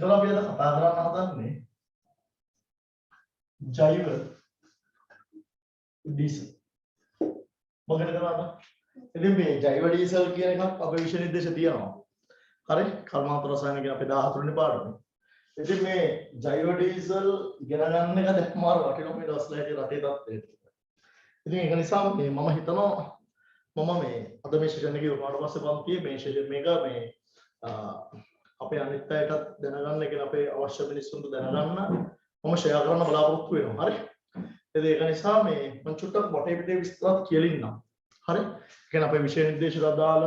ඒතකොට අපි අද කතා කරන්න හදන්නේ ජෛව ඩීසල්. මොකද කරන්නේ? ඉතින් මේ ජෛව ඩීසල් කියන එකක් අපේ විෂය නිර්දේශ තියෙනවා. හරි? කර්මාන්ත රසායන කියන අපේ 14 වෙනි පාඩමේ. ඉතින් මේ ජෛව ඩීසල් ඉගෙන ගන්න එක දැක්කම වටිනවා මේ දවස්වල රටේ තත්ත්වයට. ඉතින් ඒක නිසා මේ මම හිතනවා මම මේ අද මේ සෙෂන් එකේ උනාට පස්සේ පන්තියේ මේ සෙෂන් මේක මේ අපේ අනිත් අයටත් දැනගන්න කියන අපේ අවශ්‍ය මිනිස්සුන්ට දැනගන්න මම ෂෙයා කරන්න බලාපොරොත්තු වෙනවා. හරි? ඉතින් ඒක නිසා මේ මම චුට්ටක් වටේ පිටේ විස්තරات කියලා ඉන්නම්. හරි? කියන්නේ අපේ විෂය නිර්දේශයට අදාළ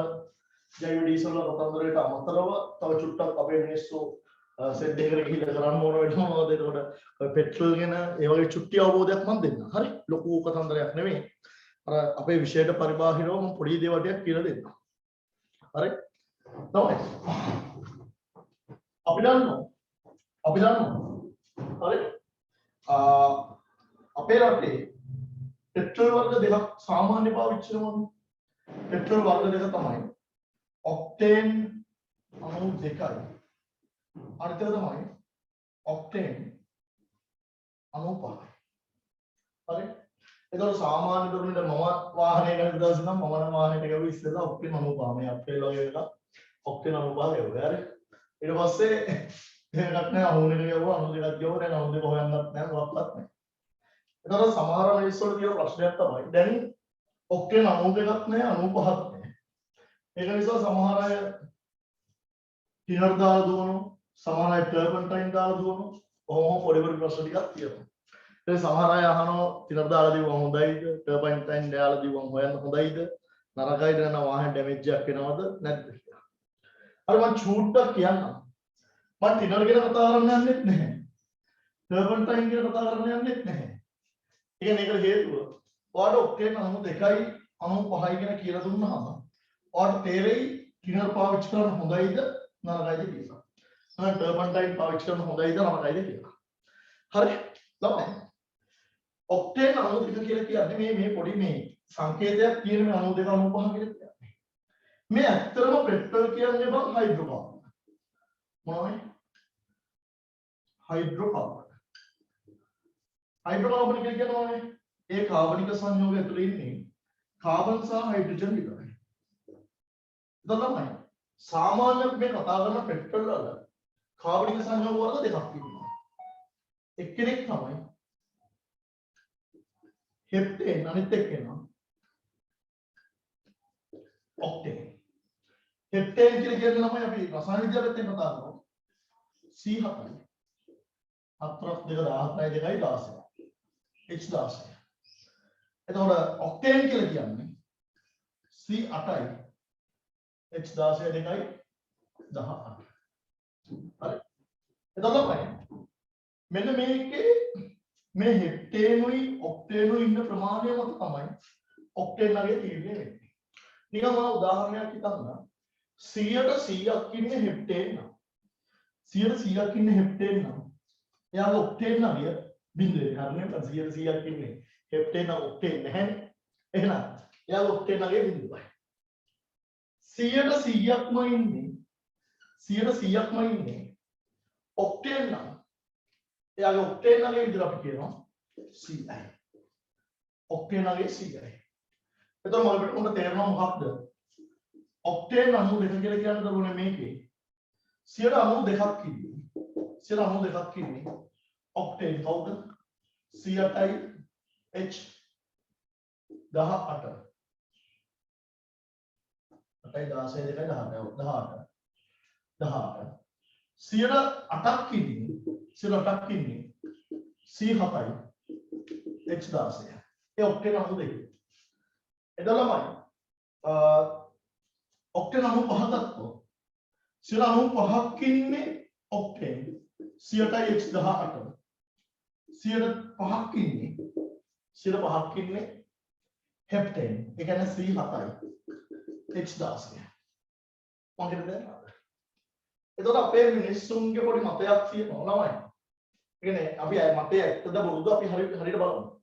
ජෛව ඩීසල් කතන්දරයට අමතරව තව චුට්ටක් අපේ මිනිස්සු සෙට් එකකට ගිහිල්ලා කරන්න ඕන වෙනවා. මොකද ඒකට පෙට්‍රල් ගැන ඒ වගේ චුට්ටි අවබෝධයක් මම දෙන්න. හරි? ලොකු කතන්දරයක් නෙමෙයි. අර අපේ විෂයට පරිබාහිරව මම පොඩි දේවල් ටිකක් කියලා දෙන්න. හරි? තමයි. අපි දන්නවා. හරි? අපේ රටේ පෙට්‍රල් වර්ග දෙකක් සාමාන්‍ය පාවිච්චි කරනවා. පෙට්‍රල් වර්ග දෙක තමයි ඔක්ටේන් 92යි. අනිත් එක තමයි ඔක්ටේන් 95යි. හරි? ඒතකොට සාමාන්‍ය දරුණුට මම වාහනය ගන්න දවස් නම් මම නම් වාහනයට ගිහුවා ඉස්සෙල්ලා ඔක්ටේන් 95 මේ අප්‍රේල් වගේ එක ඔක්ටේන් 95 ගෙවුවා. හරි? ඊට පස්සේ ඒකට නෑ 92 ගෙවුවා 92ක් ගෙවුවා දැන් 92 හොයන්නත් නෑ මොකක්වත් නෑ. ඒතකොට සමහර මිනිස්සුන්ට තියෙන ප්‍රශ්නයක් තමයි දැන් ඔක්ටේන් 92ක් නෑ 95ක් නෑ. ඒක නිසා සමහර අය ටිනර් දාලා දුවනවා, සමහර අය ටර්පන්ටයින් දාලා දුවනවා. ඔහොම පොඩි ප්‍රශ්න ටිකක් තියෙනවා. ඒ සමහර අය අහනවා ටිනර් දාලා දිවුවම හොඳයිද, ටර්පන්ටයින් දාලා දිවුවම හොයන්න හොඳයිද, නරකයිද නැත්නම් වාහන ඩැමේජ් එකක් වෙනවද නැද්ද කියලා. අර මම චූට්ටක් කියන්නම්. මම ටිනර් ගැන කතා කරන්න යන්නෙත් නැහැ. ටර්පන්ටයින් ගැන කතා කරන්න යන්නෙත් නැහැ. ඒ කියන්නේ ඒකට හේතුව ඔයාලට ඔක්ටේන් 92යි 95යි කියන කියලා දුන්නාම ඔයාලට තේරෙයි ටිනර් පාවිච්චි කරන්න හොඳයිද නරකයිද කියලා. නැත්නම් ටර්පන්ටයින් පාවිච්චි කරන්න හොඳයිද නරකයිද කියලා. හරි? ළමයි. ඔක්ටේන් 92 කියලා කියන්නේ මේ පොඩි මේ සංකේතයක් තියෙන මේ 92 95 කියලා කියන්නේ. මේ ඇත්තටම පෙට්‍රල් කියන්නේ බං හයිඩ්‍රෝකාබන්. මොනවද? හයිඩ්‍රෝකාබන්. හයිඩ්‍රෝකාබන් කියන්නේ මොනවද? ඒ කාබනික සංයෝගය ඇතුළේ ඉන්නේ කාබන් සහ හයිඩ්‍රජන් විතරයි. ඒක තමයි. සාමාන්‍යයෙන් මේ කතා කරන පෙට්‍රල් වල කාබනික සංයෝග වර්ග දෙකක් තියෙනවා. එක්කෙනෙක් තමයි හෙප්ටේන් අනිත් එක්කෙනා ඔක්ටේන්. හෙප්ටේන් කියලා කියන්නේ තමයි අපි රසායන විද්‍යාවෙන් කතා කරනවා. C7යි. 4 2 17යි 2යි 16. H16. එතකොට ඔක්ටේන් කියලා කියන්නේ C8යි H16 2යි 18. හරි. එතකොට මෙන්න මේකේ මේ හෙප්ටේනුයි ඔක්ටේනුයි ඉන්න ප්‍රමාණය මත තමයි ඔක්ටේන් නගේ තීරණය වෙන්නේ. නිකන් මම උදාහරණයක් හිතන්න 100ක් ඉන්නේ හෙප්ටේන් නම් 100ක් ඉන්නේ හෙප්ටේන් නම් එයාගේ ඔක්ටේන් නගිය බිඳුවේ හරිනේ 100ක් ඉන්නේ හෙප්ටේන් නම් ඔක්ටේන් නැහැ. එහෙනම් එයාගේ ඔක්ටේන් නගිය බිඳුවයි. 100%ක්ම ඉන්නේ ඔක්ටේන් නම් එයාගේ ඔක්ටේන් නගේ විදිහට අපි කියනවා CI. Octane නගේ CI. එතකොට මම අපිට උන්ට තේරෙනවා මොකක්ද? ඔක්ටේන් 92 කියලා කියන්නේ දරුවනේ මේකේ 92ක් ඉන්නේ. 92ක් ඉන්නේ ඔක්ටේන් කවුද? 100යි H18. 8යි 16 2යි 18. 108ක් ඉන්නේ C7යි H16. ඒ ඔක්ටේන් 92. එතකොට ළමයි ඔක්ටේන් 95ක් ගත්තොත් 95ක් ඉන්නේ ඔක්ටේන් 100යි H18. 105ක් ඉන්නේ හෙප්ටේන්. ඒ කියන්නේ C7යි H16. මම කියන්නේ එතකොට අපේ මිනිස්සුන්ගේ පොඩි මතයක් තියෙනවා ළමයි. ඒ කියන්නේ අපි මතය ඇත්තද බොරුද අපි හරියට බලමු.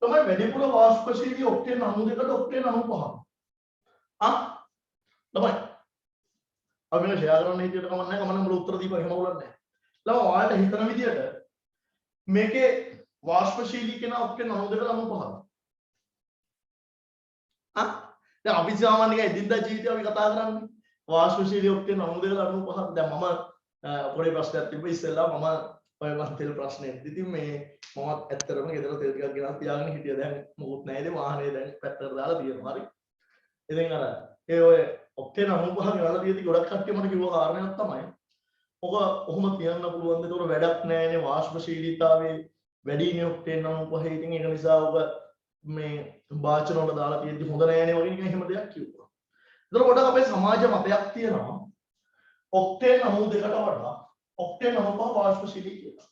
තමයි වැඩිපුර වාෂ්පශීලී ඔක්ටේන් 92ට ඔක්ටේන් 95. ළමයි. අපි මේ ෂෙයා කරන්න හිතියට කමක් නැහැ. කමන්න මුල උත්තර දීපන් එහෙම උලන්නේ නැහැ. ළම ඔයාලට හිතන විදියට මේකේ වාෂ්පශීලී කෙනා ඔක්ටේන් 92 95. දැන් අපි සාමාන්‍යයෙන් එදින්දා ජීවිතේ අපි කතා කරන්නේ වාෂ්පශීලී ඔක්ටේන් 92 95. දැන් මම පොඩි ප්‍රශ්නයක් තිබ්බ ඉස්සෙල්ලා මම ඔය මම තෙල් ප්‍රශ්නේ ඉතින් මේ මමත් ඇත්තටම ගෙදර තෙල් ටිකක් ගෙනත් තියාගෙන හිටියා. දැන් මොකුත් නැහැ ඉතින් වාහනේ දැන් පැත්තකට දාලා තියෙනවා. හරි. ඉතින් අර ඒ ඔය ඔක්ටේන් 95 ගෙනලා තියෙදි ගොඩක් කට්ටිය මට කිව්ව කාරණයක් තමයි ඔක ඔහොම තියන්න පුළුවන්ද? ඒක වැඩක් නැහැනේ වාෂ්පශීලීතාවයේ වැඩිනේ ඔක්ටේන් 95. ඉතින් ඒක නිසා ඔබ මේ වාචන වල දාලා තියෙද්දි හොඳ නැහැනේ වගේ නිකන් එහෙම දෙයක් කිව්වා. ඒතර පොඩක් අපේ සමාජ මතයක් තියෙනවා ඔක්ටේන් 92කට වඩා ඔක්ටේන් 95 වාෂ්පශීලී කියලා.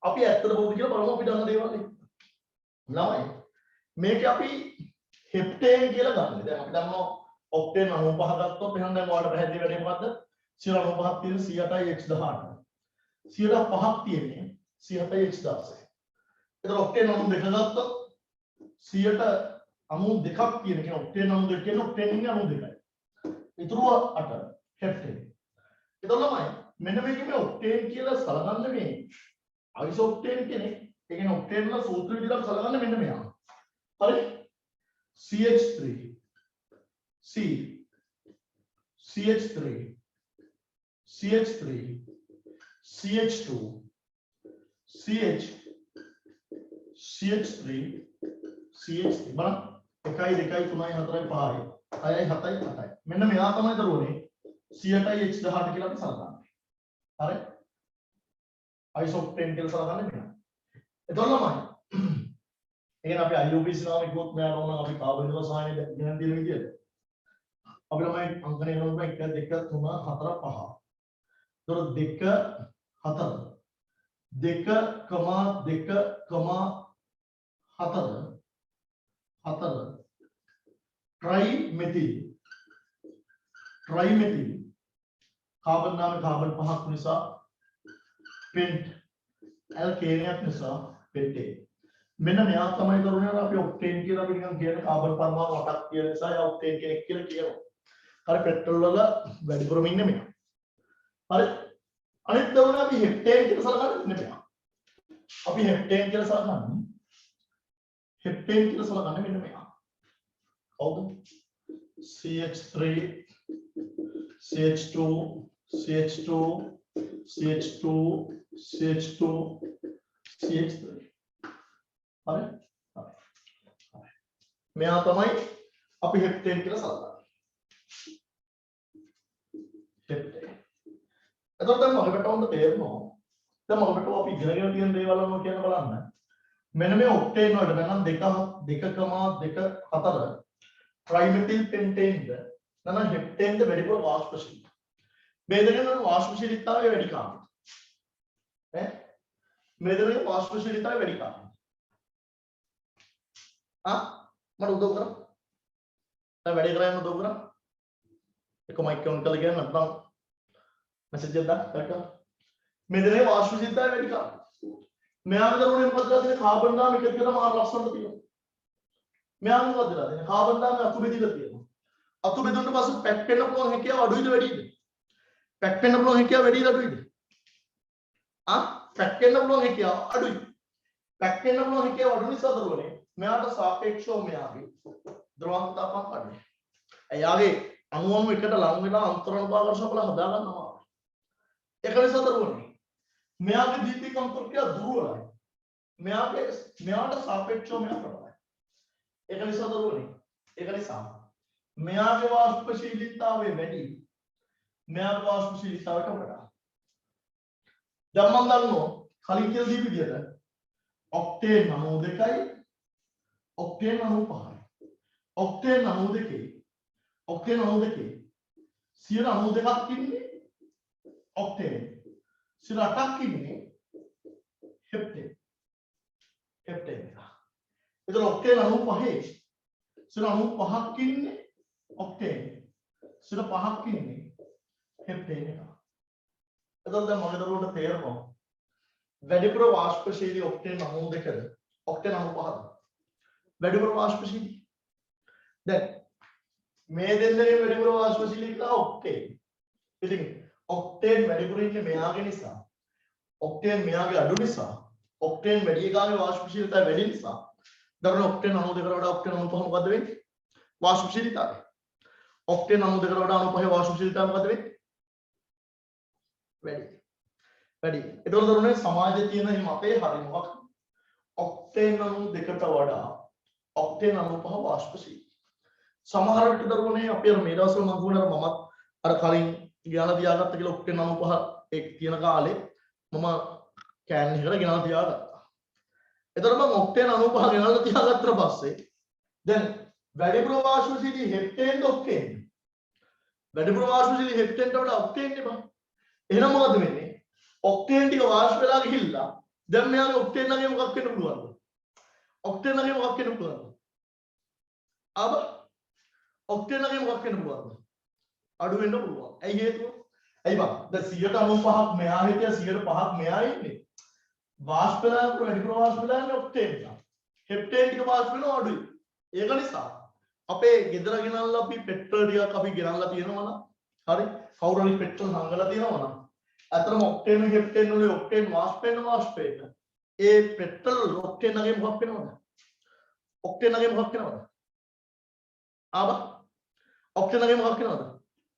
අපි ඇත්තට බොරුද කියලා බලමු අපි දන්න දේවල් එක්ක. ළමයි මේක අපි හෙප්ටේන් කියලා ගන්න. දැන් අපි දන්නවා ඔක්ටේන් 95 ගත්තොත් එහෙනම් දැන් ඔයාලට පැහැදිලි වෙන්නේ මොකද්ද? 95ක් තියෙන 108යි x18. 105ක් තියෙන්නේ 107යි x16. එතකොට ඔක්ටේන් 92 ගත්තොත් 192ක් තියෙන කියන ඔක්ටේන් 92 කියන ඔක්ටේන් ඉන්නේ 92යි. ඊටුව 8 හෙප්ටේන්. එතකොට ළමයි මෙන්න මේකේ මේ ඔක්ටේන් කියලා සලකන්නේ මේ අයිසොක්ටේන් කෙනෙක්. ඒ කියන්නේ ඔක්ටේන් වල සූත්‍ර විදිහට සලකන්නේ මෙන්න මෙයා. හරි? CH3 C CH3 CH3 CH2 CH CH3 CH3 බලන්න 1 2 3 4 5 6යි 7යි 8යි මෙන්න මෙයා තමයි දරුවනේ 108යි x18 කියලා අපි සලකන්නේ. හරි? අයිසොක්ටේන් කියලා සලකන්නේ මෙයා. එතකොට ළමයි ඒ කියන්නේ අපි IUPAC නාම කිව්වොත් මෙයාට ඕන අපි කාබන් රසායනය ඉගෙන තියෙන විදියට අපි ළමයි අංකණය කරනවා 1 2 3 4 5. එතකොට 2 4 4 ट्राइमेथिल कार्बन नाम कार्बन 5ක් නිසා पेंट एल्केनिයක් නිසා पेंटेन මෙන්න මෙයා තමයි කරුණේ අපි ඔක්ටේන් කියලා අපි නිකන් කියන කාබන් පරමාණු 8ක් කියන නිසා යා ඔක්ටේන් කෙනෙක් කියලා කියනවා. හරි පෙට්‍රල් වල වැඩිපුරම ඉන්නේ මෙයා. හරි අනිත් දවන අපි හෙප්ටේන් කියලා සලකන්නේ මෙයා. අපි හෙප්ටේන් කියලා සලකන්නේ මෙන්න මෙයා. කවුද? CH3 CH2 CH2 CH2 CH2 CH3 හරි මෙයා තමයි අපි හෙප්ටේන් කියලා සලකන්නේ. හෙප්ටේන් එතකොට දැන් මගකට වුණ තේරෙනවා. දැන් මගකට අපි ඉගෙනගෙන තියෙන දේවල් වල කියන බලන්න. මෙන්න මේ ඔක්ටේන් වලට නම් 2,2,4 ट्राइमेथिल पेंटेन्ද නැත්නම් හෙප්ටේන්ද වැඩිපුර වාෂ්පශීලී. මේ දෙකෙන් වාෂ්පශීලීතාවය වැඩි කාරණා. මේ දෙකෙන් වාෂ්පශීලීතාවය වැඩි කාරණා. මට උදව් කරා. දැන් වැඩි කරගෙන උදව් කරා. එක මයික් ඔන් කරලා කියන්න නැත්නම් මෙසේජ් එකක් දාන්න. මේ දෙකේ වාෂ්පශීලීතාවය වැඩි කාරණා. මෙයාගේ දරුවනේ මොකද කරන්නේ? කාබන් දාම එක දිගටම මාර ලස්සනට තියෙනවා. මෙයාගේ මොකද කරන්නේ? කාබන් දාම අතු බෙදලා තියෙනවා. අතු බෙදුනට පස්සේ පැක් වෙන්න පුළුවන් හැකියාව අඩුයිද වැඩිද? පැක් වෙන්න පුළුවන් හැකියාව වැඩිද අඩුයිද? පැක් වෙන්න පුළුවන් හැකියාව අඩුයි. පැක් වෙන්න පුළුවන් හැකියාව අඩු නිසා දරුවනේ මෙයාට සාපේක්ෂව මෙයාගේ ද්‍රවණතාවක අඩුයි. එයාගේ අණු එකට ලං වෙලා අන්තරානුපාතර්ශන බල හදා ගන්නවා. ඒක නිසා දරුවනේ මෙයාගේ දීප්තික අන්තර්ක්‍රියා දුර්වලයි. මෙයාට සාපේක්ෂව මෙයා ප්‍රබලයි. ඒක නිසා දරුවනේ ඒක නිසා මෙයාගේ වාෂ්පශීලීතාවය වැඩි. මෙයාගේ වාෂ්පශීලීතාවයට වඩා. දැන් මම දන්නවා කලින් කියලා දීපු විදිහට ඔක්ටේන් 92යි ඔක්ටේන් 95යි. ඔක්ටේන් 92 192ක් ඉන්නේ ඔක්ටේන් 108ක් ඉන්නේ හෙප්ටේන්. එතකොට ඔක්ටේන් 95 195ක් ඉන්නේ ඔක්ටේන් 105ක් ඉන්නේ හෙප්ටේන් එක. එතකොට දැන් මම දරුවන්ට තේරෙනවා වැඩිපුර වාෂ්පශීලී ඔක්ටේන් 92ද ඔක්ටේන් 95ද වැඩිපුර වාෂ්පශීලී. දැන් මේ දෙන්නගේ වැඩිපුර වාෂ්පශීලී කියලා ඔක්ටේන්. ඉතින් ඔක්ටේන් වැඩිපුර ඉන්නේ මෙයාගේ නිසා ඔක්ටේන් මෙයාගේ අඩු නිසා ඔක්ටේන් වැඩි එකාගේ වාෂ්පශීලතාවය වැඩි නිසා දරන ඔක්ටේන් 92කට වඩා ඔක්ටේන් 95 මොකද්ද වෙන්නේ? වාෂ්පශීලතාවය. ඔක්ටේන් 92කට වඩා 95 වාෂ්පශීලතාවය මොකද්ද වෙන්නේ? වැඩි. වැඩි. ඒතකොට දරුවනේ සමාජයේ තියෙන මේ මතේ හරි මොකක්ද? ඔක්ටේන් 92කට වඩා ඔක්ටේන් 95 වාෂ්පශීලී. සමහර විට දරුවනේ අපි අර මේ දවස්වල මම කියනවා මමත් අර කලින් ගෙනලා තියාගත්ත කියලා ඔක්ටේන් 95 ඒක තියෙන කාලේ මම කෑන් එකකට ගෙනලා තියාගත්තා. එතකොට මම ඔක්ටේන් 95 ගෙනල්ලා තියාගත්තට පස්සේ දැන් වැඩිපුර වාෂ්පශීලී හෙප්ටේන් ඔක්ටේන් වැඩිපුර වාෂ්පශීලී හෙප්ටේන්ට වඩා ඔක්ටේන් නේ. එහෙනම් මොකද වෙන්නේ? ඔක්ටේන් ටික වාෂ්ප වෙලා ගිහිල්ලා දැන් මෙයාගේ ඔක්ටේන් නගේ මොකක් වෙන්න පුළුවන්ද? ඔක්ටේන් නගේ මොකක් වෙන්න පුළුවන්ද? අබ ඔක්ටේන් නගේ මොකක් වෙන්න පුළුවන්ද? අඩු වෙන්න පුළුවන්. ඇයි හේතුව? ඇයි බං? දැන් 95ක් මෙහා හිටියා 105ක් මෙහා ඉන්නේ. වාෂ්ප වෙලා වැඩිපුර වාෂ්ප වෙලා යන්නේ ඔක්ටේන් එක. හෙප්ටේන් ටික වාෂ්ප වෙනවා අඩුයි. ඒක නිසා අපේ ගෙදර ගෙනල්ලා අපි පෙට්‍රල් ටිකක් අපි ගෙනල්ලා තියෙනවා නම් හරි කවුරු හරි පෙට්‍රල් හංගලා තියෙනවා නම් අතරම ඔක්ටේන් හෙප්ටේන් වල ඔක්ටේන් වාෂ්ප වෙන ඒ පෙට්‍රල් ඔක්ටේන් නගේ මොකක් වෙනවද? ඔක්ටේන් නගේ මොකක් වෙනවද? ආබ ඔක්ටේන් නගේ මොකක් වෙනවද?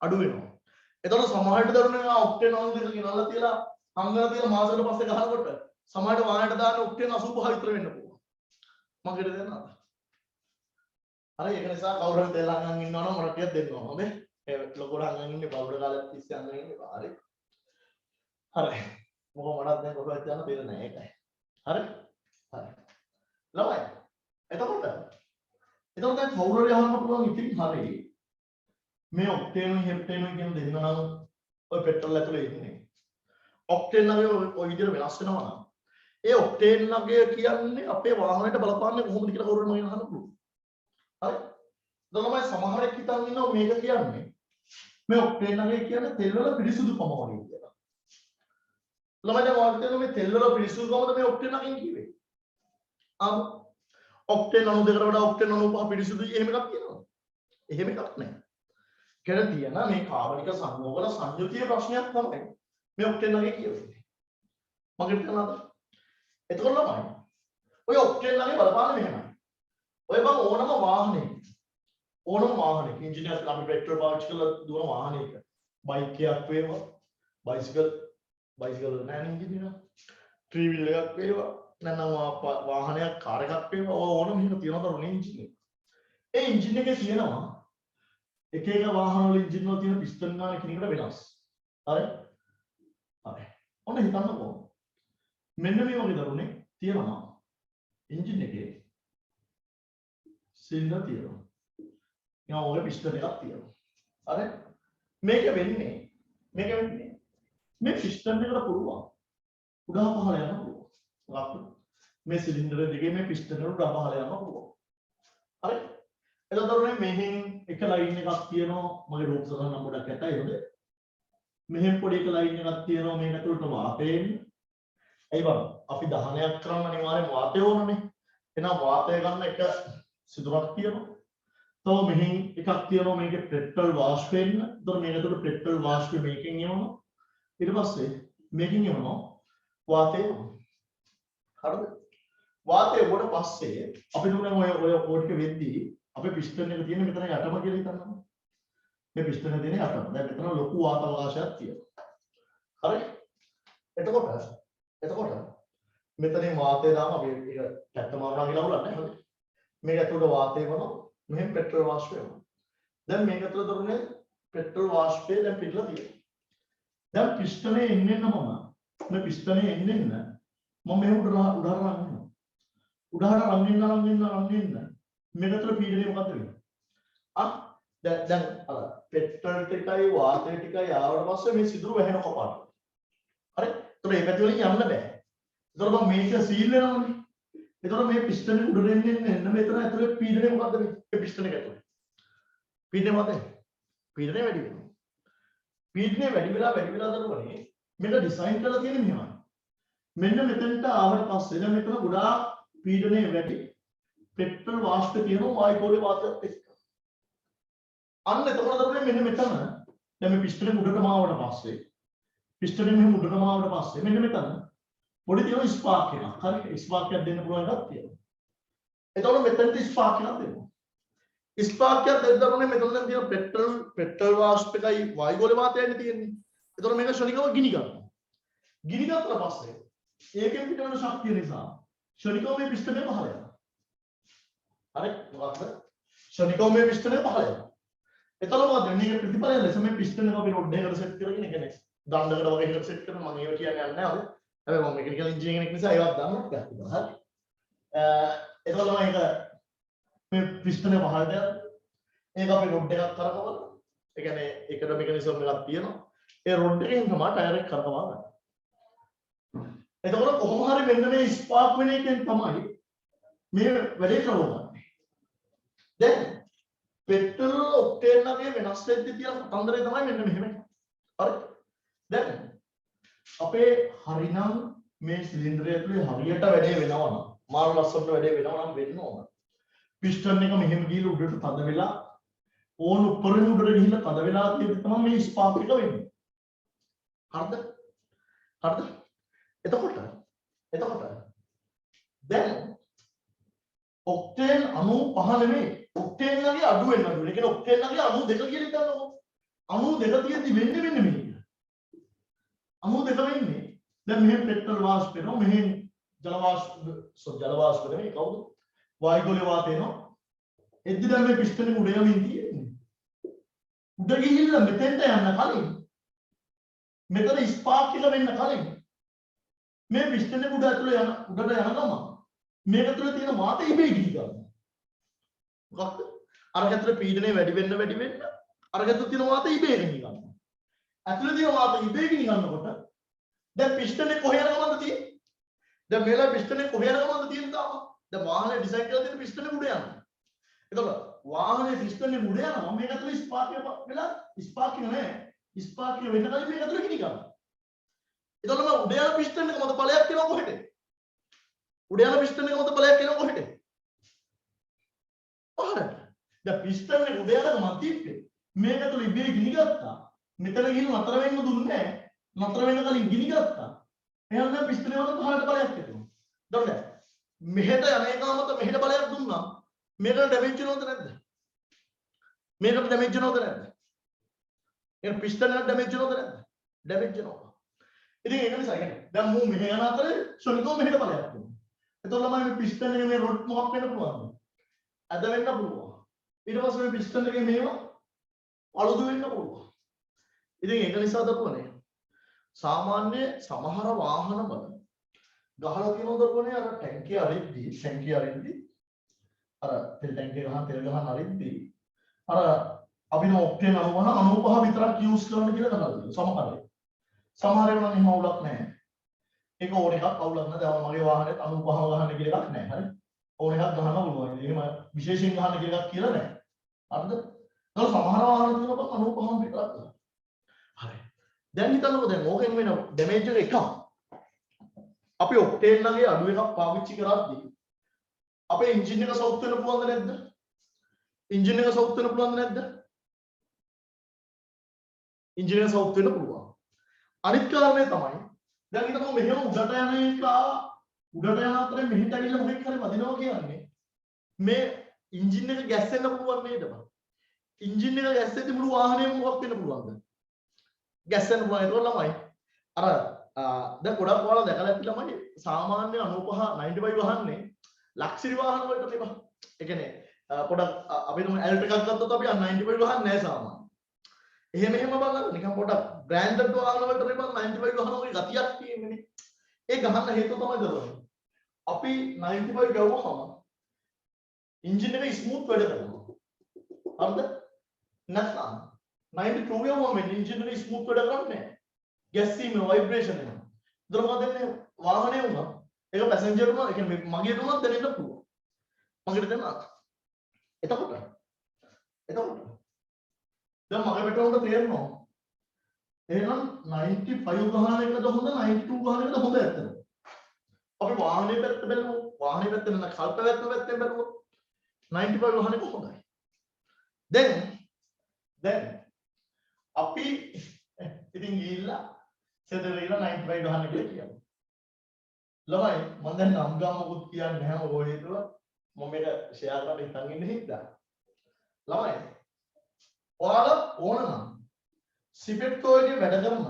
අඩු වෙනවා. එතකොට සමහරට දරුවනේ ඔක්ටේන් 92 ගෙනල්ලා තියලා හංගලා තියලා මාසෙකට පස්සේ ගහනකොට සමහරට වාහනයට දාන්න ඔක්ටේන් 85 විතර වෙන්න පුළුවන්. මම කිය දෙන්නම්. හරි ඒක නිසා කවුරු හරි තෙල් අංගන් ඉන්නවනම් මට ටිකක් දෙන්න ඕන. හොඳේ. ඒ ලොකුට අංගන් ඉන්නේ බබුඩ කාලෙත් තිස්සේ අංගන් ඉන්නේ. හරි. හරි. මොකද මටත් දැන් කොහොමද යන්න දෙන්නේ නැහැ ඒකයි. හරි? හරි. ළමයි. එතකොට දැන් කවුරු හරි අහන්න පුළුවන් ඉතින් හරි. මේ ඔක්ටේන් හෙප්ටේන් කියන දෙන්න නම් ඔය පෙට්‍රල් ඇතුලේ ඉන්නේ. ඔක්ටේන් නගේ ඔය විදිහට වෙනස් වෙනවා නම් ඒ ඔක්ටේන් නගේ කියන්නේ අපේ වාහනයට බලපාන්නේ කොහොමද කියලා කවුරු හරි මගෙන් අහන්න පුළුවන්. හරි. දැන් සමහරෙක් හිතන් ඉන්නවා මේක කියන්නේ මේ ඔක්ටේන් නගේ කියන්නේ තෙල් වල පිරිසුදුකම වගේ කියලා. ළමයි දැන් ඔයාලට තේරෙනවා මේ තෙල් වල පිරිසුදුකමද මේ ඔක්ටේන් නගෙන් කිව්වේ? ඔක්ටේන් 92කට වඩා ඔක්ටේන් 95 පිරිසුදුයි එහෙම එකක් තියෙනවද? එහෙම එකක් නැහැ. කියලා තියෙන මේ කාබනික සංයෝගවල සංයුතිය ප්‍රශ්නයක් තමයි මේ ඔක්ටේන් නගේ කියවෙන්නේ. මගෙන් තනද? එතකොට ළමයි ඔය ඔක්ටේන් නගේ බලපාන්නේ මෙහෙමයි. ඔය බං ඕනම වාහනයක ඉන්ජිනේර්ස් අපි පෙට්‍රල් පාවිච්චි කරලා දුවන වාහනයක බයික් එකක් වේවා බයිසිකල් නෑ ඉන්ජිනේර ත්‍රී වීල් එකක් වේවා නැත්නම් වාහනයක් කාර් එකක් වේවා ඕනම එහෙම තියෙනවා දරුනේ එන්ජින් එක. ඒ එන්ජින් එකේ තියෙනවා එක වාහන වල එන්ජින් වල තියෙන පිස්ටන් ගාන එකිනෙකට වෙනස්. හරි? හරි. ඔන්න හිතන්නකෝ. මෙන්න මේ වගේ දරුනේ තියෙනවා එන්ජින් එකේ සිලින්ඩර් තියෙනවා. යා ඔය පිස්ටන් එකක් තියෙනවා. හරි? මේක වෙන්නේ මේ පිස්ටන් එකට පුළුවන් උඩහ පහළ යන්න පුළුවන්. මොකක්ද? මේ සිලින්ඩර් දෙකේ මේ පිස්ටන් එකට උඩහ පහළ යන්න පුළුවන්. හරි? එතකොට මෙහෙන් එක ලයින් එකක් තියෙනවා මගේ රූප සටහන නම් පොඩක් ඇටයි හොඳ. මෙහෙන් පොඩි එක ලයින් එකක් තියෙනවා මේක ඇතුළට වාතය එන්නේ. ඇයි බලන්න අපි දහනයක් කරන්න අනිවාර්යෙන් වාතය ඕනනේ. එහෙනම් වාතය ගන්න එක සිදුරක් තියෙනවා. තව මෙහෙන් එකක් තියෙනවා මේකේ පෙට්‍රල් වාෂ්ප වෙන්න. එතකොට මේක ඇතුළට පෙට්‍රල් වාෂ්ප මේකෙන් යනවා. ඊට පස්සේ මේකෙන් යනවා වාතය. හරිද? වාතය වුණ පස්සේ අපි දුන්නේ ඔය ටික වෙද්දී අපේ පිස්ටන් එක තියෙන මෙතන යටම කියලා හිතන්න. මේ පිස්ටන් එක තියෙන යටම. දැන් මෙතන ලොකු වාත අවකාශයක් තියෙනවා. හරි? එතකොට මෙතනින් වාතය දාම අපි ඒක පැත්ත මාරුණා කියලා උලන්නේ. හරි? මේක ඇතුළට වාතය වනවා. මෙහෙන් පෙට්‍රල් වාෂ්ප වෙනවා. දැන් මේක ඇතුළට දරුනේ පෙට්‍රල් වාෂ්පය දැන් පිටලා තියෙනවා. දැන් පිස්ටනේ එන්නේ මේ පිස්ටනේ එන්නේ මම මේ උදාහරණ ගන්නවා. මේකට පීඩනය මොකද්ද වෙන්නේ? දැන් අර පෙට්‍රල් ටිකයි වාතය ටිකයි ආවට පස්සේ මේ සිදුරු වැහෙන කපාට. හරි? ඒතකොට මේ පැති වලින් යන්න බෑ. ඒතකොට මම මේක සීල් වෙනවනේ. ඒතකොට මේ පිස්ටන් එක උඩට එන්න මෙතන ඇතුලේ පීඩනය මොකද්ද වෙන්නේ? මේ පිස්ටන් එක ඇතුලේ. පීඩනය මොකද? පීඩනය වැඩි වෙනවා. පීඩනය වැඩි වෙලා දරුවනේ මේක ඩිසයින් කරලා තියෙන්නේ මෙහෙමයි. මෙන්න මෙතනට ආවට පස්සේ දැන් මෙතන ගොඩාක් පීඩනය වැඩි. පෙට්‍රල් වාෂ්ප තියෙනවා වායුකෝලේ වාතයත් එක්ක. අන්න එතකොට දරුවනේ මෙන්න මෙතන දැන් මේ පිස්ටනේ උඩටම ආවට පස්සේ පිස්ටනේ මෙහෙම උඩටම ආවට පස්සේ මෙන්න මෙතන පොඩි තියෙන ස්පාර්ක් එකක්. හරි ස්පාර්ක් එකක් දෙන්න පුළුවන් එකක් තියෙනවා. එතකොට මෙතනට ස්පාර්ක් එකක් දෙනවා. ස්පාර්ක් එකක් දෙද්දම මෙතන දැන් තියෙන පෙට්‍රල් වාෂ්ප එකයි වායුගෝල වාතයයි තියෙන්නේ. එතකොට මේක ශනිකව ගිනි ගන්නවා. ගිනි ගත්තා පස්සේ ඒකෙන් පිට වෙන ශක්තිය නිසා ශනිකව මේ පිස්ටනේ පහළ යනවා. හරි මොකක්ද? ශනිකව මේ පිස්ටනේ පහළ යනවා. එතකොට මොකද මේක ප්‍රතිඵලය ලෙස මේ පිස්ටන් එක අපි රොඩ් එකකට සෙට් කරගෙන කියන්නේ දණ්ඩකට වගේ එකකට සෙට් කරන මම ඒව කියන්නේ නැහැ. හැබැයි මම මෙකනිකල් ඉන්ජිනියරින් කෙනෙක් නිසා ඒවත් දන්නත් ගන්නවා. හරි. එතකොට මම ඒක මේ පිස්ටන් එක පහළට ඒක අපි රොඩ් එකක් කරකවලා ඒ කියන්නේ ඒකට මෙකනිසම් එකක් තියෙනවා. ඒ රොඩ් එකෙන් තමයි ටයර් එක කරකවා ගන්න. එතකොට කොහොම හරි මෙන්න මේ ස්පාර්ක් වෙන එකෙන් තමයි මේ වැඩේ කරවන්නේ. දැන් පෙට්‍රල් ඔක්ටේන් වගේ වෙනස් වෙද්දී තියෙන කතන්දරය තමයි මෙන්න මෙහෙම. හරි. දැන් අපේ හරිනම් මේ සිලින්ඩරය ඇතුලේ හරියට වැඩේ වෙනවා නම් මාරු ලස්සනට වැඩේ වෙනවා නම් වෙන්න ඕන. පිස්ටන් එක මෙහෙම ගිහලා උඩට තද වෙලා ඕන උඩරින් උඩට ගිහිල්ලා තද වෙලා තියෙද්දි තමයි මේ ස්පාර්ක් එක වෙන්නේ. හරිද? හරිද? එතකොට දැන් ඔක්ටේන් 95 නෙමෙයි ඔක්ටේන් වගේ අඩු වෙන්න අඩු වෙන. ඒ කියන්නේ ඔක්ටේන් වගේ 92 කියලා හිතන්නකො. 92 තියෙද්දි වෙන්නේ මෙන්න මේක. 92 වෙන්නේ. දැන් මෙහෙම පෙට්‍රල් වාෂ්ප වෙනවා. මෙහෙම ජල වාෂ්ප නෙමෙයි කවුද? වායුගෝල වාතය එනවා. එද්දි දැන් මේ පිස්ටනේ උඩ යමින් තියෙන්නේ. උඩ ගිහිල්ලා මෙතෙන්ට යන්න කලින් මෙතන ස්පාර්ක් එක වෙන්න කලින් මේ පිස්ටනේ උඩ ඇතුළේ යන උඩට යන ගමන් මේක තුළ තියෙන වාතය ඉබේ ගිහි ගන්නවා. මොකක්ද? අර ඇතුළේ පීඩනය වැඩි වෙන්න අර ඇතුළේ තියෙන වාතය ඉබේ ගිහි ගන්නවා. ඇතුළේ තියෙන වාතය ඉබේ ගිහි ගන්නකොට දැන් පිස්ටනේ කොහේ යන ගමන්ද තියෙන්නේ? දැන් මේලා පිස්ටනේ කොහේ යන ගමන්ද තියෙන්නේ තාම? දැන් වාහනේ ඩිසයින් කරලා තියෙන පිස්ටනේ උඩ යනවා. එතකොට වාහනේ පිස්ටනේ උඩ යනවා මේක ඇතුළේ ස්පාර්ක් එක වෙලා ස්පාර්ක් එක නෑ. ස්පාර්ක් එක වෙන්න කලින් මේක ඇතුළේ ගිනි ගන්නවා. එතකොට මම උඩ යන පිස්ටන් එක මත ඵලයක් එනවා කොහෙද? උඩ යන පිස්ටන් එක මත ඵලයක් එනවා කොහෙද? පහළට. දැන් පිස්ටන් එක උඩ යන ගමන් තිබ්බේ. මේක ඇතුළේ ඉබේ ගිනි ගත්තා. මෙතන ගිහින් නතර වෙන්න දුන්නේ නැහැ. නතර වෙන්න කලින් ගිනි ගත්තා. එහෙනම් දැන් පිස්ටන් එක මත පහළට ඵලයක් එනවා. දොඩ. මෙහෙට යන එක මත මෙහෙට ඵලයක් දුන්නා. මේකට ඩැමේජ් වෙනවද නැද්ද? මේකට ඩැමේජ් වෙනවද නැද්ද? එහෙනම් පිස්ටන් එකට ඩැමේජ් වෙනවද නැද්ද? ඩැමේජ් වෙනවා. ඉතින් ඒක නිසා කියන්නේ දැන් මූ මෙහෙ යන අතරේ ශනිකව මෙහෙට බලයක් තියෙනවා. එතකොට ළමයි මේ පිස්ටන් එකේ මේ රොඩ් මොකක් වෙන්න පුළුවන්ද? ඇද වෙන්න පුළුවන්. ඊට පස්සේ මේ පිස්ටන් එකේ මේවා අලුදු වෙන්න පුළුවන්. ඉතින් ඒක නිසා දරුවනේ සාමාන්‍ය සමහර වාහන වල ගහලා තියෙන දරුවනේ අර ටැංකිය අරිද්දි අර තෙල් ටැංකිය ගහන තෙල් ගහන අරිද්දි අර අපි ඔක්ටේන් 95 විතරක් යූස් කරන්න කියලා ගහලා තියෙනවා සමහර ඒවා නම් එහෙම අවුලක් නැහැ. ඒක ඕන එකක් අවුලක් නැහැ. දැන් මගේ වාහනේත් 95 ගහන්න කියලා එකක් නැහැ. හරි. ඕන එකක් ගහන්න පුළුවන්. එහෙම විශේෂයෙන් ගහන්න කියලා එකක් කියලා නැහැ. හරිද? ඒක සමහර වාහන තියෙනවා 95 විතරක් ගහන්න. හරි. දැන් හිතන්නකෝ දැන් ඕකෙන් වෙන ඩැමේජ් එක එකක්. අපි ඔක්ටේන් ළඟේ අඩු එකක් පාවිච්චි කරද්දී අපේ එන්ජින් එක සවුත් වෙන්න පුළුවන්ද නැද්ද? එන්ජින් එක සවුත් වෙන්න පුළුවන්ද නැද්ද? එන්ජින් එක සවුත් වෙන්න පුළුවන්. අනිත් කාරණේ තමයි දැන් හිතමු මෙහෙම උඩට යන එක උඩට යන අතරේ මෙහෙට ඇවිල්ලා මොකෙක් හරි වදිනවා කියන්නේ මේ එන්ජින් එක ගැස්සෙන්න පුළුවන් නේද බං? එන්ජින් එක ගැස්සෙද්දි මුළු වාහනේම මොකක් වෙන්න පුළුවන්ද? ගැස්සෙන්න පුළුවන්. ඒක ළමයි අර දැන් ගොඩක් ඔයාලා දැකලා ඇති ළමයි සාමාන්‍ය 95 95 වහන්නේ ලක්ෂරි වාහන වලට නෙබා. ඒ කියන්නේ පොඩක් අපි තුමු ඇල්ට් එකක් ගත්තොත් අපි 95 වහන්නේ නැහැ සාමාන්‍ය. එහෙම බලන්න නිකන් පොඩක් බ්‍රෑන්ඩඩ් වාහන වලට නෙබා 95 වහනෝගේ ගතියක් තියෙන්නේ. ඒ ගහන්න හේතුව තමයි දරුවනේ. අපි 95 ගවුවම එන්ජින් එක ස්මූත් වැඩ කරනවා. හරිද? නැත්නම් 92 ගවුවම එන්ජින් එක ස්මූත් වැඩ කරන්නේ නැහැ. ගැස්සීම ভাইබ්‍රේෂන් එනවා. ඒතර මොකද වෙන්නේ? වාහනේ වුණා. ඒක පැසෙන්ජර් වුණා. ඒ කියන්නේ මගේ දුන්නත් දැනෙන්න පුළුවන්. මගේට දැනනත්. එතකොට දැන් මගේ පෙට්‍රෝල් තේරෙනවා. එහෙනම් 95 ගහන එකද හොඳ 92 ගහන එකද හොඳ ඇත්තද? අපි වාහනේ පැත්ත බැලුවොත් වාහනේ පැත්ත නෙවෙයි කල්ප පැත්තෙන් බැලුවොත් 95 ගහන එක හොඳයි. දැන් අපි ඉතින් ගිහිල්ලා සෙට් එකට ගිහලා 95 ගහන්න කියලා කියනවා. ළමයි මම දැන් නම් ගාම මොකුත් කියන්නේ නැහැ මොකෝ හේතුව මම මේක ෂෙයා කරන්න හිතන් ඉන්නේ හින්දා. ළමයි ඔයාලා ඕන නම් සිපෙට්කෝගේ වැඩ කරන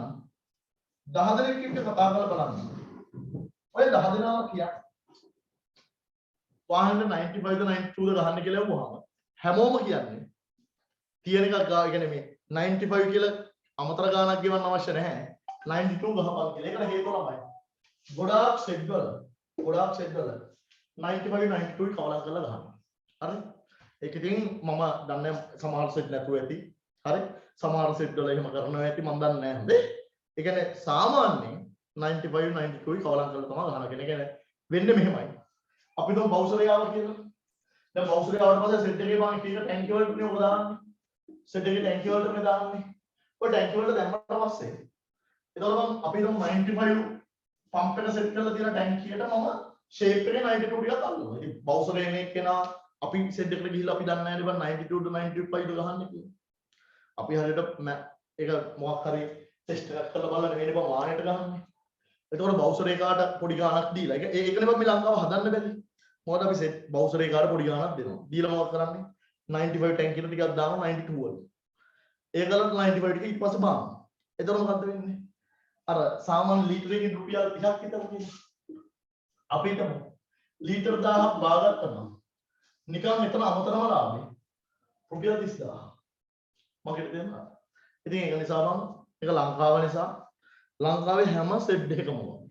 10 දෙනෙක් එක්ක කතා කරලා බලන්න. ඔය 10 දෙනාම කියක් වාහනේ 95 ද 92 ද ගහන්න කියලා වුණාම හැමෝම කියන්නේ තියෙන එකක් ගා කියන්නේ මේ 95 කියලා අමතර ගාණක් ගෙවන්න අවශ්‍ය නැහැ 92 ගහපන් කියලා. ඒකට හේතුව ළමයි ගොඩාක් සෙට් වල 95 92 කවලම් කරලා ගහනවා. හරි? ඒක ඉතින් මම දන්නේ සමහර සෙට් නැතුව ඇති. හරි? සමහර සෙට් වල එහෙම කරනවා ඇති මම දන්නේ නැහැ. හොඳේ. ඒ කියන්නේ සාමාන්‍යයෙන් 95 92 කවලම් කරලා තමයි ගහන කෙනෙක්. ඒ කියන්නේ වෙන්නේ මෙහෙමයි. අපි දුම් බවුසරේ ආවා කියලා. දැන් බවුසරේ ආවට පස්සේ සෙට් එකේ මම කීක ටැංකිය වලට නේ ඔක දාන්නේ. සෙට් එකේ ටැංකිය වලට මේ දාන්නේ. ඔය ටැංකිය වලට දැම්මට පස්සේ එතකොට මම අපි දුම් 95 පම්ප් එක සෙට් කරලා තියෙන ටැංකියට මම ෂේප් එකේ 92 ටිකක් අල්ලනවා. ඉතින් බවුසරේ මේක කෙනා අපි සෙට් එකට ගිහිල්ලා අපි දන්නේ නැහැ නේ 92 ද 95 ද ගහන්නේ කියලා. අපි හරියට ඒක මොකක් හරි ටෙස්ට් එකක් කරලා බලන්න වෙන්නේ බං වාහනේට ගහන්නේ. එතකොට බවුසර් එකකට පොඩි ගාණක් දීලා ඒකනේ බං මේ ලංකාව හදන්න බැරි. මොකද අපි සෙට් බවුසර් එකකට පොඩි ගාණක් දෙනවා. දීලා මොකක් කරන්නේ? 95 ටැංකියට ටිකක් දානවා 92 වල. ඒකලට 95 ටික ඊට පස්සේ බානවා. එතකොට මොකද්ද වෙන්නේ? අර සාමාන්‍ය ලීටරයකින් රුපියල් 30ක් හිතමු කියලා. අපි හිතමු ලීටර් 1000ක් බාගත්තම නිකන් එතන අමතරම ලාභේ රුපියල් 30000. මගෙට දෙන්න. ඉතින් ඒක නිසා මම ඒක ලංකාව නිසා ලංකාවේ හැම සෙට් එකකම වගේ.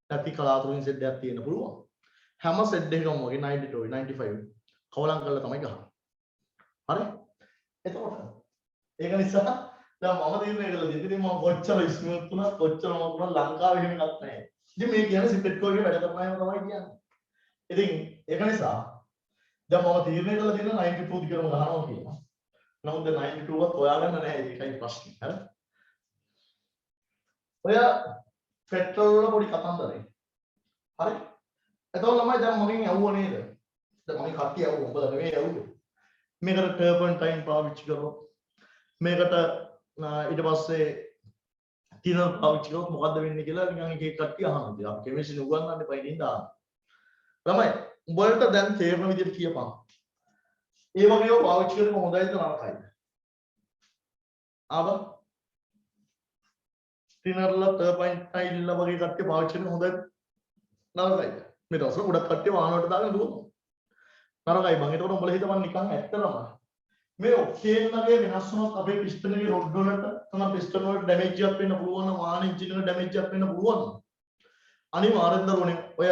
නැති කලාතුරකින් සෙට් එකක් තියෙන්න පුළුවන්. හැම සෙට් එකකම වගේ 92 95 කවලම් කරලා තමයි ගහන්නේ. හරි? එතකොට ඒක නිසා දැන් මම තීරණය කළා ඉතින් මම කොච්චර ස්මූත් වුණත් කොච්චර මම වුණත් ලංකාවේ එහෙම එකක් නැහැ. ඉතින් මේ කියන්නේ සිපෙට්කෝගේ වැඩ කරන අයම තමයි කියන්නේ. ඉතින් ඒක නිසා දැන් මම තීරණය කළා තියෙන 92 දිගටම ගහනවා කියලා. නමුත් 92වත් හොයාගන්න නැහැ ඒකයි ප්‍රශ්නේ. හරි? ඔය පෙට්‍රල් වල පොඩි කතන්දරේ. හරි? එතකොට ළමයි දැන් මගෙන් ඇහුවා නේද? දැන් මගේ කට්ටිය ඇහුවා උඹලා නෙමෙයි ඇහුවේ. මේකට ටර්පන්ටයින් පාවිච්චි කරොත් මේකට ඊට පස්සේ තිනර් පාවිච්චි කරොත් මොකද්ද වෙන්නේ කියලා නිකන් එක එක කට්ටිය අහනවා. ඉතින් අපි කෙමිස්ට්‍රි උගන්වන්න එපා ඉතින් දාන්න. ළමයි උඹලට දැන් තේරෙන විදිහට කියපන්. ඒ වගේව පාවිච්චි කරන හොඳයිද නරකයිද? ආව තිනර්ලා ටර්පන්ටයින්ලා වගේ කට්ටිය පාවිච්චි කරන හොඳයිද නරකයිද? මේ දවස්වල ගොඩක් කට්ටිය වාහන වලට දාගෙන දුවනවා. නරකයි බං. ඒකට උඹලා හිතපන් නිකන් ඇත්තටම මේ ඔක්ටේන් වගේ වෙනස් වුණොත් අපේ පිස්ටන් එකේ රොඩ් වලට තමයි පිස්ටන් වලට ඩැමේජ් එකක් වෙන්න පුළුවන් නම් වාහන එන්ජින් එකට ඩැමේජ් එකක් වෙන්න පුළුවන්. අනිවාර්යෙන් දරුවනේ ඔය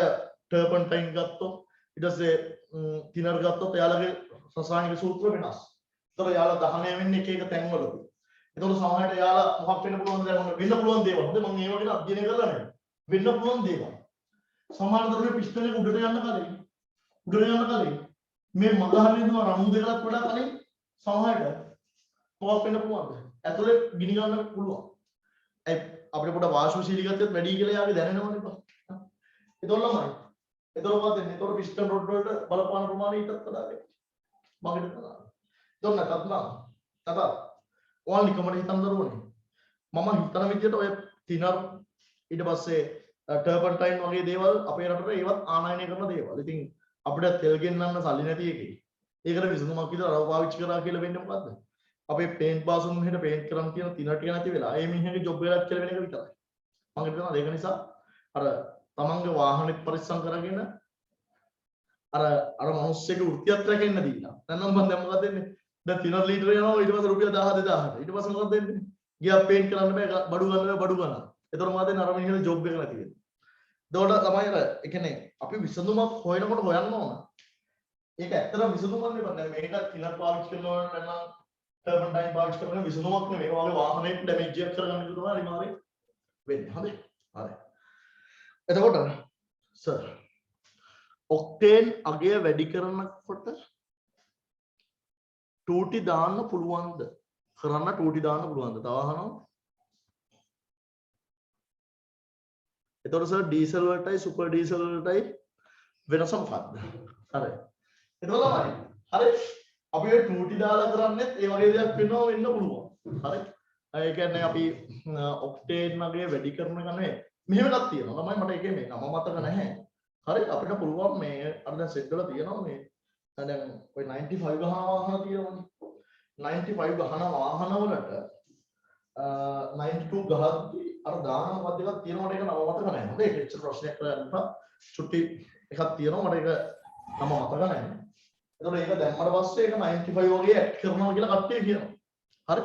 ටර්පන්ටයින් ගත්තොත් ඊට පස්සේ තිනර් ගත්තොත් එයාලගේ රසායනික සූත්‍ර වෙනස්. ඒතර එයාලා දහනය වෙන්නේ එක එක තැන්වලදී. ඒතකොට සමහරවිට එයාලා මොකක් වෙන්න පුළුවන්ද දැන් වෙන්න පුළුවන් දේවල්. හොඳ මම ඒව ගැන අධ්‍යයනය කරලා නැහැ. වෙන්න පුළුවන් දේවල්. සමහර දරුවෝ පිස්ටන් එක උඩට යන්න කලින් මේ මගහරින් යන රණු දෙකකට වඩා කලින් සමහරවිට මොකක් වෙන්න පුළුවන්ද? ඇතුලේ ගිනි ගන්න පුළුවන්. ඒ අපිට පොඩ වාෂුශීලී ගතියත් වැඩි කියලා යාගේ දැනෙනවනේ බා. ඒතකොට ළමයි. ඒතකොට මොකද වෙන්නේ? ඒතකොට පිස්ටන් රොඩ් වලට බලපාන ප්‍රමාණය ඊටත් වඩා වැඩි. මගෙට තමයි. ඒතකොට නැතත් නම් තත ඔයාලා නිකමට හිතන්න දරුවනේ. මම හිතන විදිහට ඔය තිනර් ඊට පස්සේ ටර්පන්ටයින් වගේ දේවල් අපේ රටට ඒවත් ආනයනය කරන දේවල්. ඉතින් අපිට තෙල් ගෙන්නන්න සල්ලි නැති එකේ. ඒකට විසඳුමක් විතර අරව පාවිච්චි කරා කියලා වෙන්නේ මොකද්ද? අපේ පේන්ට් බාසුන් මෙහෙට පේන්ට් කරන් තියෙන තිනර් ටික නැති වෙලා ඒ මිනිහගේ ජොබ් එකක් කියලා වෙන එක විතරයි. මම හිතනවා ඒක නිසා අර තමන්ගේ වාහනේ පරිස්සම් කරගෙන අර මිනිස්සෙගේ වෘත්තියත් රැකෙන්න දීලා. නැත්නම් මම දැන් මොකද වෙන්නේ? දැන් තිනර් ලීටර යනවා ඊට පස්සේ රුපියල් 1000 2000ට. ඊට පස්සේ මොකද වෙන්නේ? ගියා පේන්ට් කරන්න බෑ බඩු ගන්න බෑ බඩු ගන්න. ඒතර මොකද වෙන්නේ? අර මිනිහගේ ජොබ් එක නැති වෙන්නේ. ඒතකොට තමයි අර ඒ කියන්නේ අපි විසඳුමක් හොයනකොට හොයන්න ඕන. ඒක ඇත්තටම විසඳුමක් නෙවෙයි. දැන් මේක තිනර් පාවිච්චි කරනවා නැත්නම් ටර්පන්ටයින් පාවිච්චි කරන විසඳුමක් නෙවෙයි. ඔයාගේ වාහනේට ඩැමේජ් එකක් කරගන්න එක තමයි අනිවාර්යෙන් වෙන්නේ. හරි? හරි. එතකොට සර් ඔක්ටේන් අගය වැඩි කරනකොට ටූටි දාන්න පුළුවන්ද? කරන්න ටූටි දාන්න පුළුවන්ද? තව අහනවා. එතකොට සර් ඩීසල් වලටයි සුපර් ඩීසල් වලටයි වෙනස මොකක්ද? හරි. එතකොට තමයි. හරි. අපි ඒ ටූටි දාලා කරන්නේත් ඒ වගේ දෙයක් වෙන්න පුළුවන්. හරි. ඒ කියන්නේ අපි ඔක්ටේන් වගේ වැඩි කරන එක නෙවෙයි. මෙහෙම එකක් තියෙනවා. ළමයි මට ඒකේ මේ නම මතක නැහැ. හරි අපිට පුළුවන් මේ අර දැන් සෙට් කරලා තියෙනවා මේ දැන් ඔය 95 ගහන වාහන තියෙනවනේ. 95 ගහන වාහන වලට 92 ගහද්දි අර දාන මොකක්ද එකක් තියෙනවට ඒක නම මතක නැහැ. හොඳ ඒක එච්චර ප්‍රශ්නයක් කරලා චුට්ටි එකක් තියෙනවා මට ඒක නම මතක නැහැ. එතකොට ඒක දැම්මට පස්සේ ඒක 95 වගේ ඇඩ් කරනවා කියලා කට්ටිය කියනවා. හරි.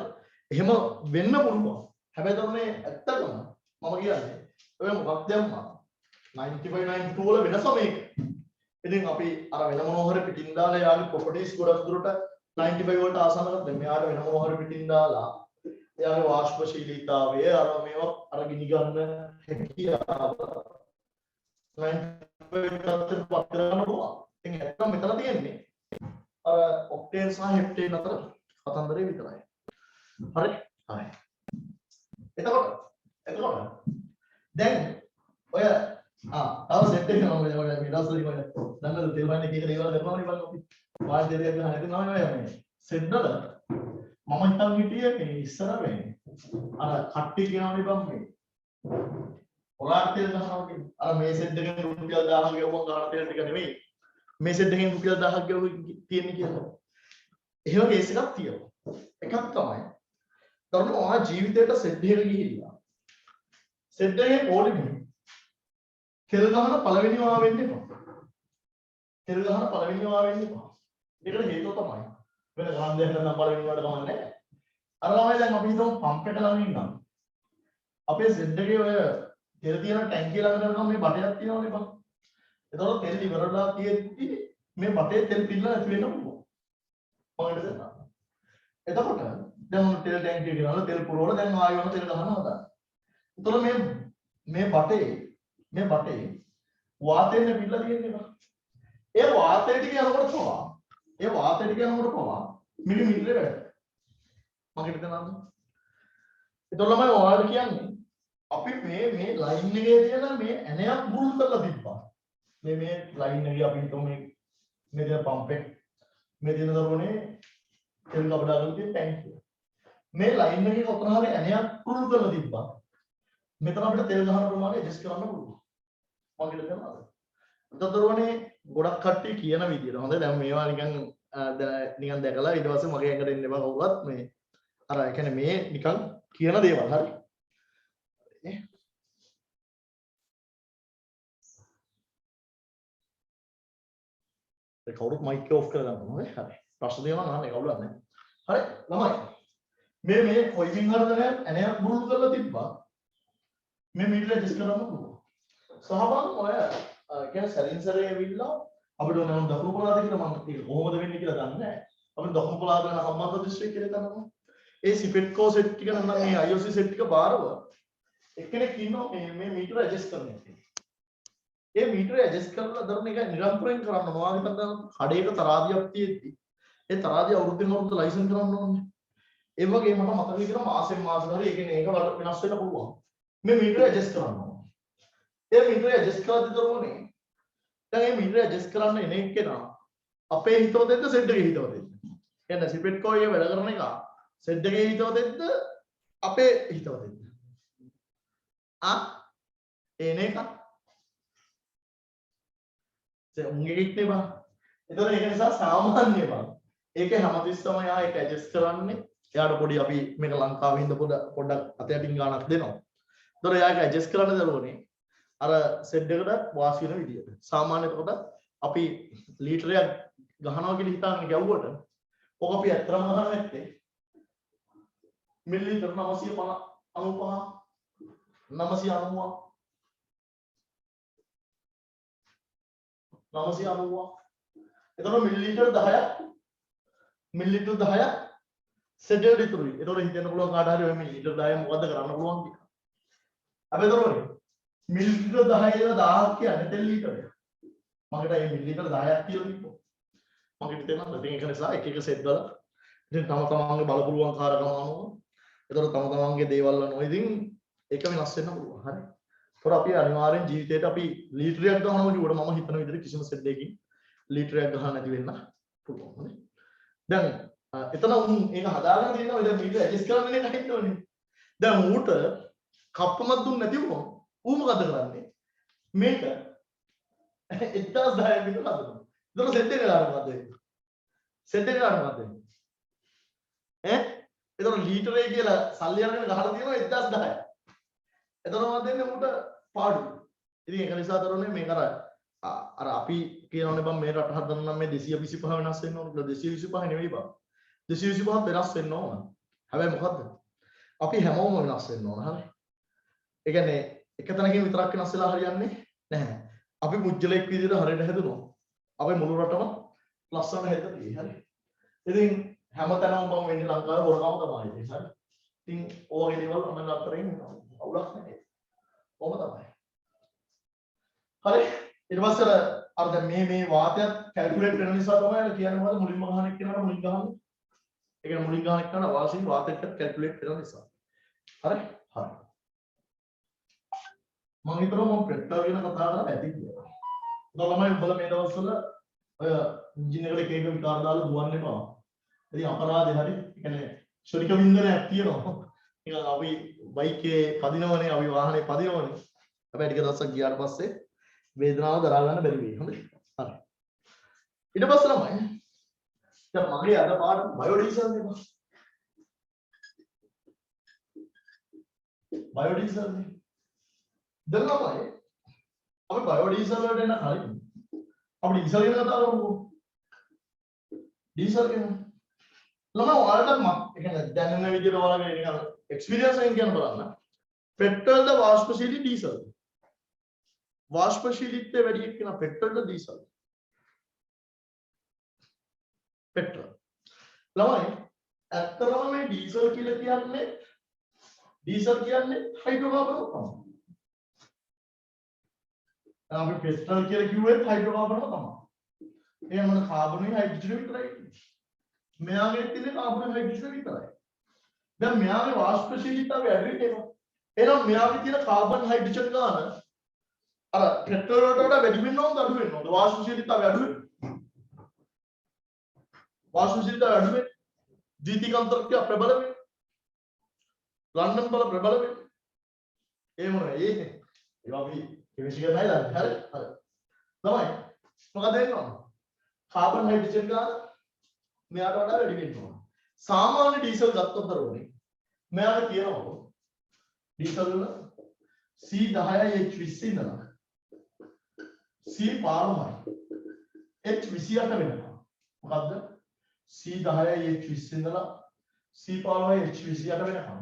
එහෙම වෙන්න පුළුවන්. හැබැයි තමයි ඇත්තටම මම කියන්නේ ඔය මොකක්ද දැම්මා 95 92 වල වෙනස මේක. ඉතින් අපි අර වෙන මොනවා හරි පිටින් දාලා යාගේ ප්‍රොපර්ටිස් ගොඩක් දුරට 95 වලට ආසන්න කරද්දී මෙයාට වෙන මොනවා හරි පිටින් දාලා එයාගේ වාෂ්පශීලීතාවය අර මේවා අර ගිනි ගන්න හැකියාව 95 කට පත් කරන්න පුළුවන්. ඉතින් ඇත්තටම මෙතන තියෙන්නේ අර ඔක්ටේන් සහ හෙප්ටේන් අතර කතන්දරේ විතරයි. හරි? හරි. එතකොට දැන් ඔය තව සෙට් එකක් නම ඔය මිඩස්ලි ඔය දැන් තේරුම් කීක දේවල් කරනවා නේ බලන්න අපි. වාල් දෙයක් ගන්න හැදෙනවා මේ සෙට් වල මම හිතන් හිටියේ මේ ඉස්සර වෙන්නේ අර කට්ටි කියනවනේ බම් මේ ඔලාට තෙල් ගන්නවා කියන්නේ අර මේ සෙට් එකෙන් රුපියල් 1000 ගෙවුවම ගන්න තෙල් ටික නෙමෙයි මේ සෙට් එකෙන් රුපියල් 1000 ගෙවුව තියෙන්නේ කියලා. එහෙම කේස් එකක් තියෙනවා. එකක් තමයි තරුණ ඔයා ජීවිතේට සෙට් එකකට ගිහිල්ලා සෙට් එකේ පොලිමේ තෙල් ගහන පළවෙනි වා වෙන්න එපා. තෙල් ගහන පළවෙනි වා වෙන්න එපා. ඒකට හේතුව තමයි වෙන ගහන දෙයක් නම් පළවෙනි වාට ගමන් නැහැ. අර ළමයි දැන් අපි හිතමු පම්ප් එකට ළඟ ඉන්නවා. අපේ සෙට් එකේ ඔය තෙල් තියෙන ටැංකිය ළඟ කරගම මේ බටයක් තියෙනවනේ බං. එතකොට තෙල් ඉවරලා තියෙද්දි මේ බටේ තෙල් පිරලා නැති වෙන්න පුළුවන්. මොකද දෙන්න. එතකොට දැන් තෙල් ටැංකිය ගෙනල්ලා තෙල් පුරවලා දැන් ආයෙ වෙන තෙල් ගහනවා හදන්න. එතකොට මේ බටේ වාතයෙන් පිරලා තියෙන්නේ බං. ඒ වාතය ටික යනකොට පවා මිලිමීටරේ වැඩ. මම හිතනවා. එතකොට මම ඔයාලට කියන්නේ අපි මේ ලයින් එකේ තියෙන මේ ඇණයක් බුල් කරලා තිබ්බා. මේ ලයින් එකේ අපි හිතමු මේ තියෙන පම්ප් එක මේ තියෙන දරුවනේ තෙල් කපඩාවල තියෙන ටැංකිය. මේ ලයින් එකේ කොතන හරි ඇණයක් බුල් කරලා තිබ්බා. මෙතන අපිට තෙල් ගහන ප්‍රමාණය ඇඩ්ජස්ට් කරන්න පුළුවන්. මම හිතනවා. දරුවනේ ගොඩක් කට්ටිය කියන විදියට හොඳයි දැන් මේවා නිකන් දැකලා ඊට පස්සේ මගේ ඇඟට එන්න එපා කවුරුත් මේ අර ඒ කියන්නේ මේ නිකන් කියන දේවල් හරි ඒ කවුරුත් මයික් එක ඔෆ් කරලා ගන්න ඕනේ හරි ප්‍රශ්න දෙනවා නෑ කවුරුත් නෑ හරි ළමයි මේ කොයිමින් හරදන ඇණයක් බුරුල් කරලා තිබ්බා මේ මීටර ඇඩ්ජස්ට් කරන්න පුළුවන් සහබන් ඔය කියන්නේ සැරින් සැරේ ඇවිල්ලා අපිට නම් දකුණු පළාත කියලා මම ඒක කොහොමද වෙන්නේ කියලා දන්නේ නැහැ. අපිට දකුණු පළාත වෙන සම්බන්ධ දිස්ත්‍රික්කය කියලා ගන්නවා. ඒ සිපෙට්කෝ සෙට් ටික නම් මේ IOC සෙට් ටික බාරව එක්කෙනෙක් ඉන්නවා මේ මීටර ඇඩ්ජස්ට් කරන්න. ඒ මීටර ඇඩ්ජස්ට් කරලා දරන එක නිරන්තරයෙන් කරන්න ඕනවා. හිතන්න කඩේක තරාදියක් තියෙද්දි ඒ තරාදිය අවුරුද්දෙන් අවුරුද්ද ලයිසන් කරන්න ඕනේ. ඒ වගේ මට මතක විදිහට මාසෙන් මාසෙ හරි ඒ කියන්නේ ඒක වෙනස් වෙන්න පුළුවන්. මේ මීටර ඇඩ්ජස්ට් කරන්න ඕනේ. ඒ මීටර ඇඩ්ජස්ට් කරද්දී දරුවනේ දැන් මේ මීටර ඇඩ්ජස්ට් කරන්න එන එක්කෙනා අපේ හිතවතෙන්ද සෙට් එකේ හිතවතෙන්ද? එන්න සිපෙට්කෝ එකේ වැඩ කරන එක සෙට් එකේ හිතවතෙන්ද අපේ හිතවතෙන්ද? එන එක උන්ගේ ඉක්නේ බං. ඒතකොට ඒක නිසා සාමාන්‍ය බං. ඒකේ හැමතිස්සම යා ඒක ඇඩ්ජස්ට් කරන්නේ. එයාට පොඩි අපි මේක ලංකාවේ ඉඳ පොඩ්ඩක් අතයටින් ගානක් දෙනවා. ඒතකොට එයා ඒක ඇඩ්ජස්ට් කරන්න දරුවනේ. අර සෙට් එකට වාසි වෙන විදියට. සාමාන්‍ය එතකොට අපි ලීටරයක් ගහනවා කියලා හිතාගෙන ගැව්වට ඔක අපි ඇත්තටම ගහන්නේ නැත්තේ මිලිලීටර් 995 එතකොට මිලිලීටර් 10ක් සෙට් එකට ඉතුරුයි. එතකොට හිතන්න පුළුවන් කාට හරි ඔය මිලිලීටර් 10 මොකද්ද කරන්න පුළුවන් කියලා. අපි එතකොට මිලිලීටර් 10 1000ක් කියන්නේ තෙල් ලීටරයක්. මකට මේ මිලිලීටර් 10ක් කියලා කිව්වොත් මම හිතනවා ඉතින් ඒක නිසා එක එක සෙට් වල ඉතින් තම තමන්ගේ බල පුළුවන් කාර්යකම අනුව ඒතර තම තමන්ගේ දේවල් අනුව ඉතින් ඒක වෙනස් වෙන්න පුළුවන්. හරි. ඒතර අපි අනිවාර්යෙන් ජීවිතේට අපි ලීටරයක් ගන්නවා කියුවට මම හිතන විදිහට කිසිම සෙට් එකකින් ලීටරයක් ගහන්න නැති වෙන්න පුළුවන්. හරි. දැන් එතන උන් ඒක හදාගෙන තියෙනවා දැන් මීටර ඇඩ්ජස්ට් කරන්න නේ නැහිටවනේ. දැන් ඌට කප්පමක් දුන්නේ නැති වුණොත් ඌ මොකද කරන්නේ? මේක 1010 විතර හදනවා. ඒතර සෙට් එක ගන්න මොකද වෙන්නේ? සෙට් එක ගන්න මොකද වෙන්නේ? එතකොට ලීටරේ කියලා සල්ලි අරගෙන ගහලා තියෙනවා 1010. එතකොට මොකද වෙන්නේ ඌට පාඩු. ඉතින් ඒක නිසා තරුණේ මේක අර අපි කියනවානේ බං මේ රට හදන්න නම් මේ 225 වෙනස් වෙන්න ඕන කියලා 225 නෙවෙයි බං. 225 වෙනස් වෙන්න ඕන. හැබැයි මොකද්ද? අපි හැමෝම වෙනස් වෙන්න ඕන. හරි. ඒ කියන්නේ එක තැනකින් විතරක් වෙනස් වෙලා හරියන්නේ නැහැ. අපි මුජ්ජලෙක් විදිහට හරියට හැදුනොත් අපේ මුළු රටම ලස්සන හැදෙන්නේ. හරි. ඉතින් හැමතැනම බං වෙන්නේ ලංකාවේ හොරකම තමයි. හරි. ඉතින් ඕවගේ දේවල් අමන අතරින් අවුලක් නැහැ. කොහොම තමයි. හරි. ඊට පස්සේ අර දැන් මේ වාතයත් කැල්කියුලේට් වෙන නිසා තමයි කියන්නේ මොකද මුලින්ම ගහන එක්කෙනාට මුලින් ගහන්නේ. ඒ කියන්නේ මුලින් ගහන එක්කන වාසිය වාතයත් කැල්කියුලේට් වෙන නිසා. හරි? හරි. මම හිතනවා මම පෙට්‍රල් ගැන කතා කරලා ඇති කියලා. ඒක ළමයි උඹලා මේ දවස්වල ඔය එන්ජින් එකට එක එක විකාර දාලා දුවන්න එපා. ඉතින් අපරාධේ හරි. ඒ කියන්නේ ශනික වින්දනයක් තියෙනවා. නිකන් අපි බයික් එකේ පදිනවනේ අපි වාහනේ පදිනවනේ. හැබැයි ටික දවසක් ගියාට පස්සේ වේදනාව දරා ගන්න බැරි වෙයි. හොඳයි. හරි. ඊට පස්සේ ළමයි දැන් මගේ අද පාඩම බයෝඩීසල් නේ බා. බයෝඩීසල් නේ. දැන් ළමයි අපි බයෝඩීසල් වලට එන කලින් අපි ඩීසල් ගැන කතා කරමුකෝ. ඩීසල් ගැන. ළමයි ඔයාලට ඒ කියන්නේ දැනෙන විදිහට ඔයාලගේ නිකන් එක්ස්පීරියන්ස් එකෙන් කියන්න බලන්න. පෙට්‍රල්ද වාෂ්පශීලී ඩීසල්. වාෂ්පශීලීත්වය වැඩි එක්කන පෙට්‍රල්ද ඩීසල්. පෙට්‍රල්. ළමයි ඇත්තටම මේ ඩීසල් කියලා කියන්නේ හයිඩ්‍රෝකාබන් තමයි. අපි පෙට්‍රල් කියලා කිව්වෙත් හයිඩ්‍රෝකාබන් තමයි. ඒ මොන කාබනුයි හයිඩ්‍රජන් විතරයි. මෙයාගේ තියෙන කාබන් හයිඩ්‍රජන් විතරයි. දැන් මෙයාගේ වාෂ්පශීලීතාවය වැඩි වෙනවා. එහෙනම් මෙයාගේ තියෙන කාබන් හයිඩ්‍රජන් ගාන අර පෙට්‍රල් වලට වඩා වැඩි වෙන්න ඕනද අඩු වෙන්න ඕනද? වාෂ්පශීලීතාවය අඩු වෙන්න. වාෂ්පශීලීතාවය අඩු වෙන්න. ද්විතීකාන්තරකය ප්‍රබල වෙන්න. ලන්ඩන් බල ප්‍රබල වෙන්න. ඒ මොනවද? ඒවා අපි කෙමිස්ට්‍රි කරලා නේද? හරි. හරි. තමයි. මොකද වෙන්නේ? කාබන් හයිඩ්‍රජන් ගාන මෙයාට වඩා වැඩි වෙන්න ඕන. සාමාන්‍ය ඩීසල් ගත්තොත් දරුවනේ මෙයාට කියනවා ඩීසල් වල C10H20 ඉඳලා C15 H28 වෙනවා. මොකද්ද? C10H20 ඉඳලා C15 H28 වෙනවා.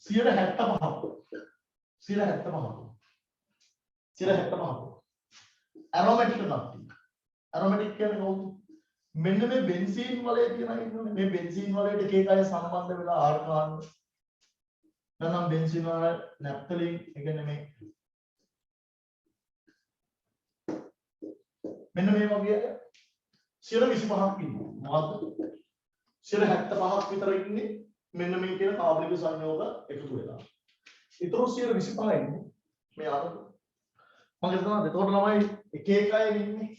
75 ඇරොමැටික් කට්ටිය. ඇරොමැටික් කියන්නේ කොහොමද? මෙන්න මේ බෙන්සීන් වලේ තියෙන ඉන්නනේ මේ බෙන්සීන් වලට එක එක අය සම්බන්ධ වෙලා ආර්ගාන නැත්නම් බෙන්සීන් වල නැප්තලින් ඒ කියන්නේ මේ මෙන්න මේ වගේ 125ක් ඉන්නවා. මොකද්ද? 175ක් විතර ඉන්නේ මෙන්න මේ කියන කාබනික සංයෝග එකතු වෙලා. ඊටු 125 ඉන්නේ මේ අර මම හිතනවා එතකොට ළමයි එක එක අය ඉන්නේ.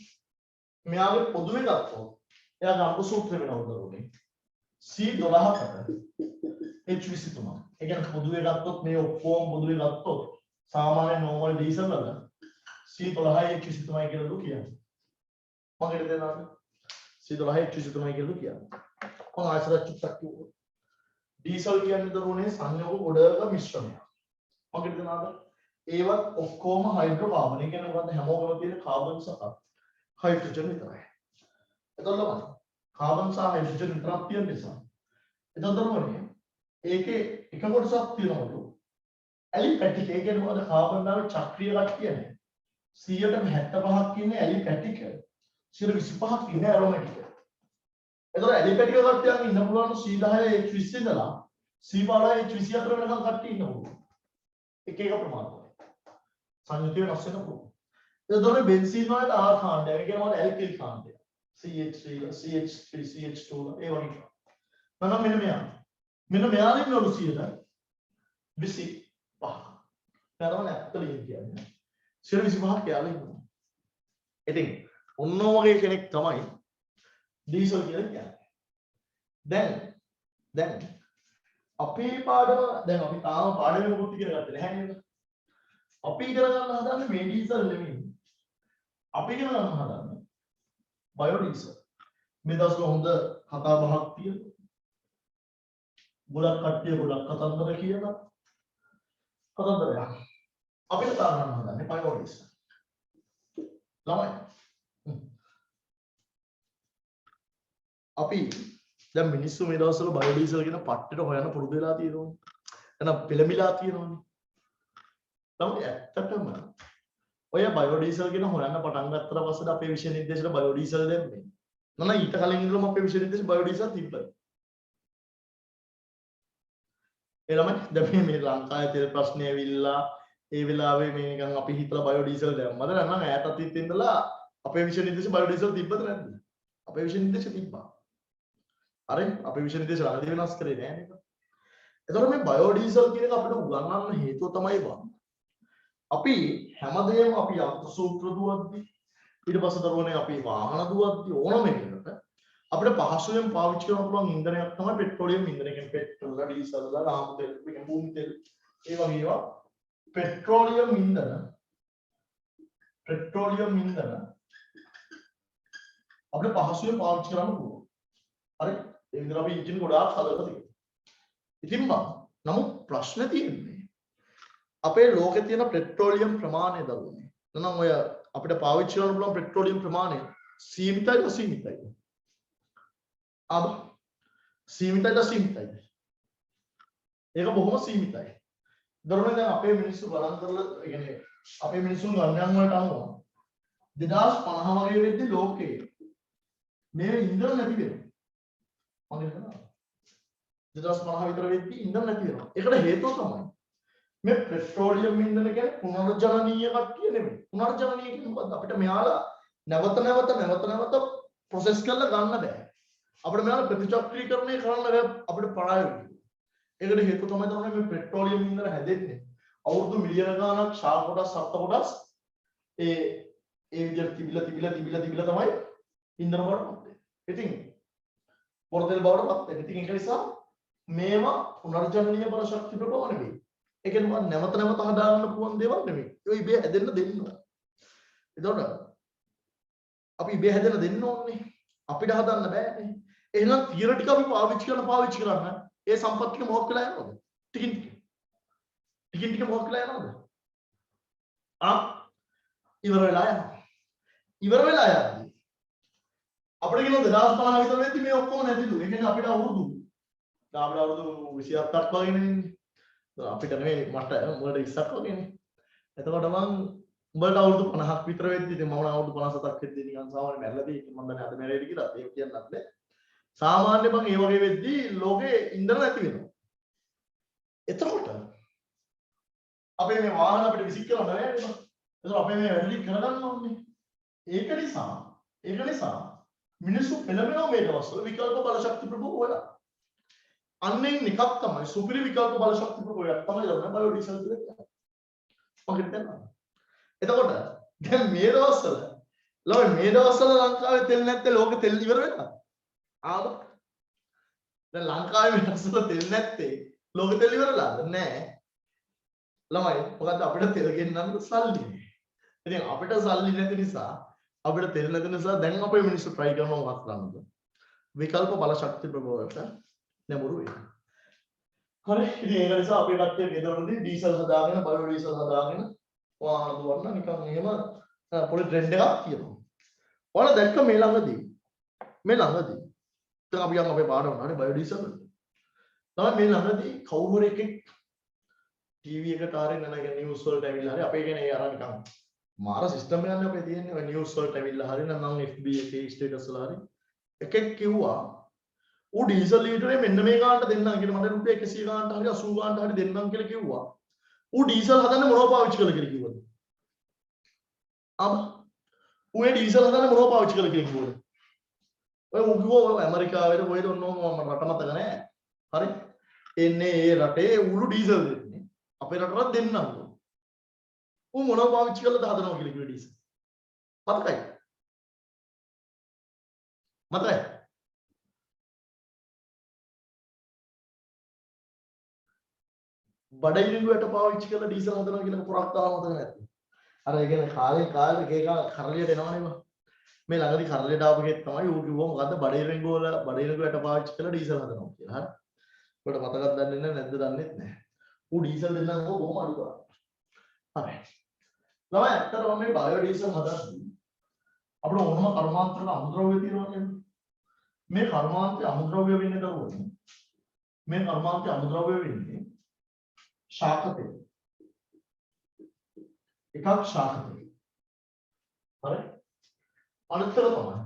මෙයාගේ පොදුවේ ගත්තොත් එයාගේ අංක සූත්‍රය වෙනවද උනේ C12කට H23. ඒ කියන්නේ පොදුවේ ගත්තොත් මේ ඔක්කොම පොදුවේ ගත්තොත් සාමාන්‍ය normal diesel වල C12 H23 කියලා දු කියන්නේ. මම හිතේ දෙනවාද C12 H23 කියලා කියන්නේ. කොහොම ආයතන චුට්ටක් කිව්වොත් diesel කියන්නේ දරුවනේ සංයෝග ගොඩක මිශ්‍රණයක්. මම හිතේ දෙනවාද ඒවත් ඔක්කොම හයිඩ්‍රෝකාබන්. ඒ කියන්නේ මොකද්ද හැමෝම තියෙන කාබන් සහ හයිඩ්‍රජන් විතරයි. එතකොට කාබන් සහ හයිඩ්‍රජන් විතරක් තියෙන නිසා එතකොට ඒකේ එක කොටසක් තියෙනවලු ඇලිපැටික්. ඒ කියන්නේ මොකද කාබන් දාවේ චක්‍රීය කට්ටිය නැහැ. 175ක් ඉන්නේ ඇලිපැටික්. 125ක් ඉන්නේ ඇරොමැටික්. එතකොට ඇලිපැටික් කට්ටියක් ඉන්න පුළුවන් C10H20 ඉඳලා C15H24 වෙනකම් කට්ටිය ඉන්න පුළුවන්. එක එක ප්‍රමාණවල. සංයුතිය වෙනස් වෙන පුළුවන්. එතකොට බෙන්සීන් වලට ආ කාණ්ඩය. ඒ කියන්නේ මොකද ඇල්කිල් කාණ්ඩය. CH3 CH3 CH2 ඒ වගේ. මම මෙන්න මෙයාලා ඉන්නවලු 125. කරවල ඇත්තලින් කියන්නේ 125ක් යාලා ඉන්නවා. ඉතින් ඔන්න වගේ කෙනෙක් තමයි ඩීසල් කියලා කියන්නේ. දැන් අපේ පාඩම දැන් අපි තාම පාඩමේ මොකුත් ඉගෙන ගත්තේ නැහැ නේද? අපි ඉගෙන ගන්න හදන්නේ මේ ඩීසල් නෙමෙයි. අපි ඉගෙන ගන්න හදන්නේ බයෝඩීසල්. මේ දවස්වල හොඳ කතා බහක් තියෙනවා. ගොඩක් කට්ටිය ගොඩක් කතන්දර කියලා කතන්දරයක්. අපිට තාම හදන්නේ බයෝඩීසල්. ළමයි. අපි දැන් මිනිස්සු මේ දවස්වල බයෝඩීසල් කියන පට්ටේට හොයන්න පුරුදු වෙලා තියෙනවා. එහෙනම් පෙළමිලා තියෙනවානේ. තමයි ඇත්තටම ඔය බයෝඩීසල් කියන හොයන්න පටන් ගත්තට පස්සේ අපේ විෂය නිර්දේශයට බයෝඩීසල් දැම්මේ. නම ඊට කලින් ඉඳලම අපේ විෂය නිර්දේශ බයෝඩීසල් තිබ්බයි. ඒ ළමයි දැන් මේ ලංකාවේ තියෙන ප්‍රශ්නේ ඇවිල්ලා ඒ වෙලාවේ මේ නිකන් අපි හිතලා බයෝඩීසල් දැම්මද නැත්නම් ඈත අතීතේ ඉඳලා අපේ විෂය නිර්දේශ බයෝඩීසල් තිබ්බද නැද්ද? අපේ විෂය නිර්දේශ තිබ්බා. හරි අපේ විෂය නිර්දේශ රාජ්‍ය වෙනස් කරේ නෑ නේද? එතකොට මේ බයෝඩීසල් කියන එක අපිට උගන්වන්න හේතුව තමයි අපි හැමදේම අපි යන්ත්‍ර සූත්‍ර දුවද්දි ඊට පස්සේ දරුවනේ අපි වාහන දුවද්දි ඕනම එකකට අපිට පහසුවෙන් පාවිච්චි කරන්න පුළුවන් ඉන්ධනයක් තමයි පෙට්‍රෝලියම් ඉන්ධන. කියන්නේ පෙට්‍රෝල්, ඩීසල්, රාමු තෙල්, භූමි තෙල් ඒ වගේ ඒවා පෙට්‍රෝලියම් ඉන්ධන අපිට පහසුවෙන් පාවිච්චි කරන්න පුළුවන්. හරි ඒ විදිහට අපි එන්ජින් ගොඩාක් හදලා තියෙනවා. ඉතින් නමුත් ප්‍රශ්නේ තියෙන්නේ අපේ ලෝකේ තියෙන පෙට්‍රෝලියම් ප්‍රමාණය දරුවනේ. නැත්නම් ඔය අපිට පාවිච්චි කරන්න පුළුවන් පෙට්‍රෝලියම් ප්‍රමාණය සීමිතයිද අසීමිතයිද? සීමිතයිද අසීමිතයිද? ඒක බොහොම සීමිතයි. දරුවනේ දැන් අපේ මිනිස්සු ගණන් කරලා කියන්නේ අපේ මිනිස්සුන් ගණන් වලට අනුව 2050 වගේ වෙද්දී ලෝකේ මේ ඉන්ධන නැති වෙනවා. මම කියනවා 2050 විතර වෙද්දී ඉන්ධන නැති වෙනවා. ඒකට හේතුව තමයි මේ පෙට්‍රෝලියම් ඉන්ධන කියන්නේ පුනර්ජනනීය කට්ටිය නෙමෙයි. පුනර්ජනනීය කියන්නේ මොකද්ද? අපිට මෙයාලා නැවත ප්‍රොසෙස් කරලා ගන්න බෑ. අපිට මෙයාලා ප්‍රතිචක්‍රීකරණය කරන්න බෑ අපිට ප්‍රායෝගිකව. ඒකට හේතුව තමයි මේ පෙට්‍රෝලියම් ඉන්ධන හැදෙන්නේ. අවුරුදු මිලියන ගණනක් ශාක කොටස් සත්ත්ව කොටස් ඒ විදිහට තිබිලා තමයි ඉන්ධන බවට පත් වෙන්නේ. ඉතින් පොරතෙල් බවට පත් වෙන්නේ. ඉතින් ඒක නිසා මේවා පුනර්ජනනීය බල ශක්ති ප්‍රභව නෙවෙයි. ඒ කියන්නේ මම නැවත හදාගන්න පුළුවන් දේවල් නෙමෙයි. ඒ ඉබේ හැදෙන්න දෙන්න ඕන. එතකොට අපි ඉබේ හැදෙන්න දෙන්න ඕනේ. අපිට හදන්න බෑනේ. එහෙනම් තියරිටික අපි පාවිච්චි කරන්න ඒ සම්පත් ටික මොකක් වෙලා යනවද? ටිකින් ටික මොකක් වෙලා යනවද? ඉවර වෙලා යනවා. ඉවර වෙලා යද්දි අපිට කියන 2050 විතර වෙද්දි මේ ඔක්කොම නැතිලු. ඒ කියන්නේ අපිට අවුරුදු 27ක් වගේ නෙන්නේ. අපිට නෙමෙයි මට උඹට 20ක් වගේනේ. එතකොට මම උඹට අවුරුදු 50ක් විතර වෙද්දි ඉතින් මම අවුරුදු 57ක් වෙද්දි නිකන් සාමාන්‍ය මැරෙලාදී මම දන්නේ අද මැරෙයිද කියලා ඒක කියන්නත් බෑ. සාමාන්‍ය මම ඒ වගේ වෙද්දි ලෝකේ ඉන්ධන නැති වෙනවා. එතකොට අපේ මේ වාහන අපිට විසික් කරන්න බෑ නේද? එතකොට අපේ මේ වැඩි කරගන්න ඕනේ. ඒක නිසා මිනිස්සු පෙළඹෙනවා මේ දවස්වල විකල්ප බල ශක්ති ප්‍රභව වල. අන්න එකක් තමයි සුපිරි විකල්ප බල ශක්ති ප්‍රභවයක් තමයි ලබන බයෝඩීසල් කියලා. මගෙන් දැනගන්න. එතකොට දැන් මේ දවස්වල ලංකාවේ තෙල් නැත්තේ ලෝකෙ තෙල් ඉවර වෙනවා. දැන් ලංකාවේ මේ දවස්වල තෙල් නැත්තේ ලෝකෙ තෙල් ඉවරලාද? නෑ. ළමයි මොකද අපිට තෙල් ගෙන්නන්න සල්ලි නෑ. ඉතින් අපිට සල්ලි නැති නිසා අපිට තෙල් නැති නිසා දැන් අපේ මිනිස්සු try කරනවා මොකක්ද කරන්නද? විකල්ප බල ශක්ති ප්‍රභවයට නැඹුරු වෙනවා. හරි ඉතින් ඒක නිසා අපේ කට්ටිය ගෙදරදී ඩීසල් හදාගෙන බයෝඩීසල් හදාගෙන වාහන දුවන්න නිකන් එහෙම පොඩි ට්‍රෙන්ඩ් එකක් තියෙනවා. ඔයාලා දැක්ක මේ ළඟදී දැන් අපි යන් අපේ පාඩම හරි බයෝඩීසල් වලට. තමයි මේ ළඟදී කවුරු හරි එකෙක් ටීවී එකට ආරෙන් නැනගෙන නිවුස් වලට ඇවිල්ලා හරි අපේ කියන්නේ අර නිකන් මාර සිස්ටම් එකක් නේ අපේ තියෙන්නේ. ඔය නිවුස් වලට ඇවිල්ලා හරි නැත්නම් FB එකේ ස්ටේටස් වල හරි එකෙක් කිව්වා ඌ ඩීසල් ලීටරේ මෙන්න මේ ගානට දෙන්නම් කියලා මට රුපියල් 100 ගානට හරි 80 ගානට හරි දෙන්නම් කියලා කිව්වා. ඌ ඩීසල් හදන්න මොනව පාවිච්චි කළා කියලා කිව්වද? ඌ ඩීසල් හදන්න මොනව පාවිච්චි කළා කියලා කිව්වද? ඔය ඌ කිව්වා ඔය ඇමරිකාවේ කොහෙද ඔන්නෝම මම රට මතක නැහැ. හරි. එන්නේ ඒ රටේ ඌළු ඩීසල් දෙන්නේ. අපේ රටට දෙන්නම්. ඌ මොනව පාවිච්චි කළාද හදනවා කියලා කිව්ව ඩීසල්. මතකයි? බඩගිනිනුවට පාවිච්චි කරලා ඩීසල් හදනවා කියලා පොරක් තාම මතක නැද්ද? අර ඒ කියන්නේ කාලෙට ඒක කරලියට එනවනේ බා. මේ ළඟදී කරලියට ආපු කෙනෙක් තමයි ඌ කිව්වා මොකද්ද බඩගිනිනුවට පාවිච්චි කරලා ඩීසල් හදනවා කියලා. හරි. ඔයාලට මතකද දන්නේ නැද්ද දන්නේ නැහැ. ඌ ඩීසල් දෙන්නම බොහොම අඩු කරා. හරි. ළමයි ඇත්තටම මේ බයෝ ඩීසල් හදද්දී අපිට ඕනම කර්මාන්තවල අමුද්‍රව්‍ය තියෙනවා නේද? මේ කර්මාන්තයේ අමුද්‍රව්‍ය වෙන්නේ කවුරුද? මේ කර්මාන්තයේ අමුද්‍රව්‍ය වෙන්නේ ශාක තෙල්. එකක් ශාක තෙල්. හරි? අනිත් එක තමයි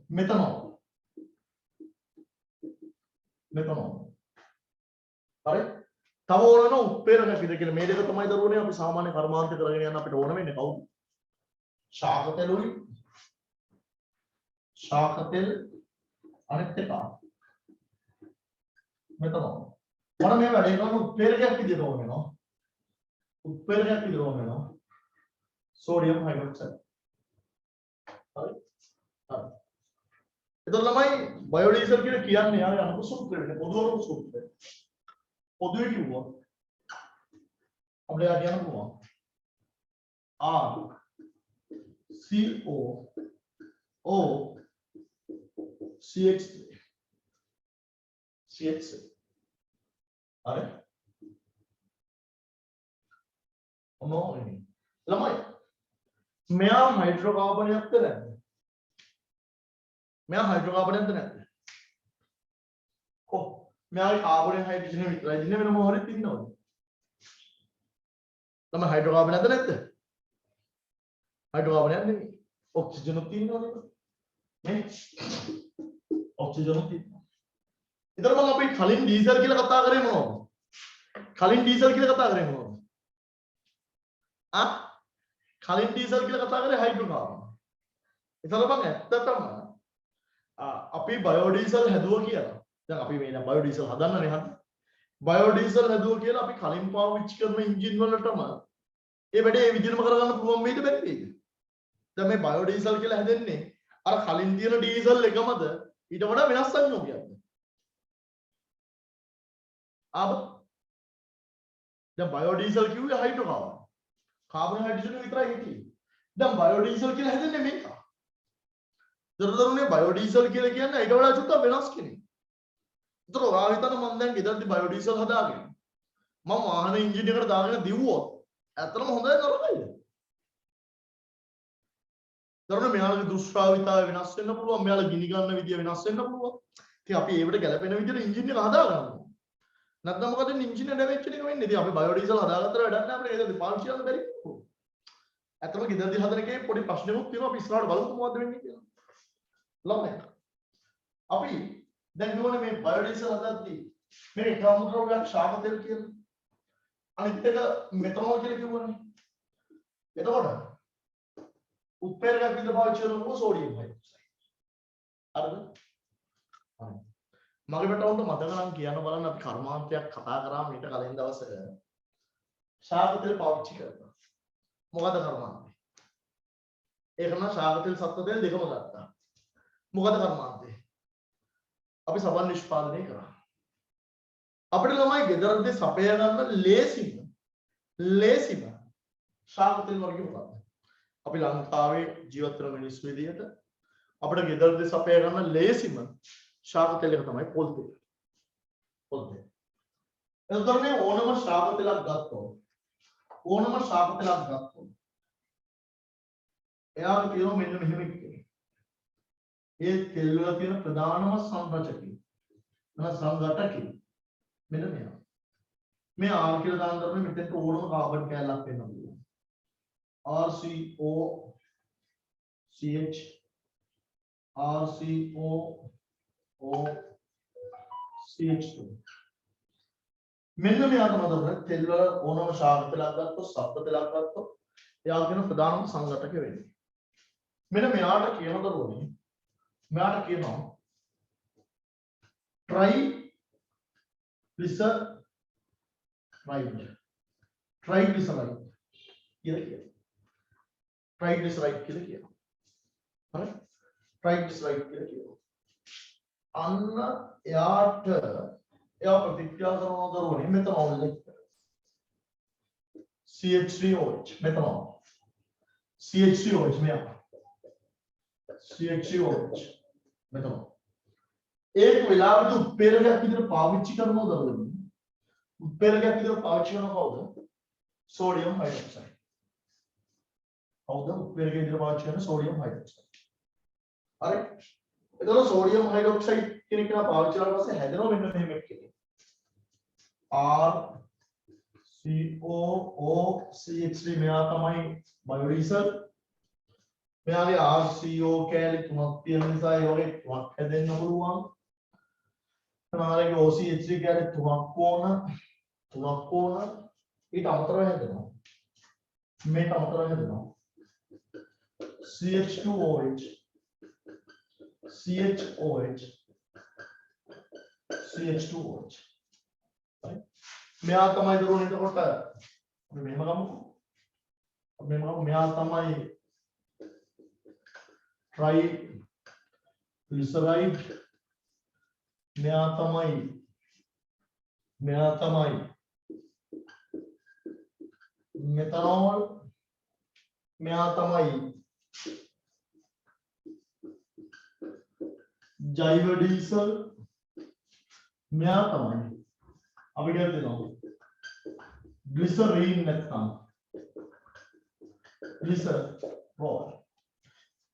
මෙතනෝල්. හරි? තව ඕන උත්ප්‍රේරක කිද කියලා මේ දෙක තමයි දරුවනේ අපි සාමාන්‍ය කර්මාන්ත කරගෙන යන අපිට ඕන වෙන්නේ කවුද? ශාක තෙලුයි ශාක තෙල් අනිත් එක මෙතනෝල්. මොන මේ වැඩේ කරන උත්ප්‍රේරකයක් විදිහට ඕන වෙනවා. උත්ප්‍රේරකයක් විදිහට ඕන වෙනවා. Sodium hydroxide. හරි? හරි. එතකොට ළමයි බයෝඩීසල් කියලා කියන්නේ යාගේ අනුකූල සූත්‍රය. පොදුවරු සූත්‍රය. පොදුවේ කිව්වා අපිට කියන්න පුළුවන් R CO O CH3 හරි මොනවද ළමයි මෙයා හයිඩ්‍රෝකාබනයක්ද නැද්ද? මෙයා හයිඩ්‍රෝකාබනයක්ද නැද්ද? කො මෙයාගේ කාබෝනිය හයිඩ්‍රජන විතරයි දින වෙන මොහොරෙත් ඉන්නවද? තමයි හයිඩ්‍රෝකාබනයක්ද නැද්ද? හයිඩ්‍රෝකාබනයක් නෙමෙයි. ඔක්සිජනුත් තියෙනවද? නේ? ඔක්සිජනුත් තියෙනවා. ඊතර මම අපි කලින් ඩීසල් කියලා කතා කරේ මොනවද? කලින් ඩීසල් කියලා කතා කරේ මොනවද? කලින් ඩීසල් කියලා කතා කරේ හයිඩ්‍රෝකාබන්. ඊතර මම ඇත්තටම අපි බයෝඩීසල් හැදුවා කියලා. දැන් අපි මේ බයෝ ඩීසල් හදන්නනේ හද. බයෝ ඩීසල් හැදුවා කියලා අපි කලින් පාවිච්චි කරන එන්ජින් වලටම ඒ වැඩේ ඒ විදිහටම කරගන්න පුළුවන් වේද බැරි වේද? දැන් මේ බයෝ ඩීසල් කියලා හැදෙන්නේ අර කලින් තියෙන ඩීසල් එකමද ඊට වඩා වෙනස් සංයෝගයක්ද? දැන් බයෝ ඩීසල් කිව්වේ හයිඩ්‍රෝකාබන්. කාබන් හයිඩ්‍රජන් විතරයි හිටියේ. දැන් බයෝ ඩීසල් කියලා හැදෙන්නේ මේක. දරුදරුනේ බයෝ ඩීසල් කියලා කියන්නේ ඊට වඩා චුට්ටක් වෙනස් කෙනෙක්. ඒතර ඔයා හිතන මම දැන් ගෙදරදී බයෝ ඩීසල් හදාගෙන මම වාහන එන්ජින් එකට දාගෙන දිව්වොත් ඇත්තටම හොඳයි නරකයිද? දරුවනේ මෙයාලගේ දුෂ්ප්‍රාවිතාවය වෙනස් වෙන්න පුළුවන්, මෙයාලා ගිනි ගන්න විදිය වෙනස් වෙන්න පුළුවන්. ඉතින් අපි ඒවට ගැලපෙන විදිහට එන්ජින් එක හදා ගන්නවා. නැත්නම් මොකද එන්ජින් එක ඩැමේජ් වෙන එක වෙන්නේ. ඉතින් අපි බයෝ ඩීසල් හදාගත්තට වැඩක් නැහැ අපිට ගෙදරදී පාවිච්චි කරන්න බැරි. ඇත්තටම ගෙදරදී හදන එකේ පොඩි ප්‍රශ්නයක් තියෙනවා. අපි ඉස්සරහට බලමු මොකද්ද වෙන්නේ කියලා. ළමයි අපි දැන් කියවනේ මේ බයෝ ඩීසල් හදද්දී මේ කාමුද්‍රව්‍යයක් ශාක තෙල් කියලා. අනිත් එක මෙතනෝල් කියලා කිව්වනේ. එතකොට උත්ප්‍රේරකයක් විදිහට පාවිච්චි කරනවා සෝඩියම් හයිඩ්‍රොක්සයිඩ්. හරිද? හරි. මගේ පැටවුන්ට මතක නම් කියන්න බලන්න අපි කර්මාන්තයක් කතා කරාම ඊට කලින් දවසක ශාක තෙල් පාවිච්චි කරනවා. මොකද කර්මාන්තය? ඒක නම් ශාක තෙල් සත්ව තෙල් දෙකම ගත්තා. මොකද කර්මාන්තය? අපි සබන් නිෂ්පාදනය කරා. අපිට ළමයි ගෙදරදී සපය ගන්න ලේසිම ශාක තෙල් වර්ගය මොකක්ද? අපි ලංකාවේ ජීවත් වෙන මිනිස්සු විදියට අපිට ගෙදරදී සපය ගන්න ලේසිම ශාක තෙල් එක තමයි පොල් තෙල්. එතකොට ඕනම ශාක තෙලක් ගත්තොත් එයාට කියනවා මෙන්න මෙහෙම එකේ. ඒ තෙල් වල තියෙන ප්‍රධානම සංරචකය සංඝටකය මෙන්න මෙයා. මේ R කියලා දාන දරුවනේ මෙතෙන්ට ඕනම කාබන් කැලලක් වෙන්න පුළුවන්. RCO CH RCO O CH2 මෙන්න මෙයා තමයි දරුවනේ තෙල් වල ඕනම ශාක තෙලක් ගත්තොත් සප්ත තෙලක් ගත්තොත් එයා කියන ප්‍රධානම සංඝටක වෙන්නේ. මෙන්න මෙයාට කියන දරුවනේ මෙයාට කියනවා triglyceride කියලා කියනවා. triglyceride කියලා කියනවා. හරි? triglyceride කියලා කියනවා. අන්න එයාට එයා ප්‍රතික්‍රියා කරනවා දරුවනේ මෙතනෝල් එක CH3OH මෙතනෝල් CH3OH මෙයා CH3OH මෙතනෝල් ඒක වෙලාවට උත්ප්‍රේරකයක් විදිහට පාවිච්චි කරනවා දරුවනේ උත්ප්‍රේරකයක් විදිහට පාවිච්චි කරන කවුද සෝඩියම් හයිඩ්‍රොක්සයිඩ් කවුද උත්ප්‍රේරකයක් විදිහට පාවිච්චි කරන සෝඩියම් හයිඩ්‍රොක්සයිඩ් හරි එතකොට සෝඩියම් හයිඩ්‍රොක්සයිඩ් කියන එක පාවිච්චි කරලා පස්සේ හැදෙනවා මෙන්න මෙහෙම එකක් RCOOCH3 මෙයා තමයි බයෝඩීසල් මෙයාගේ RCO කැලි තුනක් තියෙන නිසා ඒ වගේ තුනක් හැදෙන්න පුළුවන් මෙයාගේ OCH3 කැලි තුනක් ඕන ඊට අමතරව හැදෙනවා මේක අමතරව හැදෙනවා CH2OH CH2OH මෙයා තමයි දරුවනේ එතකොට අපි මෙහෙම ගමු මෙයා තමයි triglyceride මෙයා තමයි methanol මෙයා තමයි ජෛව ඩීසල් මෙයා තමයි අපි කියන්න දෙනවා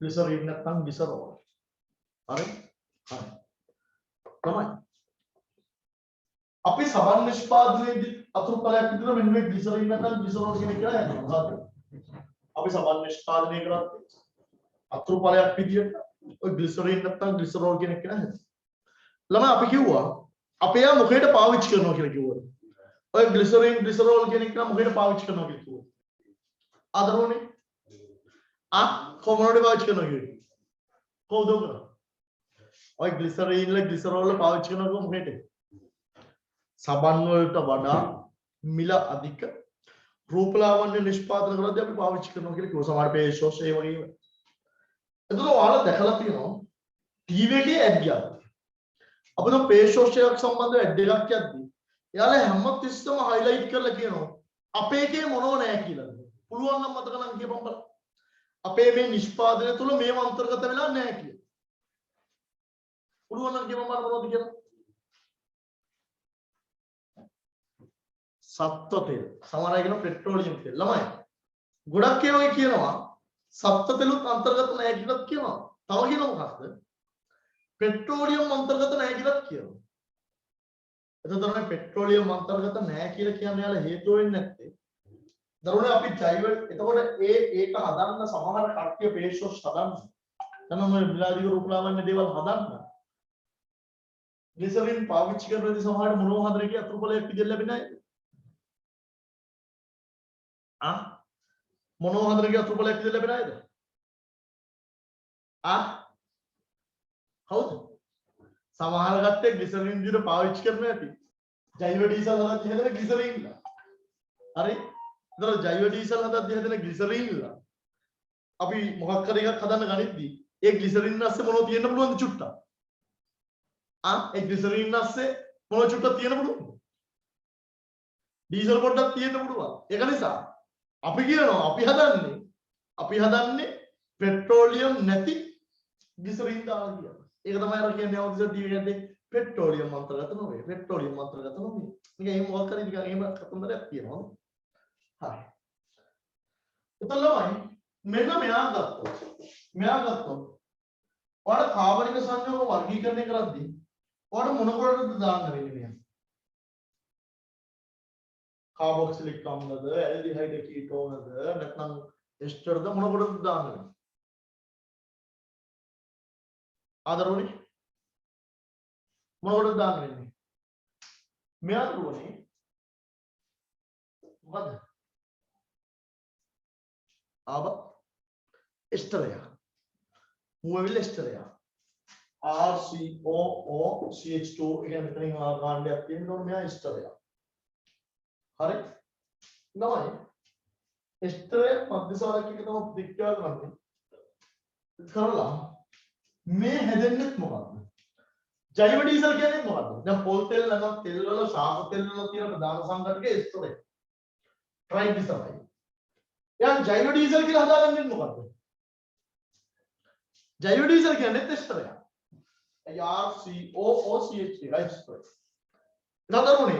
glycerin නැත්නම් glycerol හරි තමයි අපි සමන් නිෂ්පාදනයේදී අතුරු ඵලයක් විතර මෙන්න මේ glycerin නැත්නම් glycerol කියන එක කියලා යනවා අපි සමන් නිෂ්පාදනය කරත් අතුරු ඵලයක් විදියට ඔය glycerin නැත්නම් glycerol කියන එක කියලා හැදෙනවා ළමයි අපි කිව්වා අපි යා මොකේද පාවිච්චි කරනවා කියලා කිව්වද ඔය glycerin glycerol කියන එක මොකේද පාවිච්චි කරනවා කියලා කිව්වද ආදරෝනේ කොහොමද පාවිච්චි කරනවා කියන්නේ කොහොමද කරන්නේ ඔය glycerin glycerol පාවිච්චි කරනවා මොකේද සබන් වලට වඩා මිල අධික රූපලාවන්‍ය නිෂ්පාදනය කරද්දී අපි පාවිච්චි කරනවා කියලා කිව්වා සමහර පේෂෝස් ඒ වගේ එතකොට ඔයාලා දැකලා තියෙනවා ටීවී එකේ ඇඩ් ගියා අපිට පේෂෝෂයක් සම්බන්ධව ඇඩ් එකක් යද්දී එයාලා හැම තිස්සම හයිලයිට් කරලා කියනවා අපේ එකේ මොනව නැහැ කියලා. පුළුවන් නම් මතක නම් කියපන් බලන්න. අපේ මේ නිෂ්පාදනය තුල මේව අන්තර්ගත වෙලා නැහැ කියලා. පුළුවන් නම් කියපන් බලන්න මොනවද කියලා. සත්ව තෙල්. සමහර අය කියනවා පෙට්‍රෝලියම් තෙල්. ළමයි. ගොඩක් ඒ වගේ කියනවා සත්ව තෙලුත් අන්තර්ගත නැහැ කියලා කියනවා. තව කියනවා මොකක්ද? පෙට්‍රෝලියම් අන්තර්ගත නැහැ කියලා කියනවා. එතකොට තමයි පෙට්‍රෝලියම් අන්තර්ගත නැහැ කියලා කියන්නේ යාල හේතුව වෙන්නේ නැත්තේ. දරුවනේ අපි ජෛව එතකොට ඒක හදන්න සමහර කට්ටිය පේෂොස් හදන්න. තමයි මේ බිලාදික රූපලාවන්‍ය දේවල් හදන්න. ග්ලිසරින් පාවිච්චි කරනදී සමහර මොනව හදන එකේ අතුරුඵලයක් විදිහට ලැබෙන්නේ නැහැ. මොනව හදන එකේ අතුරුඵලයක් විදිහට ලැබෙන්නේ නැහැද? හවුද? සමහර කට්ටිය ග්ලිසරින් විදිහට පාවිච්චි කරනවා ඇති. ජෛව ඩීසල් හදද්දී හැදෙන ග්ලිසරින් ලා. හරි? ඒතර ජෛව ඩීසල් හදද්දී හැදෙන ග්ලිසරින් ලා. අපි මොකක් හරි එකක් හදන්න ගනිද්දී ඒ ග්ලිසරින් නැස්සේ මොනවද තියෙන්න පුළුවන්ද චුට්ටක්? ඒ ග්ලිසරින් නැස්සේ මොනව චුට්ටක් තියෙන්න පුළුවන්ද? ඩීසල් පොඩ්ඩක් තියෙන්න පුළුවන්. ඒක නිසා අපි කියනවා අපි හදන්නේ පෙට්‍රෝලියම් නැති ග්ලිසරින් දාලා කියලා. ඒක තමයි අර කියන්නේ අවුරුදු ටීවී එකේ පෙට්‍රෝලියම් අන්තර්ගත නොවේ. මේක එහෙම මොකක් හරි නිකන් එහෙම කතන්දරයක් තියෙනවා. හරි. එතන ළමයි මෙන්න මෙයා ගත්තොත්. ඔයාලා කාබනික සංයෝග වර්ගීකරණය කරද්දී ඔයාලා මොන කොටද දාන්න වෙන්නේ මෙයා? කාබොක්සිලික් අම්ලද, ඇල්ඩිහයිඩ් කීටෝනද, නැත්නම් එස්ටර්ද මොන කොටද දාන්න වෙන්නේ? ආදරෝනේ මොනවද දාන්න වෙන්නේ? මෙයා දුවනේ මොකද? එස්ටරය. මුවවිල් එස්ටරය. RCOOCH2 එක මෙතනින් ආකාණ්ඩයක් තියෙනවා මෙයා එස්ටරය. හරි? නමයි එස්ටරය මධ්‍යසාරක එක තමයි ප්‍රතික්‍රියා කරන්නේ. කරලා මේ හැදෙන්නේ මොකක්ද? ජෛව ඩීසල් කියන්නේ මොකද්ද? දැන් පොල් තෙල් නැත්නම් තෙල් වල ශාක තෙල් වල තියෙන ප්‍රධාන සංඝටකය එස්ටරේ. ට්‍රයිග්ලිසරයිඩ්. දැන් ජෛව ඩීසල් කියලා හදාගන්නේ මොකද්ද? ජෛව ඩීසල් කියන්නේ එස්ටරේ. RCOOCH right story. නතරෝනේ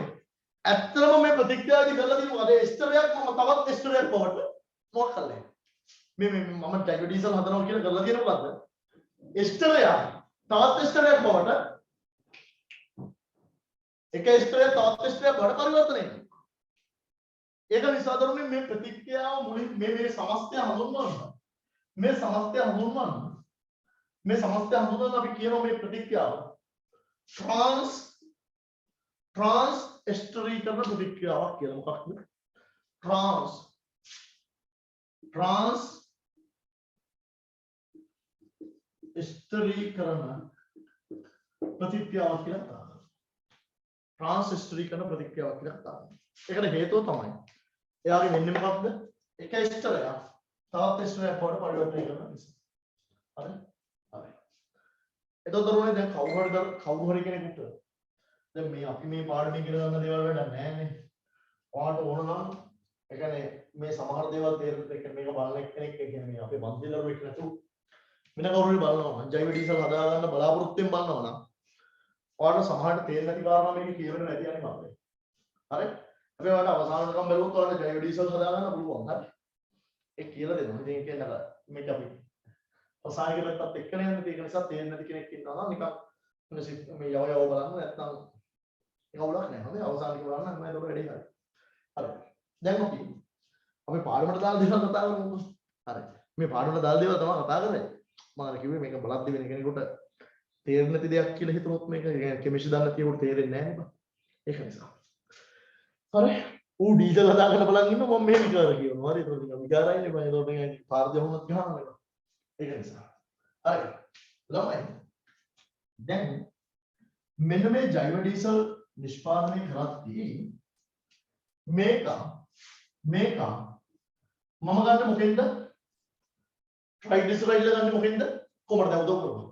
ඇත්තම මේ ප්‍රතික්‍රියාවදී කරලා තියෙන මොකද එස්ටරයක් මම තවත් එස්ටරයක් බවට මොකක් කළේ මේ මම ජෛව ඩීසල් හදනවා කියලා කරලා තියෙන මොකද්ද එස්ටරයක් තවත් එස්ටරයක් බවට එක එස්ටරයක් තවත් එස්ටරයක් බවට පරිවර්තනය කරනවා. ඒක නිසා දරුවනේ මේ ප්‍රතික්‍රියාව මුලින් මේ සමස්තය හඳුන්වන්න මේ සමස්තය හඳුන්වන්න අපි කියනවා මේ ප්‍රතික්‍රියාව ट्रांस एस्टरीकरण प्रतिक्रियाවක් කියලා. මොකක්ද? ट्रांस एस्टरीकरण प्रतिक्रियाවක් කියලා කියනවා. ट्रांस एस्टरीकरण प्रतिक्रियाවක් කියලා කියනවා. ඒකට හේතුව තමයි එයාගේ වෙන්නේ මොකක්ද? එක එස්ටරයක් තවත් එස්ටරයක් බවට පරිවර්තනය කරන නිසා. හරි? හරි. එතකොට දරුවනේ දැන් කවුරු හරි කෙනෙකුට දැන් මේ අපි මේ පාඩමේ ඉගෙන ගන්න දේවල් වැඩක් නැහැ නේ. ඔයාලට ඕන නම් ඒ කියන්නේ මේ සමහර දේවල් තේරෙන්න මේක බලන එක්කෙනෙක් ඒ කියන්නේ මේ අපේ මන්ත්‍රී දරුවෙක් නැතු වෙන කවුරු හරි බලනවා නම් ජෛව ඩීසල් හදා ගන්න බලාපොරොත්තුෙන් බලනවා නම් ඔයාලට සමහරට තේරෙන්නේ නැති කාරණා මේක කියවෙන්නේ නැති යන්නේ මම. හරි? අපි ඔයාලට අවසානකම් බැලුවොත් ඔයාලට ජෛව ඩීසල් හදා ගන්න පුළුවන්. හරි? ඒ කියලා දෙනවා. ඉතින් ඒක නේද මේක අපි අවසානික පැත්තත් එක්කනේ යන්නේ. ඒක නිසා තේරෙන්නේ නැති කෙනෙක් ඉන්නවා නම් නිකන් මේ යව බලන්න නැත්නම් ඒක අවුලක් නැහැ. හරි අවසානික බලන්න මම ඒක වැඩි කරා. හරි. දැන් අපි පාඩමට දාලා දේවල් කතා කරමු. හරි. මේ පාඩමට දාලා දේවල් තමයි කතා කරන්නේ. මම කිව්වේ මේක බලද්දි වෙන කෙනෙකුට තේරෙන්නේ නැති දෙයක් කියලා හිතනොත් මේක කෙමිස්ට්‍රි දන්න කෙනෙකුට තේරෙන්නේ නැහැ නේද? ඒක නිසා. හරි. ඌ ඩීසල් හදාගෙන බලන් ඉන්න මම මේ විකාර කියනවා. හරි. ඒක නිකන් විකාරයිනේ මම ඒක මේ පාරද වුණත් ගහනවා. ඒක නිසා. හරි. ළමයි. දැන් මෙන්න මේ ජෛව ඩීසල් निष्पादनය කරද්දී මේක මම ගන්න මොකෙන්ද ट्राइग्लिसराइड ගන්න මොකෙන්ද කොහමද දැන් උදව් කරනවා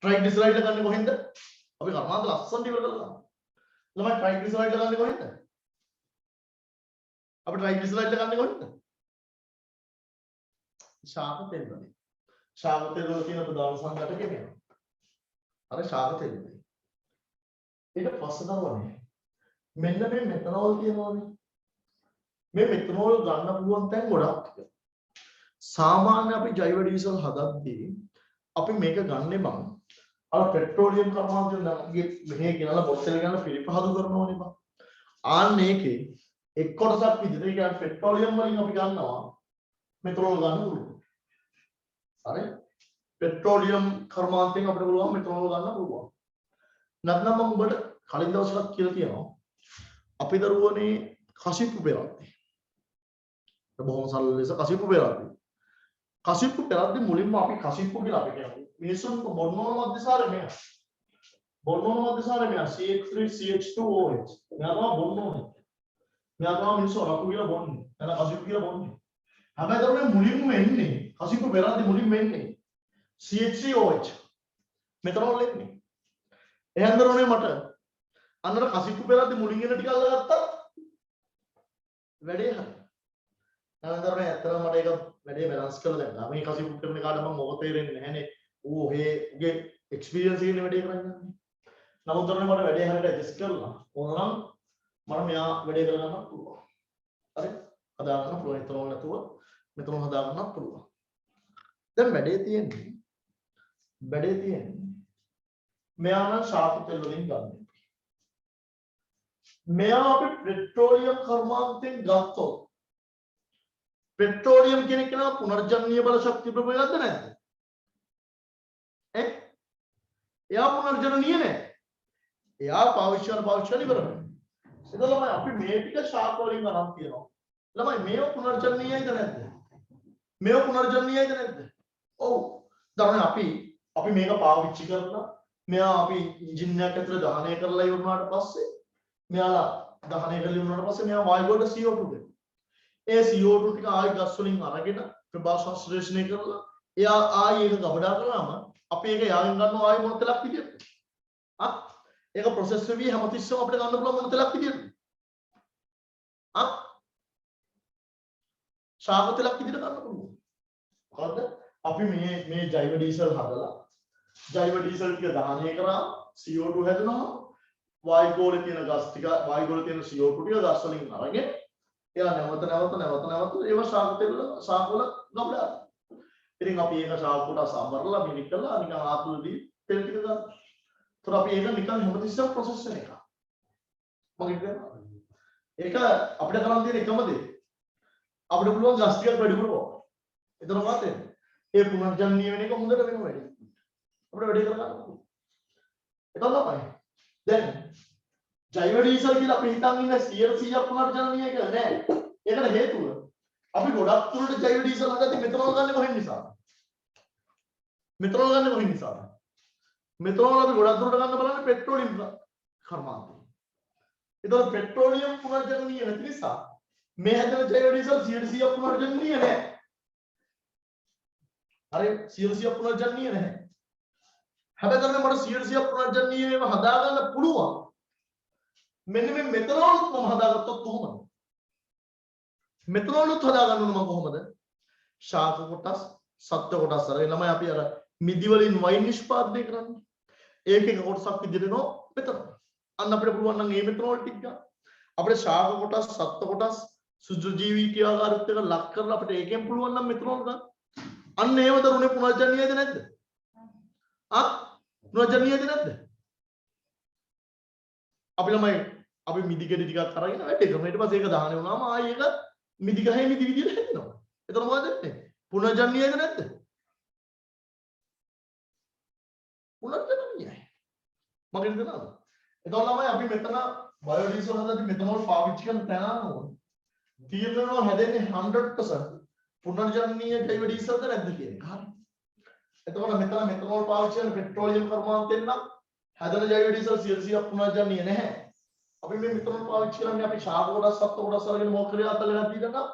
ट्राइग्लिसराइड ගන්න කොහෙන්ද අපි කර්මාන්ත ලස්සනට ඉවර කරලා ළමයි ट्राइग्लिसराइड ගන්න කොහෙන්ද අපි ट्राइग्लिसराइड ගන්න කොහෙන්ද ශාක තෙල් වලින් ශාක තෙල් වල තියෙන ප්‍රධාන සංඝටකය මේවා අර ශාක තෙල් වලින් ඊට පස්සේ තමයි මෙන්න මේ මෙතනෝල් කියනවානේ මේ මෙතනෝල් ගන්න පුළුවන් තැන් ගොඩක් සාමාන්‍ය අපි ජෛව ඩීසල් හදද්දී අපි මේක ගන්නෙ බං අර පෙට්‍රෝලියම් කර්මාන්තයෙන් නම්ගේ මෙහෙ ගෙනලා බොත්තල ගන්න පිළිපහදු කරනෝනේ බං ආන්න ඒකේ එක් කොටසක් විදිහට ඒ කියන්නේ පෙට්‍රෝලියම් වලින් අපි ගන්නවා මෙතනෝල් ගන්න පුළුවන් හරි පෙට්‍රෝලියම් කර්මාන්තයෙන් අපිට පුළුවන් මෙතනෝල් ගන්න පුළුවන් නැත්නම් මම ඔබට කලින් දවසකට කියලා තියෙනවා අපි දරුවනේ කසිප්පු පෙරද්දී බොහොම සරල ලෙස කසිප්පු පෙරද්දී මුලින්ම අපි කසිප්පු කියලා අපි කියනවා මිනිසුන් බොන්නෝන මැදසාරේ මෙයා CH3 CH2OH මෙයා තමයි බොන්නෝනේ මෙයා තමයි මිනිස්සු රතු කියලා බොන්නේ එන කසිප්පු කියලා බොන්නේ හැබැයි දරුවනේ මුලින්ම එන්නේ කසිප්පු පෙරද්දී මුලින්ම එන්නේ CH3OH මෙතනවල එන්නේ එහෙනම් දරුවනේ මට අන්නර කසිප්පු පෙරද්දී මුලින් එන ටික අල්ලගත්තා වැඩේ හරි නැවතත් ඇත්තටම මට ඒක වැඩේ බැලන්ස් කරලා දැම්මා මේ කසිප්පු කරන කාට මම මොකද තේරෙන්නේ නැහනේ ඌ ඔහේගේ එක්ස්පීරියන්ස් එකේ වැඩේ කරන්නේ නමුත් මට වැඩේ හරියට ඇඩ්ජස්ට් කරලා ඕනනම් මම මෙයා වැඩේ කරගන්න පුළුවන් හරි හදාගන්න පුළුවන් ඒතරම් නැතුව මෙතන හදාගන්නත් පුළුවන් දැන් වැඩේ තියෙන්නේ මෙයා නම් ශාක තෙල් වලින් ගන්න මෙයා අපි පෙට්‍රෝලියම් කර්මාන්තයෙන් ගත්තොත් पेट्रोलियम කියන එක නා පුනර්ජනනීය බල ශක්තිය ප්‍රභේදද නැද්ද එයා පුනර්ජනනීය නෑ එයා පාවිච්චි ඉවරයි ඒක ළමයි අපි මේ ටික ශාක වලින් අරන් තියනවා ළමයි මේව පුනර්ජනනීයයිද නැද්ද ඔව් දැන් අපි මේක පාවිච්චි කරලා මෙයා අපි එන්ජින් එකක් ඇතුලේ දහනය කරලා ඉවරනාට පස්සේ මෙයාලා දහනය කරලා ඉවරනාට පස්සේ මෙයා වායුවට CO2 දෙනවා ඒ CO2 ටික ආයි ගස් වලින් අරගෙන ප්‍රභා සංශ්ලේෂණය කරලා එයා ආයි ඒක ගබඩා කරාම අපි ඒක යාගෙන් ගන්නවා ආයි මොන තෙලක් විදියට ඒක ප්‍රොසෙස් වෙවි හැමතිස්සෙම අපිට ගන්න පුළුවන් මොන තෙලක් විදියට? ශාක තෙලක් විදියට ගන්න පුළුවන්. මොකද්ද? අපි මේ ජෛව ඩීසල් හදලා ජෛව ඩීසල් ටික දහනය කරා CO2 හැදෙනවා. වායුගෝලයේ තියෙන ගස් ටික වායුගෝලයේ තියෙන CO2 ටික ගස් වලින් අරගෙන ඒවා නැවත ඒවා ශාක තෙල ශාක වල ගබඩා. ඉතින් අපි ඒක ශාක කොටස් අමරලා මිලි කරලා නිකන් ආතුලදී තෙල් ටික ගන්නවා. ඒතර අපි ඒක නිකන් හැමතිස්සෙම ප්‍රොසෙස් වෙන එක. මම කියනවා. ඒක අපිට කරන් තියෙන එකම දේ. අපිට පුළුවන් ගස් ටිකක් වැඩිපුර පොව. ඒතර මොකද වෙන්නේ? ඒ පුනර්ජනනීය වෙන එක හොඳට වෙනවා වැඩි. අපිට වැඩි කර ගන්න පුළුවන්. ඒක තමයි. දැන් ජෛව ඩීසල් කියලා අපි හිතන් ඉන්න 100% පුනර්ජනනීය කියලා නෑ. ඒකට හේතුව අපි ගොඩක් දුරට ජෛව ඩීසල් හදද්දී මෙතනෝල් ගන්න කොහෙන් නිසාද? මෙතනෝල් ගන්න කොහෙන් නිසාද? මෙතනෝල් අපි ගොඩක් දුරට ගන්න බලන්නේ පෙට්‍රෝලියම් කර්මාන්තේ. ඒතකොට පෙට්‍රෝලියම් පුනර්ජනනීය නැති නිසා මේ හැදෙන ජෛව ඩීසල් 100% පුනර්ජනනීය නෑ. හරි 100% පුනර්ජනනීය නැහැ. හැබැයි මට 100% පුනර්ජනනීය ඒවා හදාගන්න පුළුවන්. මෙන්න මේ මෙතනෝල් මම හදාගත්තොත් කොහොමද? මෙතනෝලුත් හදාගන්න ඕන මම කොහොමද? ශාක කොටස්, සත්ත්ව කොටස් අරගෙන ළමයි අපි අර මිදි වලින් වයින් නිෂ්පාදනය කරන්නේ. ඒකේ කොටසක් විදිහට නෝ මෙතන. අන්න අපිට පුළුවන් නම් මේ මෙතනෝල් ටික ගන්න. අපිට ශාක කොටස්, සත්ත්ව කොටස්, සුජීවී ක්‍රියාකාරීත්වයක ලක් කරලා අපිට ඒකෙන් පුළුවන් නම් මෙතනෝල් ගන්න. අන්න ඒව දරුනේ පුනර්ජනනීයද නැද්ද? පුනර්ජනනීයද නැද්ද? අපි ළමයි අපි මිදි ගෙඩි ටිකක් අරගෙන වැඩේ කරනවා. ඊට පස්සේ ඒක දහන වුණාම ආයි ඒක මිදි ගහේ මිදි විදියට හැදෙනවා. එතකොට මොකද වෙන්නේ? පුනර්ජනනීයද නැද්ද? පුනර්ජනනීයයි. මගෙන් දන්නවද? එතකොට ළමයි අපි මෙතන බයෝඩීසල් හදද්දි මෙතනෝල් පාවිච්චි කරන තැන නෝන. තීරණව හැදෙන්නේ 100% පුනර්ජනනීය ජෛව ඩීසල්ද නැද්ද කියන එක. හරි. එතකොට මෙතන මෙතනෝල් පාවිච්චි කරන පෙට්‍රෝලියම් කර්මාන්තයෙන් නම් හැදෙන ජෛව ඩීසල් 100% පුනර්ජනනීය නැහැ. අපි මේ මෙතනෝල් පාවිච්චි කරන්නේ අපි ශාක කොටස් සත්ත්ව කොටස් අරගෙන මොකක්ද අතගෙන දීලා නම්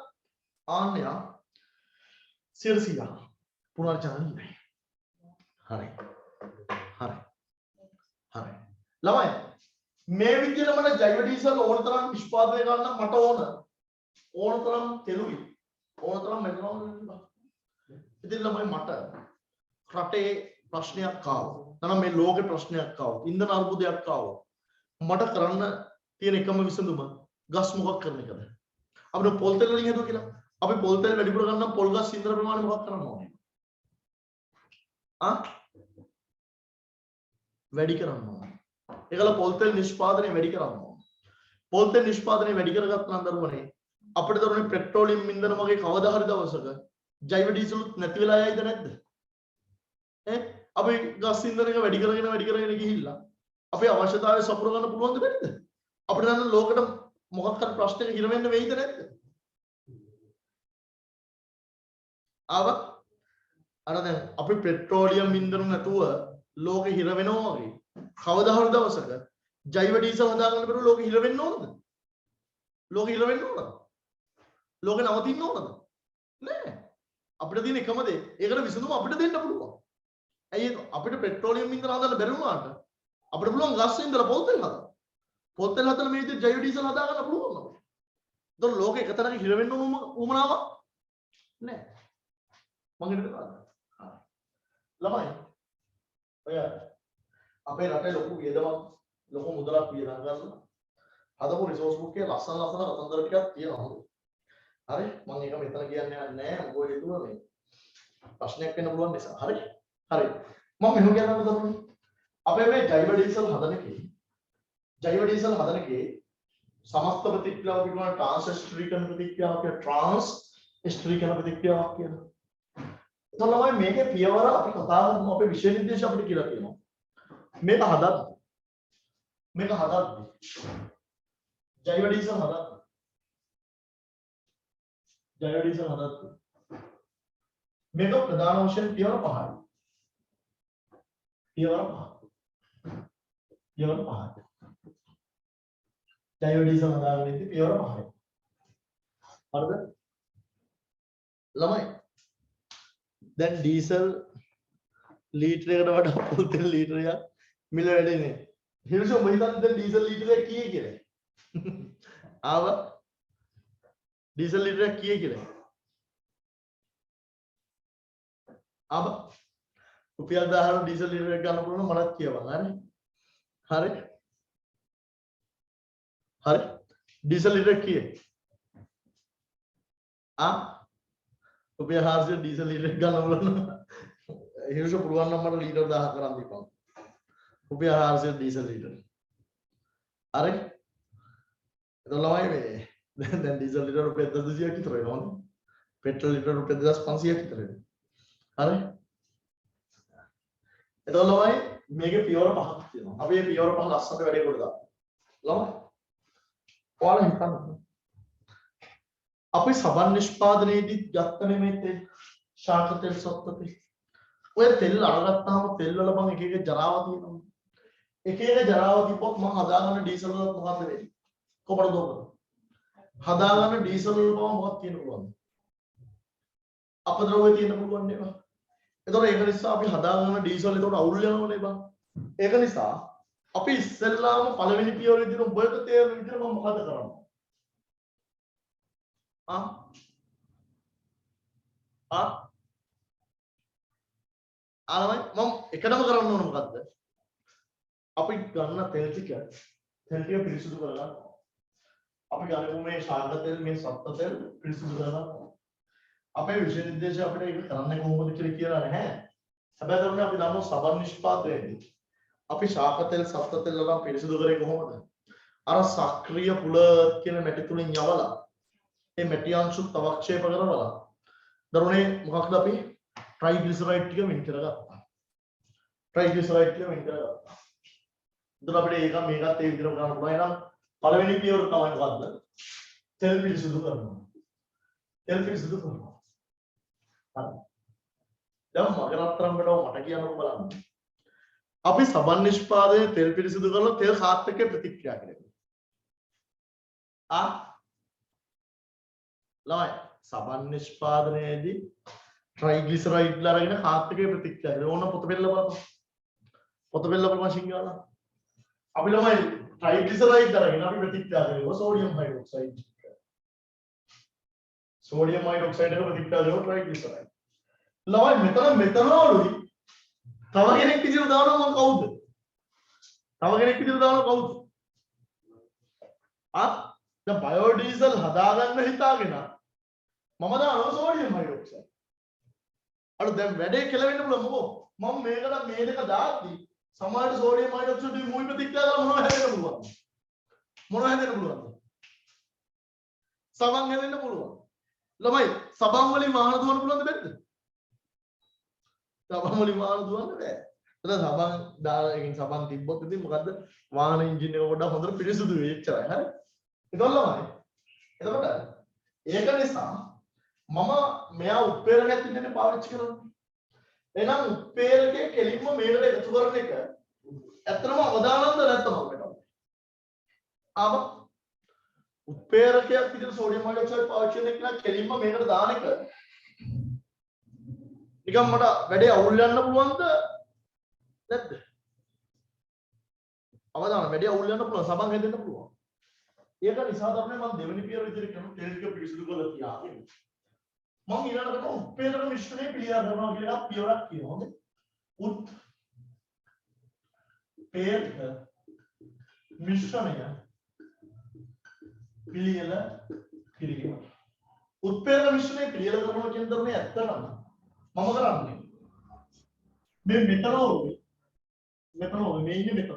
ආන්නේ 100% පුනර්ජනනීයයි. හරි. හරි. හරි. ළමයි මේ විදිහට මට ජෛව ඩීසල් ඕන තරම් නිෂ්පාදනය කරන්න මට ඕන තරම් තෙලුයි ඕන තරම් මෙතනෝල් වෙනවා. ඉතින් ළමයි මට රටේ ප්‍රශ්නයක් ආවොත් නැත්නම් මේ ලෝකේ ප්‍රශ්නයක් ආවොත් ඉන්ධන අර්බුදයක් ආවොත් මට කරන්න තියෙන එකම විසඳුම ගස් මොකක් කරන එකද? අපිට පොල් තෙල් වලින් හදුවා කියලා. අපි පොල් තෙල් වැඩිපුර ගන්න පොල් ගස් ඉන්ධන ප්‍රමාණය මොකක් කරන්න ඕනේ? වැඩි කරන්න ඕනේ. ඒකල පොල් තෙල් නිෂ්පාදනය වැඩි කරන්න ඕනේ. පොල් තෙල් නිෂ්පාදනය වැඩි කරගත්ත නම් දරුවනේ අපිට දරුවනේ පෙට්‍රෝලියම් ඉන්ධන වගේ කවදා හරි දවසක ජෛව ඩීසලුත් නැති වෙලා යයිද නැද්ද? අපි ගස් ඉන්ධන එක වැඩි කරගෙන ගිහිල්ලා අපේ අවශ්‍යතාවය සපුර ගන්න පුළුවන්ද බැරිද? අපිට දැන් ලෝකෙට මොකක් හරි ප්‍රශ්නයක හිර වෙන්න වෙයිද නැද්ද? අර දැන් අපි පෙට්‍රෝලියම් ඉන්ධන නැතුව ලෝකෙ හිර වෙනවා වගේ කවදා හරි දවසක ජෛව ඩීසල් හදාගන්න බැරුව ලෝකෙ හිර වෙන්න ඕනද? ලෝකෙ හිර වෙන්න ඕනද? ලෝකෙ නවතින්න ඕනද? නෑ. අපිට තියෙන එකම දේ ඒකට විසඳුම අපිට දෙන්න පුළුවන්. ඇයි අපිට පෙට්‍රෝලියම් ඉන්ධන හදන්න බැරි වුණාට අපිට පුළුවන් ගස් ඉන්ධන පොල් තෙල් හදන්න. පොල් තෙල් හදලා මේ විදිහට ජෛව ඩීසල් හදාගන්න පුළුවන් අපිට. ඒතකොට ලෝකෙ එකතරක හිර වෙන්න උවමනාවක් නෑ. මම හිතනවා. ළමයි ඔය අපේ රටේ ලොකු වියදමක් ලොකු මුදලක් වියදම් කරලා හදපු රිසෝස් බුක් එකේ ලස්සන කතන්දර ටිකක් තියෙනවා. හරි මම ඒක මෙතන කියන්නේ නැහැ මොකද හේතුව මේ ප්‍රශ්නයක් වෙන්න පුළුවන් නිසා. හරි හරි මම මෙහෙම කියන්න දරුවනේ අපේ මේ ජෛව ඩීසල් හදන එකේ සමස්ත ප්‍රතික්‍රියාව පිළිබඳ ට්‍රාන්ස්ස්ටරීකරණ ප්‍රතික්‍රියාව කියන ට්‍රාන්ස්ස්ටරීකරණ ප්‍රතික්‍රියාවක් කියනවා. එතකොට මේකේ පියවර අපි කතා කරමු අපේ විෂය නිර්දේශ අපිට කියලා කියනවා. මේක හදද්දී ජෛව ඩීසල් හදද්දී මේක ප්‍රධාන වශයෙන් පියවර 5යි. පියවර 5. ජෛව ඩීසල් හදාගන්නේ පියවර 5යි. හරිද? ළමයි දැන් ඩීසල් ලීටරයකට වඩා පොල් තෙල් ලීටරයක් මිල වැඩිනේ. හිරුෂ ඔබ හිතන්නේ දැන් ඩීසල් ලීටරයක් කීයේ කියලා? ආව ඩීසල් ලීටරයක් කීයේ කියලා? ආව රුපියල් 1000 ඩීසල් ලීටරයක් ගන්න පුළුවන් නම් මටත් කියවන්න. හරි? හරි? ඩීසල් ලීටරයක් කීයේ? රුපියල් 400 ඩීසල් ලීටරයක් ගන්න පුළුවන් නම් හිරුෂ පුළුවන් නම් මට ලීටර් 1000 කරන් දීපන්. රුපියල් 400 ඩීසල් ලීටර්. හරි? එතකොට ළමයි මේ දැන් ඩීසල් ලීටර් රුපියල් 200ක් විතර වෙනවනේ. පෙට්‍රල් ලීටර් රුපියල් 2500ක් විතර වෙනවා. හරි? එතකොට ළමයි මේකේ පියවර පහක් තියෙනවා. අපි මේ පියවර පහ ලස්සනට වැඩේ කොට දාමු. ළමයි ඔයාලා හිතන්න. අපි සබන් නිෂ්පාදනයේදී ගත්ත නෙමෙයි තෙල් ශාක තෙල් සත්ව තෙල්. ඔය තෙල් අරගත්තාම තෙල් වල බං එක එක ජරාව තියෙනවා. එක එක ජරාව තිබ්බොත් මම හදාගන්න ඩීසල් වල මොකක්ද වෙන්නේ? කොහොමද දෝක? හදාගන්න ඩීසල් වල බව මොකක්ද තියෙන්න පුළුවන්ද? අපද්‍රව්‍ය තියෙන්න පුළුවන් නේද? එතකොට ඒක නිසා අපි හදාගන්න ඩීසල් එතකොට අවුල් යනවනේ බං. ඒක නිසා අපි ඉස්සෙල්ලාම පළවෙනි පියවරේදී ඔබට තේරෙන විදිහට මම මොකද කරන්නේ? ආලමයි මම එකටම කරන්න ඕන මොකද්ද? අපි ගන්න තෙල් ටික පිරිසිදු කරගන්න. අපි ගන්න මේ ශාක තෙල් මේ සත්ත්ව තෙල් පිරිසිදු කරගන්න. අපේ විෂය නිර්දේශය අපිට ඒක කරන්න කොහොමද කියලා නැහැ. හැබැයි තමයි අපි දන්නවා සබන් නිෂ්පාදනයේදී අපි ශාක තෙල් සත්ත්ව තෙල් වල පිරිසිදු කරේ කොහොමද? අර සක්‍රීය පුල කියන මැටි තුලින් යවලා මේ මැටි අංශු අවක්ෂේප කරවලා දරුණේ මොකක්ද අපි ට්‍රයිග්ලිසරයිඩ් ටික වෙන් කරගත්තා. ට්‍රයිග්ලිසරයිඩ් ටික වෙන් කරගත්තා. එතකොට අපිට ඒක මේකත් ඒ විදිහට කරන්න පුළුවන්. එහෙනම් පළවෙනි පියවර තමයි මොකද්ද? තෙල් පිරිසිදු කරනවා. තෙල් පිරිසිදු කරනවා. හරි. දැන් මගේ රත්තරන් බඩව මට කියන්න බලන්න. අපි සබන් නිෂ්පාදනයේ තෙල් පිරිසිදු කරලා තෙල් කාත් එක්ක ප්‍රතික්‍රියා කරනවා. ළමයි සබන් නිෂ්පාදනයේදී ට්‍රයිග්ලිසරයිඩ්ලා අරගෙන කාත් එක්ක ප්‍රතික්‍රියා කරනවා. ඕන පොත බෙල්ල බලන්න. පොත බෙල්ල බලන්න සිංහල. අපි ළමයි ට්‍රයිග්ලිසරයිඩ් අරගෙන අපි ප්‍රතික්‍රියා කරනවා සෝඩියම් හයිඩ්‍රොක්සයිඩ්. සෝඩියම් හයිඩ්‍රොක්සයිඩ් එක ප්‍රතික්‍රියා කරනවා ට්‍රයිග්ලිසරයිඩ්. ළමයි මෙතනෝලුයි තව කෙනෙක් විදිහට දානවා මම කවුද? තව කෙනෙක් විදිහට දානවා කවුද? දැන් බයෝඩීසල් හදාගන්න හිතාගෙන මම දානවා සෝඩියම් හයිඩ්‍රොක්සයිඩ්. අර දැන් වැඩේ කෙලවෙන්න පුළුවන් මොකෝ? මම මේකට මේ දෙක දාද්දි සමහරට සෝඩියම් හයිඩ්‍රොක්සයිඩ් මුයි ප්‍රතික්‍රියා කරලා මොනවද හැදෙන්න පුළුවන්? මොනවද හැදෙන්න පුළුවන්ද? සබන් හැදෙන්න පුළුවන්. ළමයි සබන් වලින් වාහන දුවන්න පුළුවන්ද බැරිද? සබන් වලින් වාහන දුවන්න බෑ. එතන සබන් දාලා එකකින් සබන් තිබ්බොත් ඉතින් මොකද්ද? වාහන එන්ජින් එක පොඩ්ඩක් හොඳට පිරිසුදු වෙයි එච්චරයි. හරි? එතකොට ළමයි. එතකොට ඒක නිසා මම මෙයා උත්ප්‍රේරකයක් විදිහට පාවිච්චි කරනවා. එහෙනම් උත්ප්‍රේරකයේ කෙලින්ම මේකට එකතු කරන එක ඇත්තටම අවදානම්ද නැත්නම් අපිට? උත්ප්‍රේරකයක් විදිහට සෝඩියම් හයිඩ්‍රොක්සයිඩ් පාවිච්චි කරන එක නම් කෙලින්ම මේකට දාන එක නිකම් මට වැඩේ අවුල් යන්න පුළුවන්ද නැද්ද? අවදාන වැඩේ අවුල් යන්න පුළුවන් සබන් හැදෙන්න පුළුවන්. ඒක නිසා තමයි මම දෙවෙනි පියවර විදිහට කරන තෙල් ටික පිරිසිදු කරලා තියාගෙන මම ඊළඟට උත්ප්‍රේරක මිශ්‍රණය පිළියෙල කරනවා කියලා පියවරක් කියනවා. හොඳයි. උත්ප්‍රේරක මිශ්‍රණය පිළියෙල කිරීම. උත්ප්‍රේරක මිශ්‍රණය පිළියෙල කරනවා කියන දරුනේ ඇත්තටම මම කරන්නේ මේ මෙතනෝල් මේ ඉන්නේ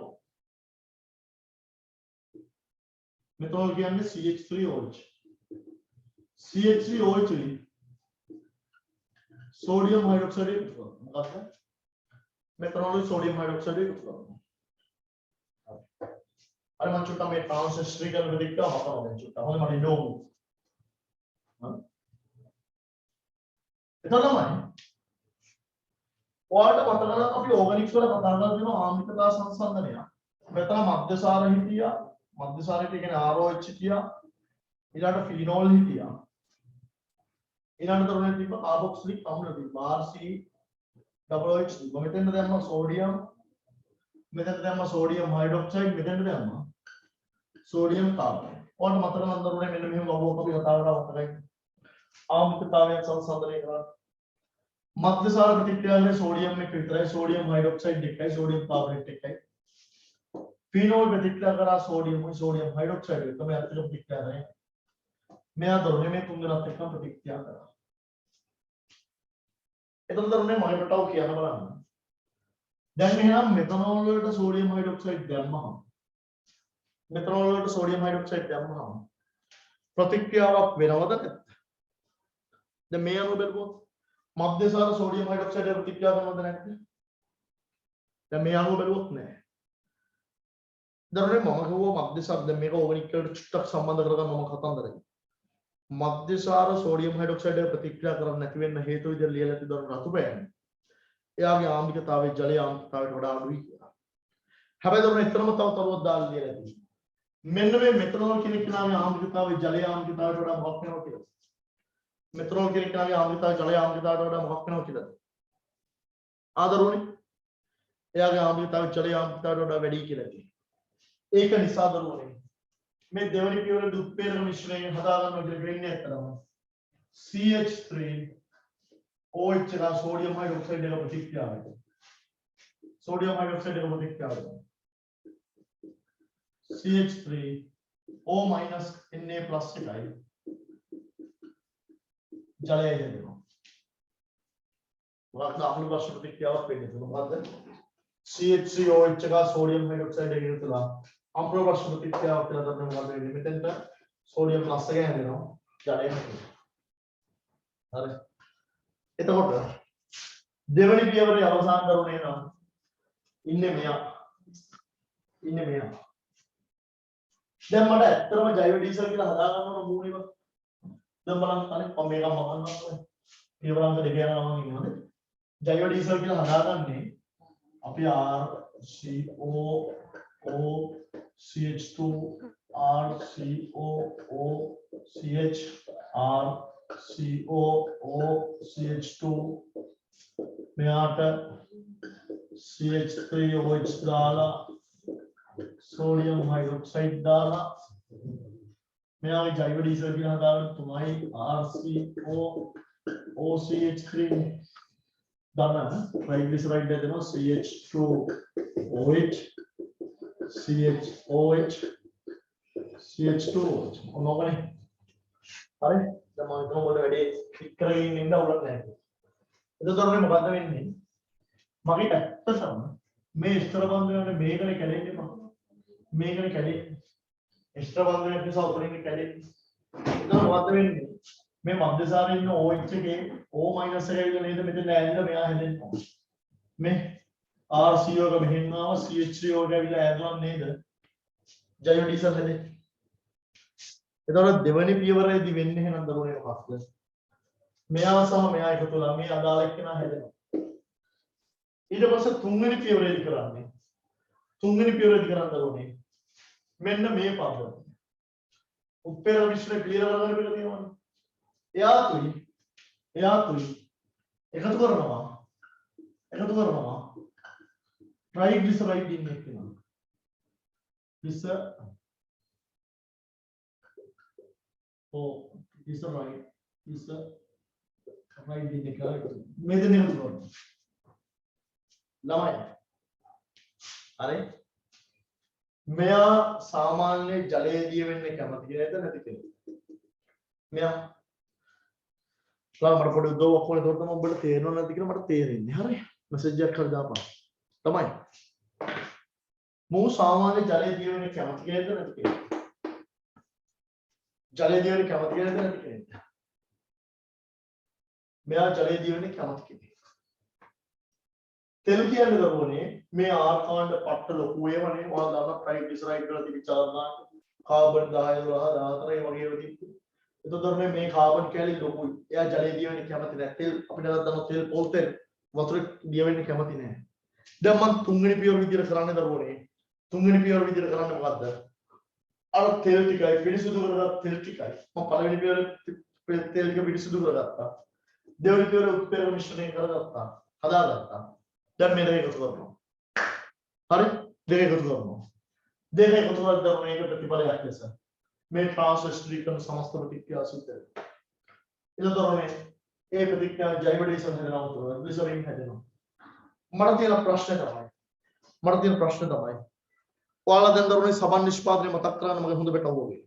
මෙතනෝල් කියන්නේ CH3OH CH3OH sodium hydroxide මොකක්ද මෙතනෝල් sodium hydroxide එකතු කරනවා. අර මම චුට්ටක් මේ ට්‍රාන්සිස්ටර් කරන දෙයක් මතනවා දැන් චුට්ටක් හොඳ මට ඉඩෝ එතනමයි ඔයාලට මතකද අපි ඕගනික්ස් වල කතා කරලා තියෙනවා ආම්ලිකතා සංසන්දනය. මෙතන මධ්‍යසාර හිටියා. මධ්‍යසාරයට කියන්නේ ROH හිටියා. ඊළඟට ෆිනෝල් හිටියා. ඊළඟට උනේ තිබ්බ කාබොක්සිලික් අම්ල තිබ්බ RC OH. මෙතෙන්ද දැම්ම සෝඩියම් මෙතන දැම්ම සෝඩියම් හයිඩ්‍රොක්සයිඩ් මෙතන දැම්ම සෝඩියම් කාබනේට්. ඔන්න මතක නන්දරුනේ මෙන්න මෙහෙම වගුවක් අපි කතා කරලා මතකයි. ආම්ලිකතාවයන් සංසන්දනය කරා. මධ්‍යසාර ප්‍රතික්‍රියාවේ සෝඩියම් එක විතරයි සෝඩියම් හයිඩ්‍රොක්සයිඩ් එකයි සෝඩියම් කාබනේට් එකයි. फीनोल प्रतिक्रिया करा सोडियम हाइड्रोक्साइड तो मैं आपको प्रतिक्रिया रहे मैं दोनों में तुम दोनों तक प्रतिक्रिया करा इतना दोनों मगे बताओ किया ना बना දැන් මෙහෙනම් මෙතනෝල් වලට සෝඩියම් හයිඩ්‍රොක්සයිඩ් දැම්මහම මෙතනෝල් වලට සෝඩියම් හයිඩ්‍රොක්සයිඩ් දැම්මහම ප්‍රතික්‍රියාවක් වෙනවද නැත්ද දැන් මේ අනුව බලුවොත් මධ්‍යසාර සෝඩියම් හයිඩ්‍රොක්සයිඩ් ප්‍රතික්‍රියා කරනවද නැත්ද දැන් මේ අනුව බලුවොත් නෑ දැන් මම කිව්වා මධ්‍යසාර දැන් මේක ඕගනික් වලට චුට්ටක් සම්බන්ධ කරගන්න මම කතන්දරයි මධ්‍යසාර සෝඩියම් හයිඩ්‍රොක්සයිඩ් ප්‍රතික්‍රියා කරන්නේ නැති වෙන්න හේතු විදිහට ලියලා තිබුණ රතු පෑන්නේ එයාගේ ආම්ලිකතාවයේ ජලයේ ආම්ලිකතාවයට වඩා අඩුයි කියලා. හැබැයි දරුවනේ එතරම් තව තරුවක් දාලා ලියලා තියෙනවා. මෙන්න මේ මෙතනෝල් කියන කෙනාගේ ආම්ලිකතාවයේ ජලයේ ආම්ලිකතාවයට වඩා මොකක් වෙනවද කියලා. මෙතනෝල් කියන කෙනාගේ ආම්ලිකතාවය ජලයේ ආම්ලිකතාවයට වඩා මොකක් වෙනවද කියලා. ආදරුවනේ එයාගේ ආම්ලිකතාවය ජලයේ ආම්ලිකතාවයට වඩා වැඩි කියලා තියෙනවා. ඒක නිසා දරුවනේ මේ දෙවනි පියවරේ උත්පේරක මිශ්‍රණය හදා ගන්න කියලා වෙන්නේ ඇත්තටම CH3 OH का सोडियम हाइड्रोक्साइड का प्रतिक्रिया है सोडियम हाइड्रोक्साइड का प्रतिक्रिया है CH3 O minus Na plus से का जलाया जाए देखो वक्त आपने पास प्रतिक्रिया पे नहीं तो बात है CH3OH का सोडियम हाइड्रोक्साइड के तो हम लोग पास प्रतिक्रिया होता है तब हम बात करेंगे में सोडियम प्लस से क्या है ना जलाया अरे එතකොට දෙවනි පියවරේ අවසන් කරුණේ නම් ඉන්නේ මෙයා දැන් මට ඇත්තටම ජෛව ඩීසල් කියලා හදා ගන්න ඕන මූලිකව දැන් බලන්න අනේ මම මේක මහන්න ඕනේ පියවරංග දෙක යනවා මම ඉන්නවද ජෛව ඩීසල් කියලා හදාගන්නේ අපි RCO O CH2 RCO O CH R CO O CH2 මෙයාට CH3OH දාලා සෝඩියම් හයිඩ්‍රොක්සයිඩ් දාලා මෙයාගේ ජෛව ඩීසල් කියලා හදාගන්න තුමයි RCO OCH3 දාන්න ට්‍රයිග්ලිසරයිඩ් දෙනවා CH2OH CHOH CH2OH මොනවනේ හරි දැන් මම හිතනවා ඔයාලා වැඩි ක්ලික් කරගෙන ඉන්න උලක් නැහැ. එතකොට මොකද්ද වෙන්නේ? මගේ ඇත්තටම මේ ස්ථර බන්ධනයේ මේකනේ කැඩෙන්නේ මම. මේකනේ කැඩෙන්නේ. ස්ථර බන්ධනයක් නිසා උඩින් කැඩෙන්නේ. එතකොට මොකද්ද වෙන්නේ? මේ මධ්‍යසාරයේ ඉන්න OH එකේ O- එක ඇවිල්ලා නේද මෙතන ඇවිල්ලා මෙයා හැදෙන්නේ. මේ RCO එක මෙහෙන් ආව CH3O එක ඇවිල්ලා ඇදුවා නේද? ජෛව ඩීසල් හැදෙන්නේ. එතකොට දෙවනි පියවරේදී වෙන්නේ එහෙනම් දරුවනේ මොකක්ද? මෙයා සහ මෙයා එකතු වෙලා මේ අදාළ එක්කෙනා හැදෙනවා. ඊට පස්සේ තුන්වෙනි පියවරේදී කරන්නේ. තුන්වෙනි පියවරේදී කරන්න දරුවනේ. මෙන්න මේ පද්ධතිය. උත්පේරක මිශ්‍රණය ක්ලියර් කරගන්න බෙල තියෙනවනේ. එයාතුයි එකතු කරනවා. ට්‍රයිග්ලිසරයිඩ් ඉන්නේ එක්කෙනා. Oh, is the right in the correct. Made the name of God. ළමයි. හරි. මෙයා සාමාන්‍ය ජලයේදී වෙන්නේ කැමති නේද නැති කෙනෙක්. මෙයා මට පොඩි උදව්වක් ඕනේ ඒකට තමයි ඔබට තේරෙනව නැති කියලා මට තේරෙන්නේ. හරි. මෙසේජ් එකක් හරි දාපන්. ළමයි. මෝ සාමාන්‍ය ජලයේදී වෙන්නේ කැමති නේද නැති කෙනෙක්. जले दीवने කැමති කෙනෙක්ද නැති කෙනෙක්ද? මෙයා ජලයේ දීවනේ කැමති කෙනෙක්. තෙල් කියන්නේ දරුවනේ මේ ආකාණ්ඩ පට්ට ලොකු ඒවනේ ඔයාලා දාන ට්‍රයිග්ලිසරයිඩ් වල තිබිච්ච ආකාර කාබන් 10 12 14 වගේ ඒවා තිබ්බ. එතකොට මේ කාබන් කැලි ලොකුයි. එයා ජලයේ දීවනේ කැමති නැහැ. තෙල් අපිට දාන තෙල් පොල් තෙල් වතුර දීවෙන්නේ කැමති නැහැ. දැන් මම තුන්වෙනි පියවර විදිහට කරන්නේ දරුවනේ. තුන්වෙනි පියවර විදිහට කරන්නේ මොකද්ද? අර තෙල් ටිකයි පිරිසිදු කරගත්ත තෙල් ටිකයි මම පළවෙනි පියවර තෙල් ටික පිරිසිදු කරගත්තා දෙවෙනි පියවර උත්පේරක මිශ්‍රණය කරගත්තා හදාගත්තා දැන් මේ දෙක එකතු කරනවා හරි දෙක එකතු කරනවා. දෙක එකතු කරලා දරුවනේ ඒක ප්‍රතිඵලයක් ලෙස මේ ට්‍රාන්ස්වෙස්ට්‍රීකරණ සමස්ත ප්‍රතික්‍රියා සිද්ධ වෙනවා. ඒක දරුවනේ ඒ ප්‍රතික්‍රියා ජෛව ඩීසල් හැදෙනවා උතුර ග්ලිසරින් හැදෙනවා. මට තියෙන ප්‍රශ්න තමයි ඔයාලා දැන් දරුවනේ සබන් නිෂ්පාදනය මතක් කරගන්න මගේ හොඳ බෙටව වගේ.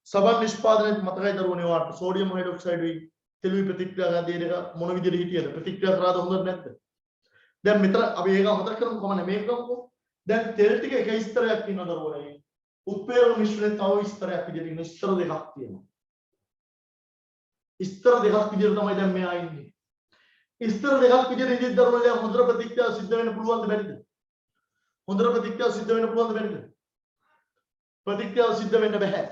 සබන් නිෂ්පාදනයේ මතකයි දරුවනේ වාට සෝඩියම් හයිඩ්‍රොක්සයිඩ් වී තෙලුයි ප්‍රතික්‍රියා ගන්න එක මොන විදිහට හිටියද ප්‍රතික්‍රියා කරාද හොඳ නැද්ද? දැන් මෙතන අපි ඒක මතක් කරමු කොහොමද මේක කරමු. දැන් තෙල් ටික එක ස්තරයක් තියෙනවා දරුවනේ. උත්ප්‍රේරක මිශ්‍රණය තව ස්තරයක් විදිහට ඉන්න ස්තර දෙකක් තියෙනවා. ස්තර දෙකක් විදිහට තමයි දැන් මෙයා ඉන්නේ. ස්තර දෙකක් විදිහට ඉඳිද්දී දරුවනේ හොඳට ප්‍රතික්‍රියා සිද්ධ වෙන්න පුළුවන්ද බැරිද? හොඳට ප්‍රතික්‍රියා සිද්ධ වෙන්න පුළුවන්ද බැරිද? ප්‍රතික්‍රියා සිද්ධ වෙන්න බෑ.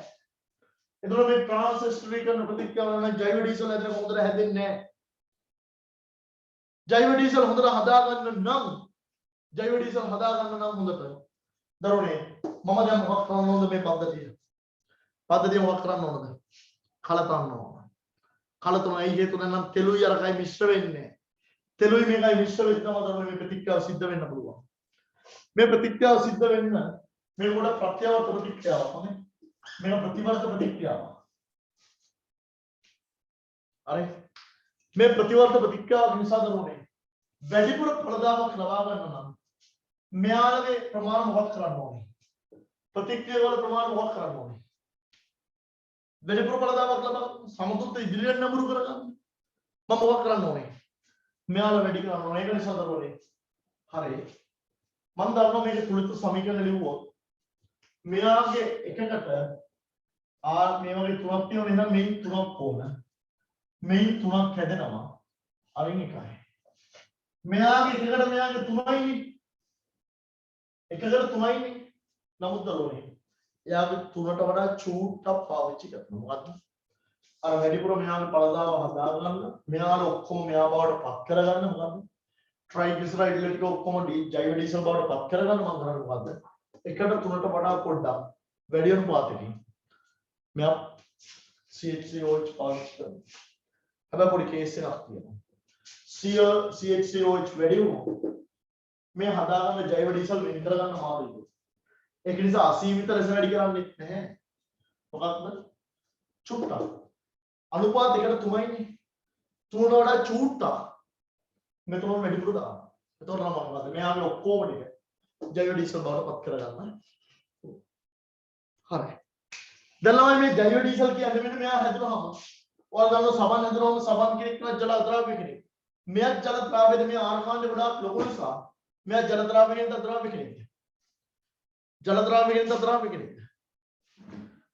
එතකොට මේ ට්‍රාන්ස්වෙස්ට්‍රීකරණ ප්‍රතික්‍රියාව නම් ජෛව ඩීසල් හැදෙන හොඳට හැදෙන්නේ නැහැ. ජෛව ඩීසල් හොඳට හදාගන්න නම් හොඳට දරුවනේ මම දැන් මොකක් කරන්න ඕනද මේ පද්ධතිය? පද්ධතිය මොකක් කරන්න ඕනද? කලතන්න ඕන. කලතන ඇයි හේතුව නම් තෙලුයි අරකයි මිශ්‍ර වෙන්නේ. තෙලුයි මේකයි මිශ්‍ර වෙච්චම දරුවනේ මේ ප්‍රතික්‍රියාව සිද්ධ වෙන්න පුළුවන්. මේ ප්‍රතික්‍රියාව සිද්ධ වෙන්න මේ කොට ප්‍රත්‍යවර්ත ප්‍රතික්‍රියාවක් නේ. මේක ප්‍රතිවර්ත ප්‍රතික්‍රියාවක්. හරි. මේ ප්‍රතිවර්ත ප්‍රතික්‍රියාව නිසා දරුවනේ වැඩිපුර ප්‍රදාවක් ලබා ගන්න නම් මෙයාලගේ ප්‍රමාණය මොකක් කරන්න ඕනේ? ප්‍රතික්‍රියා වල ප්‍රමාණය මොකක් කරන්න ඕනේ? වැඩිපුර ප්‍රදාවක් ලබා සමතුලිත ඉදිරියට නඹුරු කරගන්න. මම මොකක් කරන්න ඕනේ? මෙයාල වැඩි කරන්න ඕනේ. ඒක නිසා දරුවනේ. හරි. මම දන්නවා මේක තුලිත සමීකරණ ලිව්වොත් මෙයාගේ එකකට ආ මේ වගේ තුනක් තියෙනවා එහෙනම් මේ තුනක් ඕන. මේ තුනක් හැදෙනවා. අරින් එකයි. මෙයාගේ එකකට මෙයාගේ තුනයි. එකකට තුනයි. නමුත් දරුවනේ. එයාගේ තුනට වඩා චූට්ටක් පාවිච්චි කරනවා. මොකද්ද? අර වැඩිපුර මෙයාගේ පළදාව හදාගන්න, මෙයාල ඔක්කොම මෙයා බවට පත් කරගන්න මොකද්ද? ट्राइग्लिसराइड ටික ඔක්කොම ජෛව ඩීසල් බවට පත් කරගන්න මම කරන්නේ මොකද්ද? එකට තුනට වඩා පොඩ්ඩක් වැඩි වෙන පාතකින් මෙයා CH3OH පාවිච්චි කරනවා. හැබැයි පොඩි කේස් එකක් තියෙනවා. CH3OH වැඩි වුණොත් මේ හදාගන්න ජෛව ඩීසල් වෙන් කරගන්න අමාරුයි. ඒක නිසා අසීමිත ලෙස වැඩි කරන්නේ නැහැ. මොකක්ද? චුට්ටක්. අනුපාත එකට 3යිනේ. 3ට වඩා චුට්ටක්. මෙතන වැඩිපුර දානවා. එතකොට නම් මොකද? මෙයාගේ ඔක්කොම ටික ජෛව ඩීසල් බවට පත් කරගන්න. හරි. දැන් ළමයි මේ ජෛව ඩීසල් කියන්නේ මෙන්න මෙයා හැදුනහම ඔයාලා දන්නවා සබන් හැදුනහම සබන් කෙනෙක් නම් ජල ද්‍රව්‍ය කෙනෙක්. මෙයා ජල ද්‍රව්‍යද මේ ආර්කාණ්ඩ ගොඩාක් ලොකු නිසා මෙයා ජල ද්‍රව්‍යයෙන් ද්‍රව්‍ය කෙනෙක්. ජල ද්‍රව්‍යයෙන් ද්‍රව්‍ය කෙනෙක්.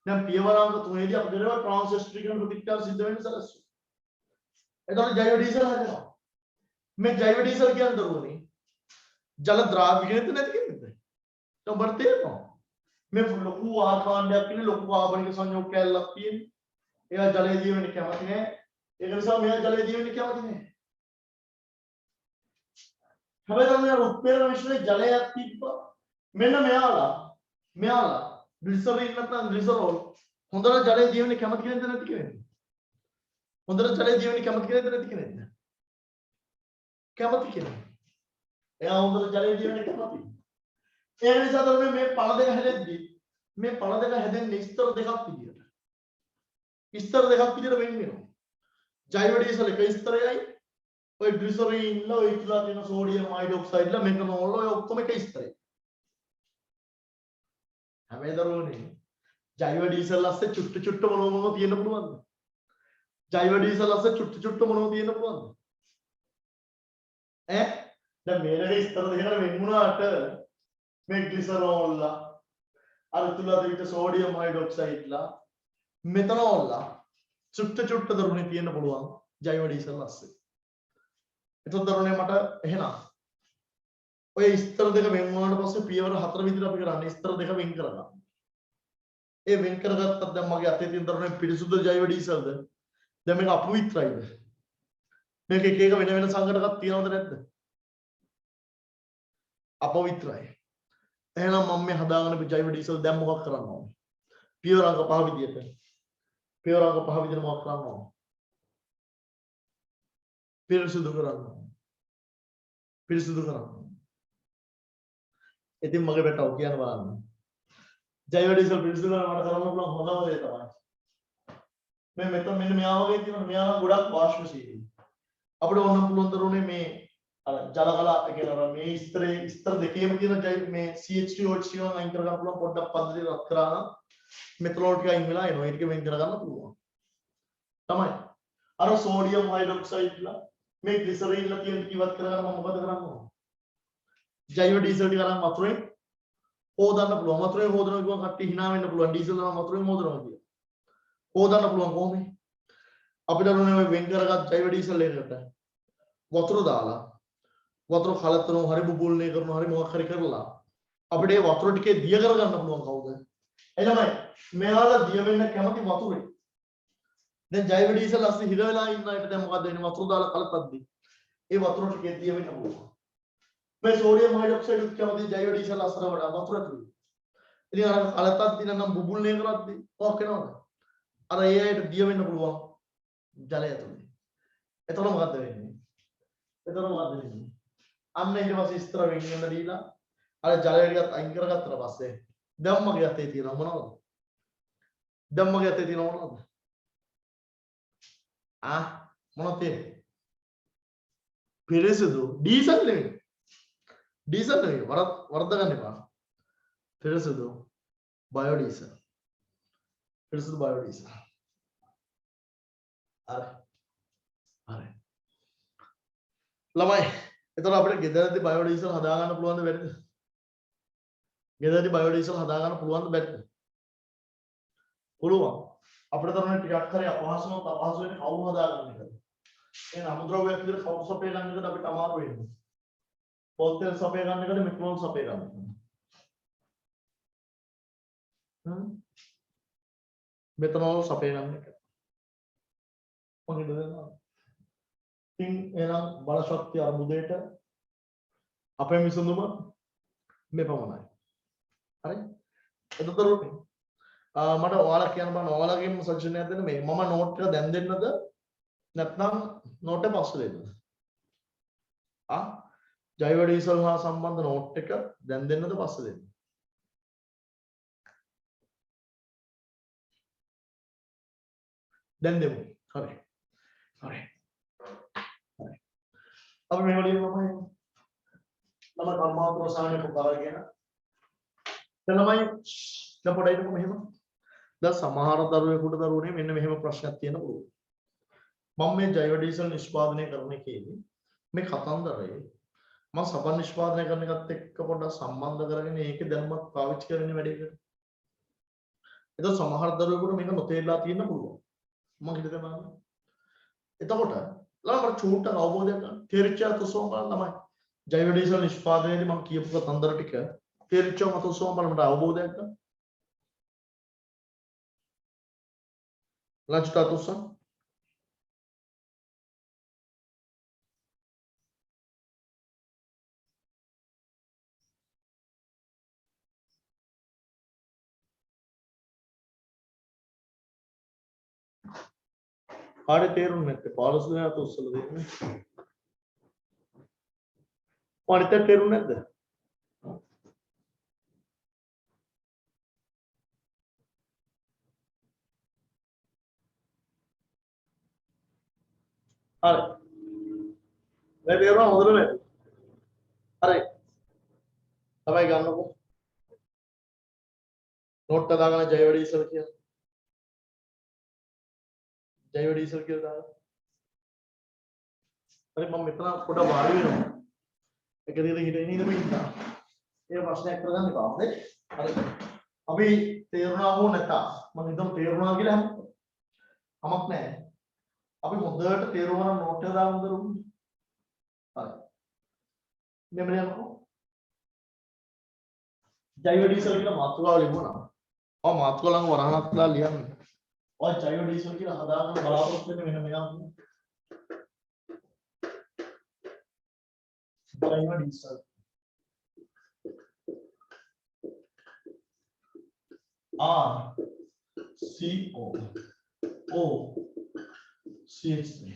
දැන් පියවරාංග 3 දී අපි දන්නවා ට්‍රාන්ස්වෙස්ට්‍රීකරණ ප්‍රතික්‍රියාව සිද්ධ වෙන්න සලස්වි. එතකොට ජෛව ඩීසල් හැදෙනවා. මේ ජෛව ඩීසල් කියන්නේ දරුවනේ ජල ද්‍රව්‍ය කෙනෙක්ද නැති කෙනෙක්ද? ඔබට තේරෙනවා. මේ ලොකු ආකාණ්ඩයක් ඉන්නේ ලොකු කාබනික සංයෝග කැලලක් තියෙන්නේ. ඒවා ජලයේ ජීවෙන්න කැමති නැහැ. ඒක නිසා මෙයා ජලයේ ජීවෙන්න කැමති නැහැ. හැබැයි තමයි උත්ප්‍රේරක මිශ්‍රණයේ ජලයක් තිබ්බා. මෙන්න මෙයාලා ග්ලිසරින් නැත්නම් ග්ලිසරෝල් හොඳට ජලයේ ජීවෙන්න කැමති කෙනෙක්ද නැති කෙනෙක්ද? හොඳට ජලයේ ජීවෙන්න කැමති කෙනෙක්ද නැති කෙනෙක්ද? කැමති කෙනෙක්. එයා හොඳට ජලයේ ජීවෙන්න කැමති. ඒ නිසා තමයි මේ පළ දෙක හැදෙද්දී මේ පළ දෙක හැදෙන්නේ ස්තර දෙකක් විදියට. ස්තර දෙකක් විදියට වෙන් වෙනවා. ජෛව ඩීසල් එක ස්තරයයි ඔය ග්ලිසරින් ලා ඔය ඉතුලා තියෙන සෝඩියම් හයිඩ්‍රොක්සයිඩ්ලා මෙතනෝල් ඔය ඔක්කොම එක ස්තරයි. හැබැයි දරුවනේ ජෛව ඩීසල් අස්සේ චුට්ට මොනවද තියෙන්න පුළුවන්ද? ජෛව ඩීසල් අස්සේ චුට්ට මොනවද තියෙන්න පුළුවන්ද? දැන් මේලගේ ස්තර දෙකකට වෙන් වුණාට මේ ග්ලිසරෝල්ලා අර තුලා දෙවිත සෝඩියම් හයිඩ්‍රොක්සයිඩ්ලා මෙතනෝල්ලා චුට්ට දරුණේ තියෙන්න පුළුවන් ජෛව ඩීසල් අස්සේ. එතකොට දරුණේ මට එහෙනම් ඔය ස්තර දෙක වෙන් වුණාට පස්සේ පියවර 4 විදිහට අපි කරන්නේ ස්තර දෙක වෙන් කරගන්න. ඒ වෙන් කරගත්තත් දැන් මගේ අතේ තියෙන දරුණේ පිරිසුදු ජෛව ඩීසල්ද? දැන් මේක අපවිත්‍රයිද? මේක එක එක වෙන සංකටකක් තියනවද නැද්ද? අපවිත්‍රයි. එහෙනම් මම මේ හදාගෙන ජෛව ඩීසල් දැන් මොකක් කරන්න ඕනේ? පියවර අංක 5 විදියට. පියවර අංක 5 විදියට මොකක් කරන්න ඕනේ? පිරිසුදු කරන්න ඕනේ. පිරිසුදු කරන්න ඕනේ. ඉතින් මගේ පැටව කියන්න බලන්න. ජෛව ඩීසල් පිරිසිදු කරන්න මට කරන්න පුළුවන් හොඳම දේ තමයි. මේ මෙතන මෙන්න මෙයා වගේ තියෙනවා. මෙයා ගොඩක් වාෂ්පශීලී. අපිට ඕන පුළුවන් දරුනේ මේ අර ජල කලා කියලා මේ ස්තර දෙකේම තියෙන ජෛව මේ CH3 OH ටික අයින් කර ගන්න පුළුවන් පොඩ්ඩක් පද්ධතිය රත් කරා නම් මෙතනෝල් ටික අයින් වෙලා එනවා. ඒ ටික වෙන් කර ගන්න පුළුවන්. තමයි. අර සෝඩියම් හයිඩ්‍රොක්සයිඩ් ලා මේ ග්ලිසරින් ලා තියෙන ඉවත් කරගන්න මම මොකද කරන්නේ? ජෛව ඩීසල් ටික අරන් වතුරෙන් හොදන්න පුළුවන්. වතුරෙන් හොදනවා කියුවා කට්ටිය hina වෙන්න පුළුවන්. ඩීසල් නම් වතුරෙන් හොදනවා කියලා. හොදන්න පුළුවන් කොහොමද? අපිට උනේ වෙන් කරගත් ජෛව ඩීසල් එකකට වතුර දාලා වතුර කලතරම් හරි බුබුල්නේ කරනවා හරි මොකක් හරි කරලා අපිට ඒ වතුර ටිකේ දිය කරගන්න පුළුවන් කවුද? එළමයි මෙයාලා දිය වෙන්න කැමති වතුරේ. දැන් ජෛව ඩීසල් අස්සේ හිර වෙලා ඉන්න අයට දැන් මොකද වෙන්නේ? වතුර දාලා කලපද්දී ඒ වතුර ටිකේ දිය වෙන්න පුළුවන්. මේ සෝඩියම් හයිඩ්‍රොක්සයිඩ් උත් කැමති ජෛව ඩීසල් අස්සර වඩා වතුර ඇතුළේ. ඉතින් අර කලපද්දී නම් බුබුල්නේ කරද්දී මොකක් වෙනවද? අර ඒ අයට දිය වෙන්න පුළුවන් ජලය ඇතුළේ. එතකොට මොකද වෙන්නේ? අන්න ඊට පස්සේ ස්තර වෙන්න දීලා අර ජලය ටිකත් අයින් කරගත්තට පස්සේ ධම්මගේ අතේ තියෙනව මොනවද? ධම්මගේ අතේ තියෙනව මොනවද? මොනවද තියෙන්නේ? පිරිසිදු ඩීසල් නෙවෙයි. ඩීසල් නෙවෙයි වරද්ද ගන්න එපා. පිරිසිදු බයෝ ඩීසල්. පිරිසිදු බයෝ ඩීසල්. හරි. ළමයි එතකොට අපිට ගෙදරදී බයෝ ඩීසල් හදා ගන්න පුළුවන්ද බැරිද? ගෙදරදී බයෝ ඩීසල් හදා ගන්න පුළුවන්ද බැරිද? පුළුවන්. අපිට තරම් ටිකක් හරි අපහසුම අපහසු වෙන්නේ කවුරු හදා ගන්න එකද? ඒ අමුද්‍රව්‍යයක් විදිහට කවුරු සපේ ගන්න එකද අපිට අමාරු වෙන්නේ. පොල් තෙල් සපේ ගන්න එකද මෙතනොල් සපේ ගන්න එකද? මෙතනොල් සපේ ගන්න එක. මොකද දෙනවා? ඉතින් එහෙනම් බල ශක්තිය අර්බුදයට අපේ විසඳුම මේ පමණයි. හරි? එතකොට මට ඔයාලා කියන්න බෑ ඔයාලගේම සජෙෂන් එකක් දෙන්න මේ මම නෝට් එක දැන් දෙන්නද නැත්නම් නෝට් එක පස්සේ දෙන්නද? ජෛව ඩීසල් හා සම්බන්ධ නෝට් එක දැන් දෙන්නද පස්සේ දෙන්නද? දැන් දෙමු. හරි. अब मैं बोली पापा नमक अम्मा को सामने पुकारा गया चलो भाई දැන් පොඩ්ඩයි මෙහෙම දැන් සමහර දරුවෙකුට දරුවනේ මෙන්න මෙහෙම ප්‍රශ්නයක් තියෙන පුළුවන් මම මේ ජෛව ඩීසල් නිෂ්පාදනය කරන එකේදී මේ කතන්දරේ මම සබන් නිෂ්පාදනය කරන එකත් එක්ක පොඩ්ඩක් සම්බන්ධ කරගෙන ඒකේ දැනුමක් පාවිච්චි කරන්නේ වැඩේකට එතකොට සමහර දරුවෙකුට මේක නොතේරලා තියෙන්න පුළුවන් මම හිතේ බලන්න එතකොට ළමයි චූට්ටක් අවබෝධයක් ගන්න තේරිච්ච අතසෝම බලන්න තමයි ජෛව ඩීසල් නිෂ්පාදනයේදී මම කියපු කතන්දර ටික තේරිච්ච අතසෝම බලන්න අවබෝධයක් ගන්න Lanç Tatusa. ආරේ තේරුම් නැත්තේ 15 දෙනා තුස්සල දෙන්නේ. ඔයාලට තේරුම් නැද්ද? හරි. මේ තේරුණා හොඳට නේද? හරි. තමයි ගන්නකො. නෝට් එක දාගන්න ජෛව ඩීසල් කියලා. ජෛව ඩීසල් කියලා දාගන්න. හරි මම මෙතන පොඩ වාඩි වෙනවා. එක දිගට හිටින්න ඉඳපු ඉන්නවා. ඒක ප්‍රශ්නයක් කරගන්න එපා. හරි. අපි තේරුණා හෝ නැතා මම හිතමු තේරුණා කියලා අමක් නැහැ. අපි හොඳට තේරුණා නම් නෝට් එක දාන්න දරුවෝ. හරි. මෙන්න යනකො. ජෛව ඩීසල් කියලා මාතෘකාව ලියුණා. ඔව් මාතෘකාව ළඟ වරහණක් දාලා ලියන්න. ඔය ජෛව ඩීසල් කියලා හදාගන්න බලාපොරොත්තු වෙන්නේ මෙන්න මෙයා. ජෛව ඩීසල්. RCO CH3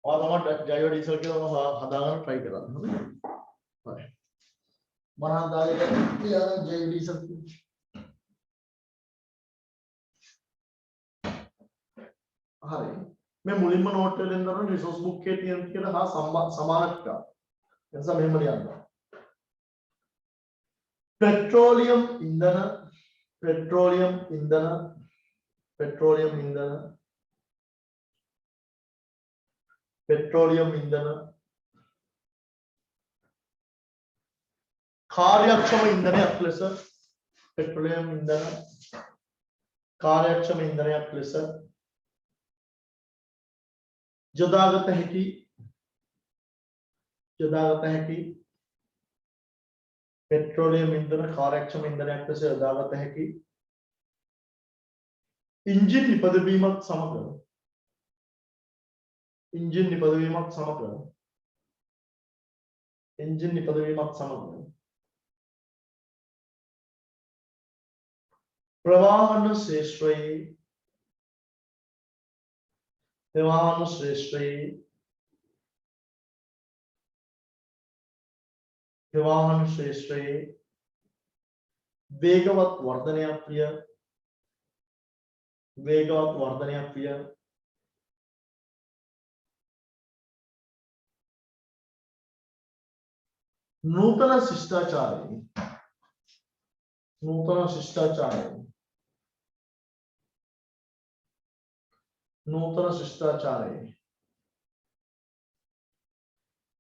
ඔයා තමයි ජෛව ඩීසල් කියලා හදාගන්න try කරන්න. හරි. මනහන් දායක යාර JD සත්‍ය හරි මේ මුලින්ම නෝට් එකෙන් දාන රිසෝස් බුක් එකේ තියෙන කියලා හා සමානක එනිසා මෙහෙම ලියන්න पेट्रोलियम इंधन पेट्रोलियम इंधन पेट्रोलियम इंधन पेट्रोलियम इंधन कार्यक्षम इंधनයක් ලෙස पेट्रोलियम इंधन कार्यक्षम इंधनයක් ලෙස යොදාගත හැකි पेट्रोलियम इंधन कार्यक्षम इंधनයක් ලෙස යොදාගත හැකි इंजिन නිපදවීමත් සමග इंजिन නිපදවීමත් සමග ප්‍රවාහන ශ්‍රේෂ්ඨයේ वेगवत् वर्धनයක් प्रिය नूतन शिष्टाचारे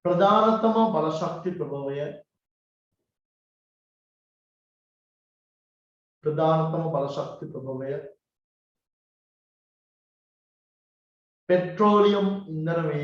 प्रधानतम बलशक्ति प्रभवय पेट्रोलियम इंधनवे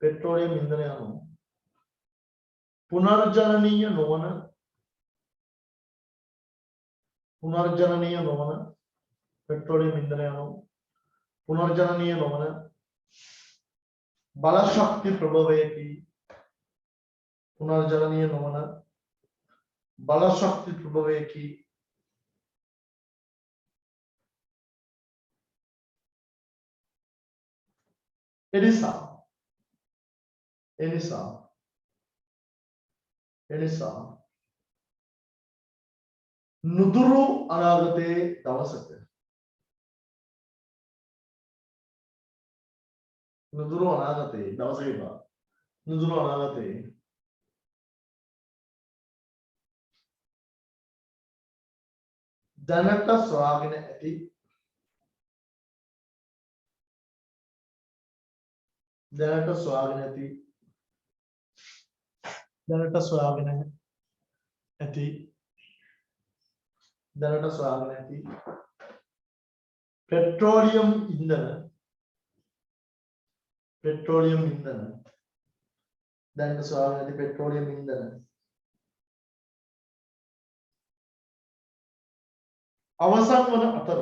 पेट्रोलियम इंधनයano पुनर्जननीय නොවන पेट्रोलियम इंधनයano पुनर्जननीय නොවන බලශක්ති ප්‍රභවයකි पुनर्जननीय නොවන බලශක්ති ප්‍රභවයකි එනිසා නුදුරු අනාගතයේ දවසක දැනට සොයාගෙන ඇති पेट्रोलियम इंधन දැනට සොයාගෙන ඇති पेट्रोलियम इंधन අවසන් වන අතර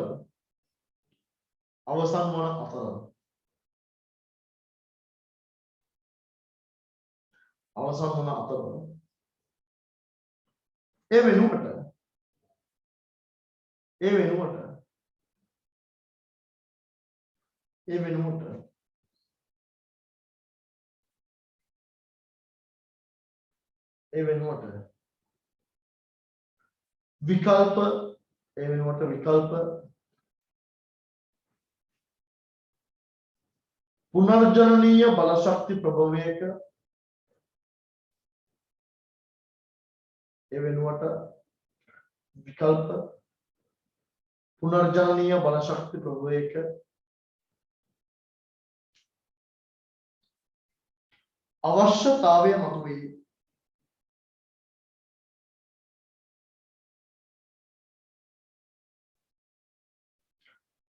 ඒ වෙනුවට विकल्प पुनर्जननीय බලශක්ති ප්‍රභවයක विकल्प पुनर्जननीय බලශක්ති ප්‍රභවයක අවශ්‍යතාවය මතුවේ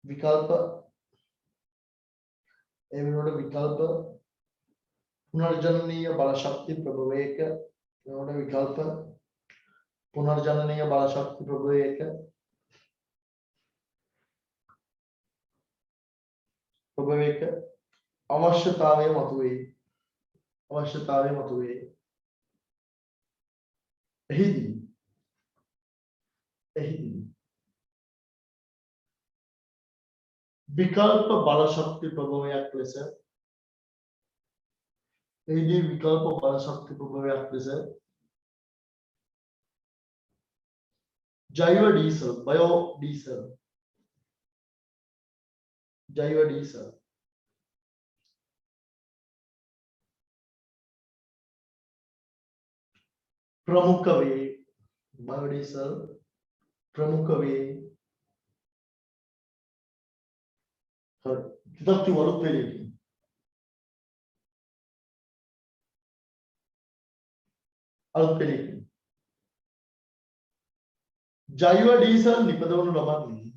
विकल्प विकल्प पुनर्जननीय බලශක්ති ප්‍රභවයක विकल्प पुनर्जननीय බලශක්ති ප්‍රභවයක ප්‍රභවයක අවශ්‍යතාවය මතුවේ. අවශ්‍යතාවය මතුවේ. එහිදී විකල්ප බල ශක්ති ප්‍රභවයක් ලෙස විකල්ප බල ශක්ති ප්‍රභවයක් ලෙස ජෛව ඩීසල් ප්‍රමුඛ වේ. බයෝඩීසල් ප්‍රමුඛ වේ. හරි. ටිකක් වලුත් වෙලෙකින් අලුත් වෙලෙකින් ජෛව ඩීසල් නිපදවනු ලබන්නේ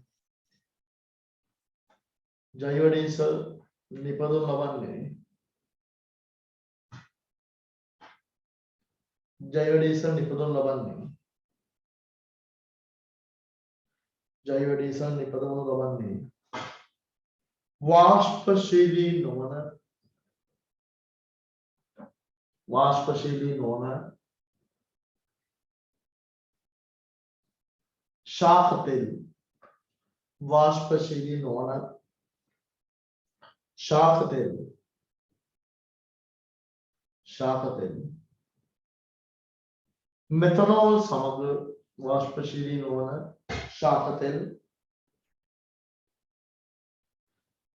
ජෛව ඩීසල් නිපදවනු ලබන්නේ ජෛව ඩීසල් නිපදවනු ලබන්නේ ජෛව ඩීසල් නිපදවනු ලබන්නේ වාෂ්පශීලී නොවන ශාක තෙල් වාෂ්පශීලී නොවන ශාක තෙල් මෙතනෝල් සමග වාෂ්පශීලී නොවන ශාක තෙල්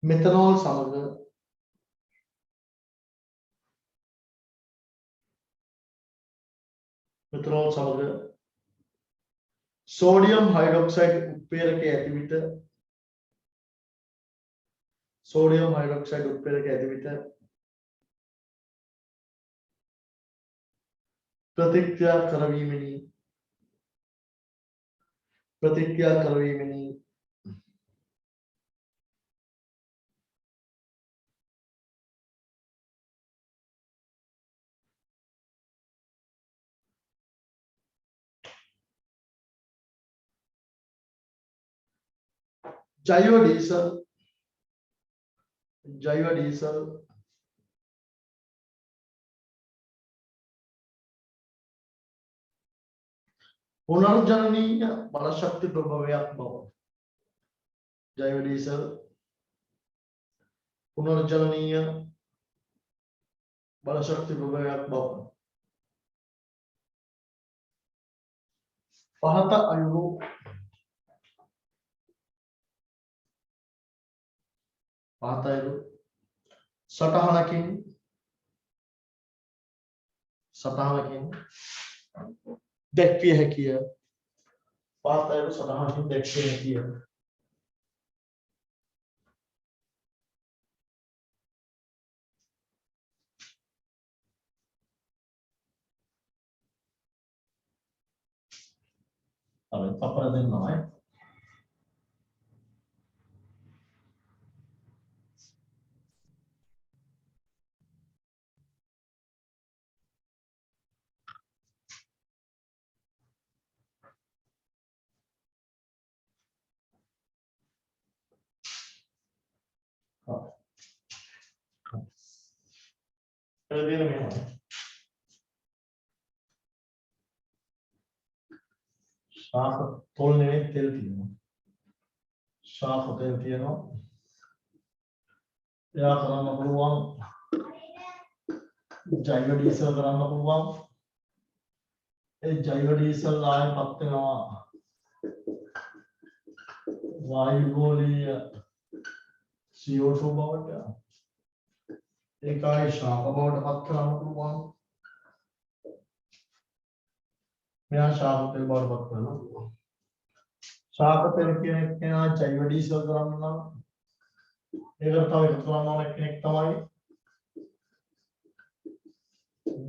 මෙතනෝල් සමග සෝඩියම් හයිඩ්‍රොක්සයිඩ් උත්ප්‍රේරකයේ ඇති විට ප්‍රතික්‍රියා කරවීමෙනි ජෛව ඩීසල් පුනර්ජනනීය බලශක්ති ප්‍රභවයක් බව. ජෛව ඩීසල් පුනර්ජනනීය බලශක්ති ප්‍රභවයක් බව. පහත අයුරු සටහනකින් දැක්විය හැකිය. පහත අයුරු සටහනකින් දැක්විය හැකිය. अब पपर देना है शाख तोलने में तेल තියෙනවා. शाख तेल තියෙනවා. එයා කරන්න පුළුවන් ජෛව ඩීසල් කරන්න පුළුවන්. ඒ ජෛව ඩීසල් ආයෙපත් වෙනවා වායු ගෝලීය CO2 බවට. ඒකයි ශාක බවට පත් කරන්න පුළුවන්. මෙයා ශාක තෙල් බවට පත් කරනවා. ශාක තෙල් කියන එක කෙනා ජෛව ඩීසල් කරන්න නම් ඒකට තව එකතු කරන්න ඕන කෙනෙක් තමයි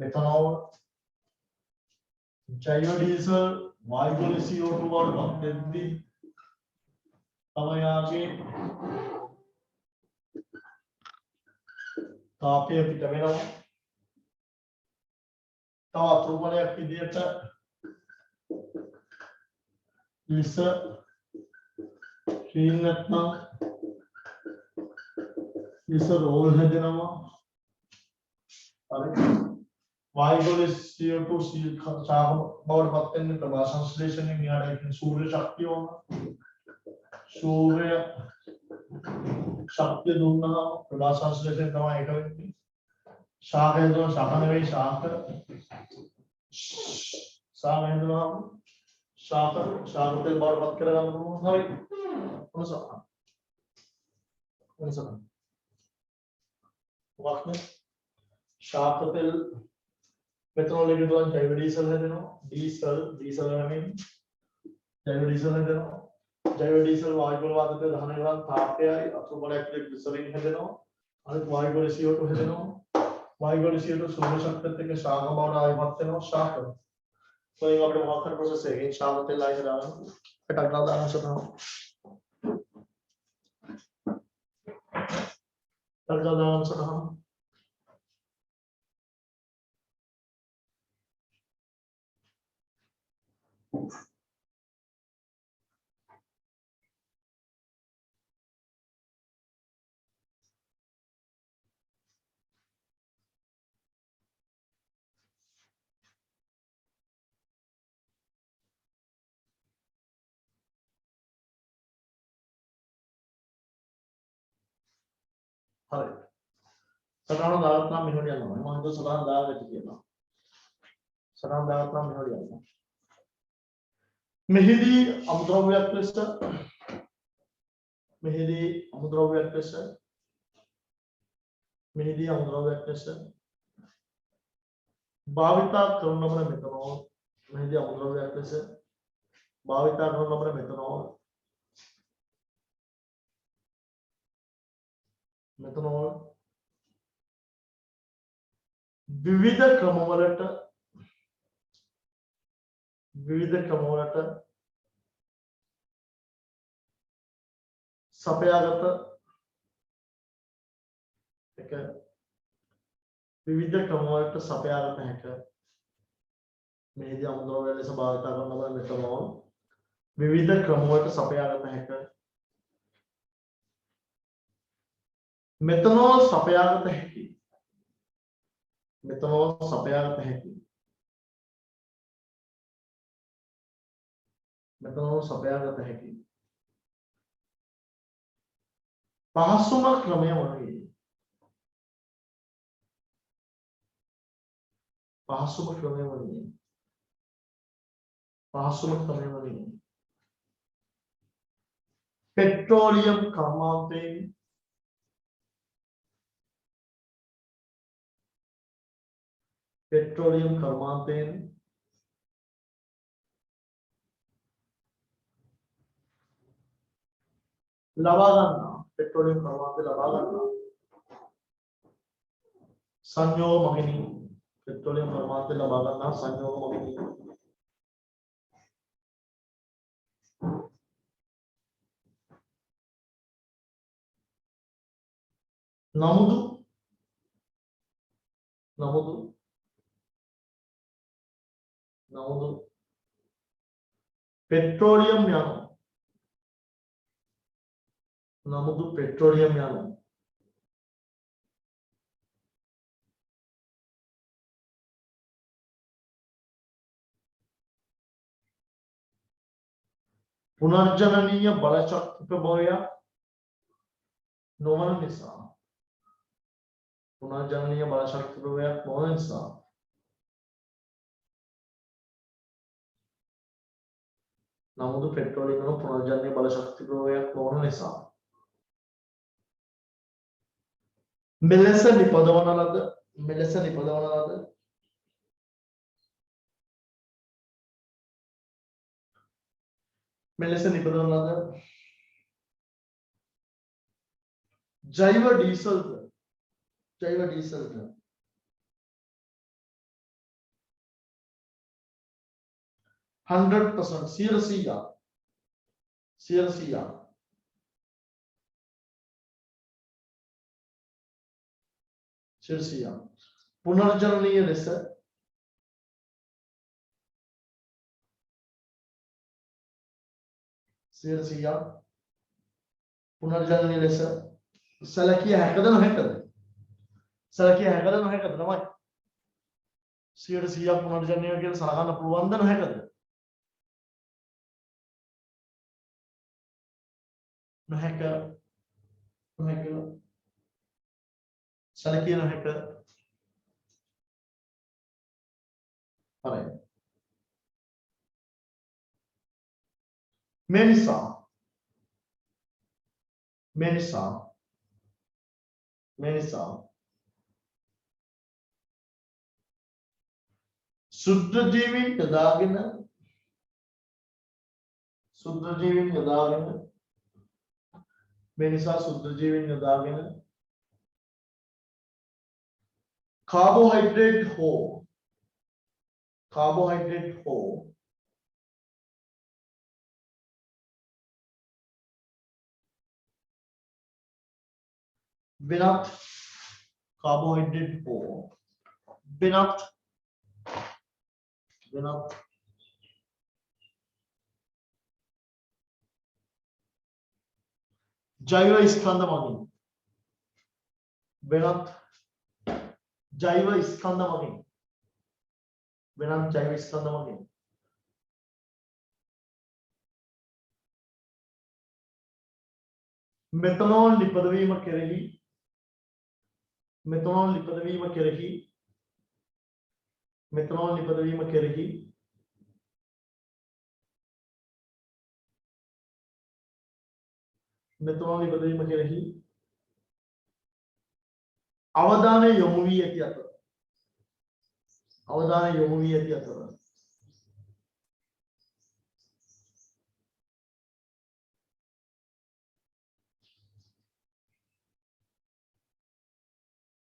මෙතනෝල්. ජෛව ඩීසල් වායු ගෝලීය CO2 බවට පත් වෙද්දී තමයි යාගේ තාපය පිට වෙනවා. තවත් රූපණයක් විදිහට लिस हीन නැත්නම් इस रोल है देना अरे वायुगोल CO2 शाख और पत्ते में प्रभाव संश्लेषण में आ रहा है सूर्य शक्ति होगा सूर्य शक्ति दूंगा प्रभाव संश्लेषण दवा एक व्यक्ति शाख है तो शाखा में भी शाख शाख है तो हम शाख शाख के बाद बात करेगा हम भाई कौन सा वक्त में शाख पे मेथनॉल लेके तो जैव डीजल है देना डीजल है हमें जैव डीजल है देना जैव डीजल वायुगोल वादते धाने के बाद तापते आई अथवा बड़ा एक्टिव ग्लिसरीन है देना और वायुगोल CO2 है देना वायुगोल CO2 सूर्य शक्ति के शाख बाउंड आई बात देना शाख तो ये अपने वाकर प्रोसेस है इन शाख पे लाइन डालना अटक डालना सकता हूं अटक डालना सकता हूं हरे सदान दावत नाम मिनोडिया नाम है वहां तो सदान दावत है ना सदान दावत नाम मिनोडिया नाम मेहदी अमुद्रव्य क्लिस्टर मेहदी अमुद्रव्य क्लिस्टर मेहदी अमुद्रव्य क्लिस्टर भाविता करुणमन मेथनॉल मेहदी अमुद्रव्य क्लिस्टर भाविता करुणमन मेथनॉल मेथनॉल विविध क्रमवलट सपयागत ठीक है विविध क्रमवलट सपयागत है क्या मेहदी अमुद्रव्य से भाविता करुणमन मेथनॉल विविध क्रमवलट सपयागत है क्या मेथनॉल सपयागत है कि मेथनॉल सपयागत है कि मेथनॉल सपयागत है कि पहासुम क्रमे वही पहासुम क्रमे वही पहासुम क्रमे वही पेट्रोलियम कर्मांते पेट्रोलियम कर्मांते लवागन्ना पेट्रोलियम कर्मांते लवागन्ना संयोगमग्नि पेट्रोलियम कर्मांते लवागन्ना संयोगमग्नि नमुदु नमुदु नमुदु पेट्रोलियम यानो नमुदु पेट्रोलियम यानो पुनर्जननीय बलशक्ति प्रभोया नोमन निसा पुनर्जननीय बलशक्ति प्रभोया नोमन निसा नमुदु पेट्रोलियम पुनर्जननीय बलशक्ति प्रभोया नोमन निसा मेलेस निपदवनलद मेलेस निपदवनलद मेलेस निपदवनलद जैव डीजल 100% सिरसिया पुनर्जननीय लेसर सिरसिया पुनर्जननीय लेसर සැලකිය හැකද නොහැකද? සැලකිය හැකද නොහැකද තමයි 100% පුනර්ජනනය කියලා සලකන්න පුළුවන්ද නොහැකද? නොහැක සැලකිය නොහැක. හරි. මේ නිසා සුද්ධ ජීවීන් යොදාගෙන කාබෝහයිඩ්‍රේට් හෝ වෙනත් ජෛව ස්කන්ධ මගින් මෙතනෝල් නිපදවීම කෙරෙහි අවධානය යොමු වී ඇති අතර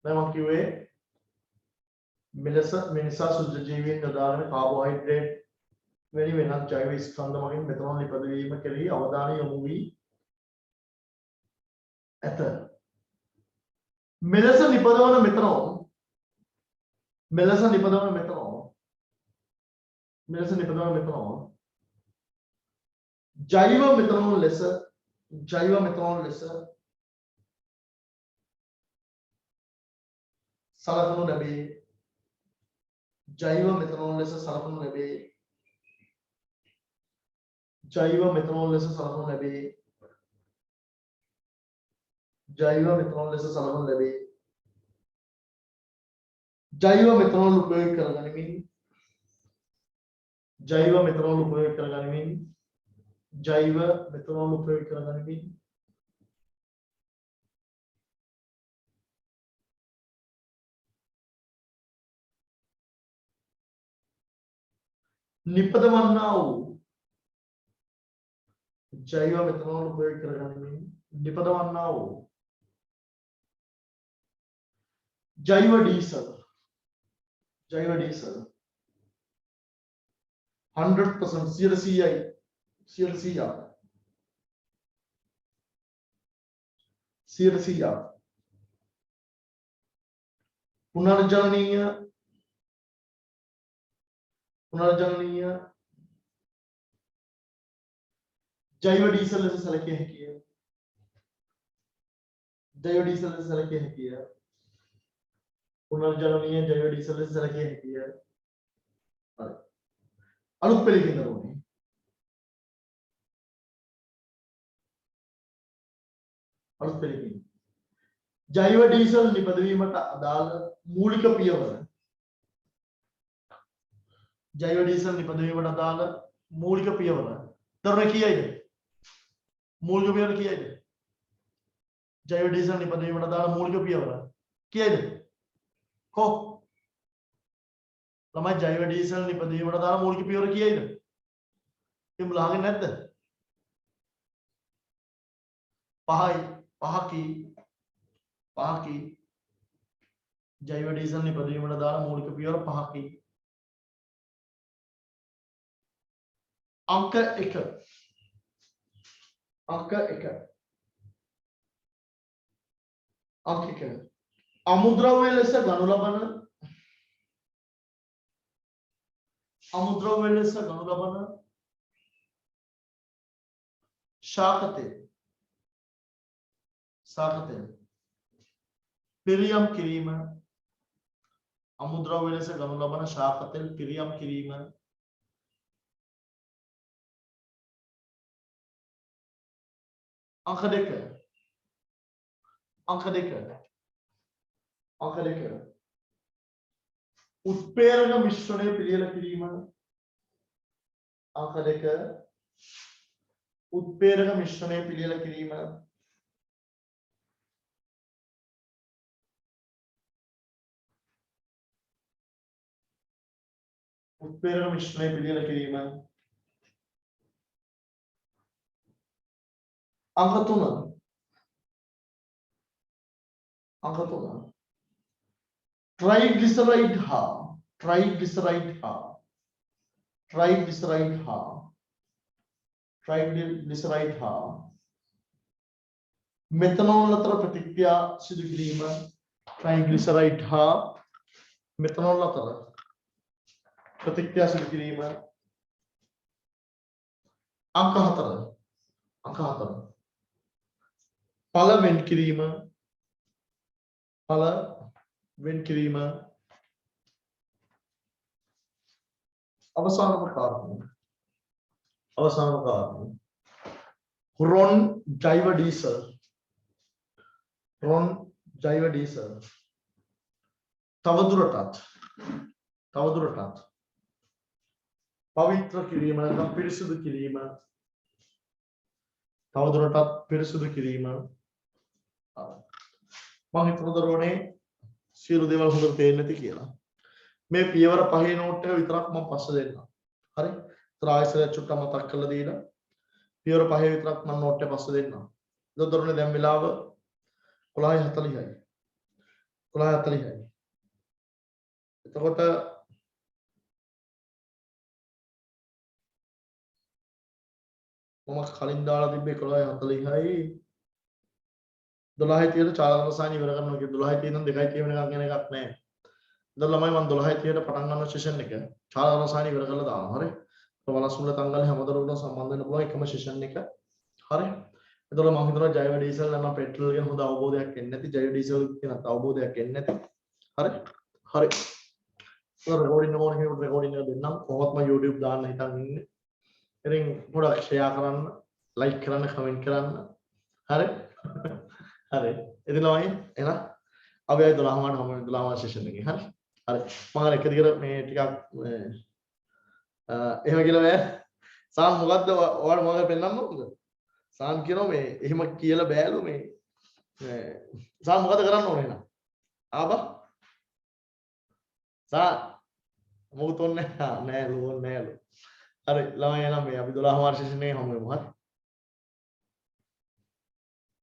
දැන් මම කිව්වේ මිනිසා සුද්ධ ජීවීන් යොදාගෙන කාබෝහයිඩ්‍රේට් වැනි වෙනත් ජෛව ස්කන්ධ මගින් මෙතනෝල් නිපදවීම කෙරෙහි අවධානය යොමු වී ඇත. මෙලෙස නිපදවන මෙතනෝල් ජෛව මෙතනෝල් ලෙස සලකනු ලැබේ. ජෛව මෙතනෝල් උපයෝග කරගනිමින් නිපදවන්නා වූ ජෛව ඩීසල් 100% පුනර්ජනනීය ජෛව ඩීසල් ලෙස සැලකිය හැකිය. පුනර්ජනනීය ජෛව ඩීසල් ලෙස සැලකිය හැකිය. හරි. අලුත් පිළිකින් දරුවනේ. ජෛව ඩීසල් නිපදවීමට අදාළ මූලික පියවර. තරුණ කීයද? මූලික පියවර කීයද? ජෛව ඩීසල් නිපදවීමට අදාළ මූලික පියවර කීයද? කො ළමයි ජෛව ඩීසල් නිපදවීමට අදාළ මූලික පියවර කීයද? එම් ලාගෙන නැද්ද? පහකි ජෛව ඩීසල් නිපදවීමට අදාළ මූලික පියවර 5කි. अंक 1 අමුද්‍රව්‍ය ලෙස ගනු ලබන ශාක තෙල් පිරියම් කිරීම අමුද්‍රව්‍ය ලෙස ගනු ලබන ශාක තෙල් පිරියම් කිරීම අංක 2 උත්ප්‍රේරක මිශ්‍රණය පිළියෙල කිරීම අංක 2 උත්ප්‍රේරක මිශ්‍රණය පිළියෙල කිරීම උත්ප්‍රේරක මිශ්‍රණය පිළියෙල කිරීම අංක 3 ट्राइग्लिसराइड हा मेथनॉल अतर प्रतिक्रिया सिदु किරීම ट्राइग्लिसराइड हा मेथनॉल अतर प्रतिक्रिया सिदु किරීම अंक 4 ඵල වෙන් කිරීම අවසානම කාරණය රොන් ජෛව ඩීසල් තවදුරටත් පවිත්‍ර කිරීම නැත්නම් පිරිසුදු කිරීම තවදුරටත් පිරිසුදු කිරීම මම හිතන දරුවනේ සියලු දේවල් හොඳට තේරෙන්නේ නැති කියලා. මේ පියවර පහේ නෝට් එක විතරක් මම පස්සේ දෙන්නම්. හරි? ත්‍රායසල චුට්ට මතක් කරලා දීලා පියවර පහේ විතරක් මම නෝට් එක පස්සේ දෙන්නම්. ඒක දරුවනේ දැන් වෙලාව 11:40යි. එතකොට මම කලින් දාලා තිබ්බේ 11:40යි 12:30ට චාලක රසායන ඉවර කරනවා කිය 12:30 ඉඳන් 2:30 වෙනකන් යන එකක් නැහැ. ඉතින් ළමයි මම 12:30ට පටන් ගන්න සෙෂන් එක චාලක රසායන ඉවර කරලා දානවා. හරි. වලස්මුල තංගලේ හැමදෙරටම සම්බන්ධ වෙන්න පුළුවන් එකම සෙෂන් එක. හරි. එතකොට මම හිතනවා ජෛව ඩීසල් නැත්නම් පෙට්‍රල් ගැන හොඳ අවබෝධයක් එන්නේ නැති ජෛව ඩීසල් ගැන අවබෝධයක් එන්නේ නැති. හරි. රෙකෝඩින් එක ඕනේ කෙනෙකුට රෙකෝඩින් එක දෙන්නම්. කොහොමත්ම YouTube දාන්න හිතන් ඉන්නේ. ඉතින් පොඩක් ෂෙයා කරන්න, ලයික් කරන්න, කමෙන්ට් කරන්න. හරි. හරි. ඉතින් ළමයි එහෙනම් අපි ආයි 12 මාට හමු වෙනවා 12 සෙෂන් එකේ. හරි. මම එක දිගට මේ ටිකක් එහෙම කියලා බෑ. සාම් මොකද්ද ඔයාලා මොකද පෙන්නන්න ඕනද? සාම් කියනවා මේ එහෙම කියලා බෑලු මේ සාම් මොකද කරන්න ඕනේ එහෙනම්? ආබා සා මොකුත් ඕනේ නෑලු. හරි ළමයි එහෙනම් මේ අපි 12 මාර්ච් සෙෂන් එකේ හමු වෙමු. හරි.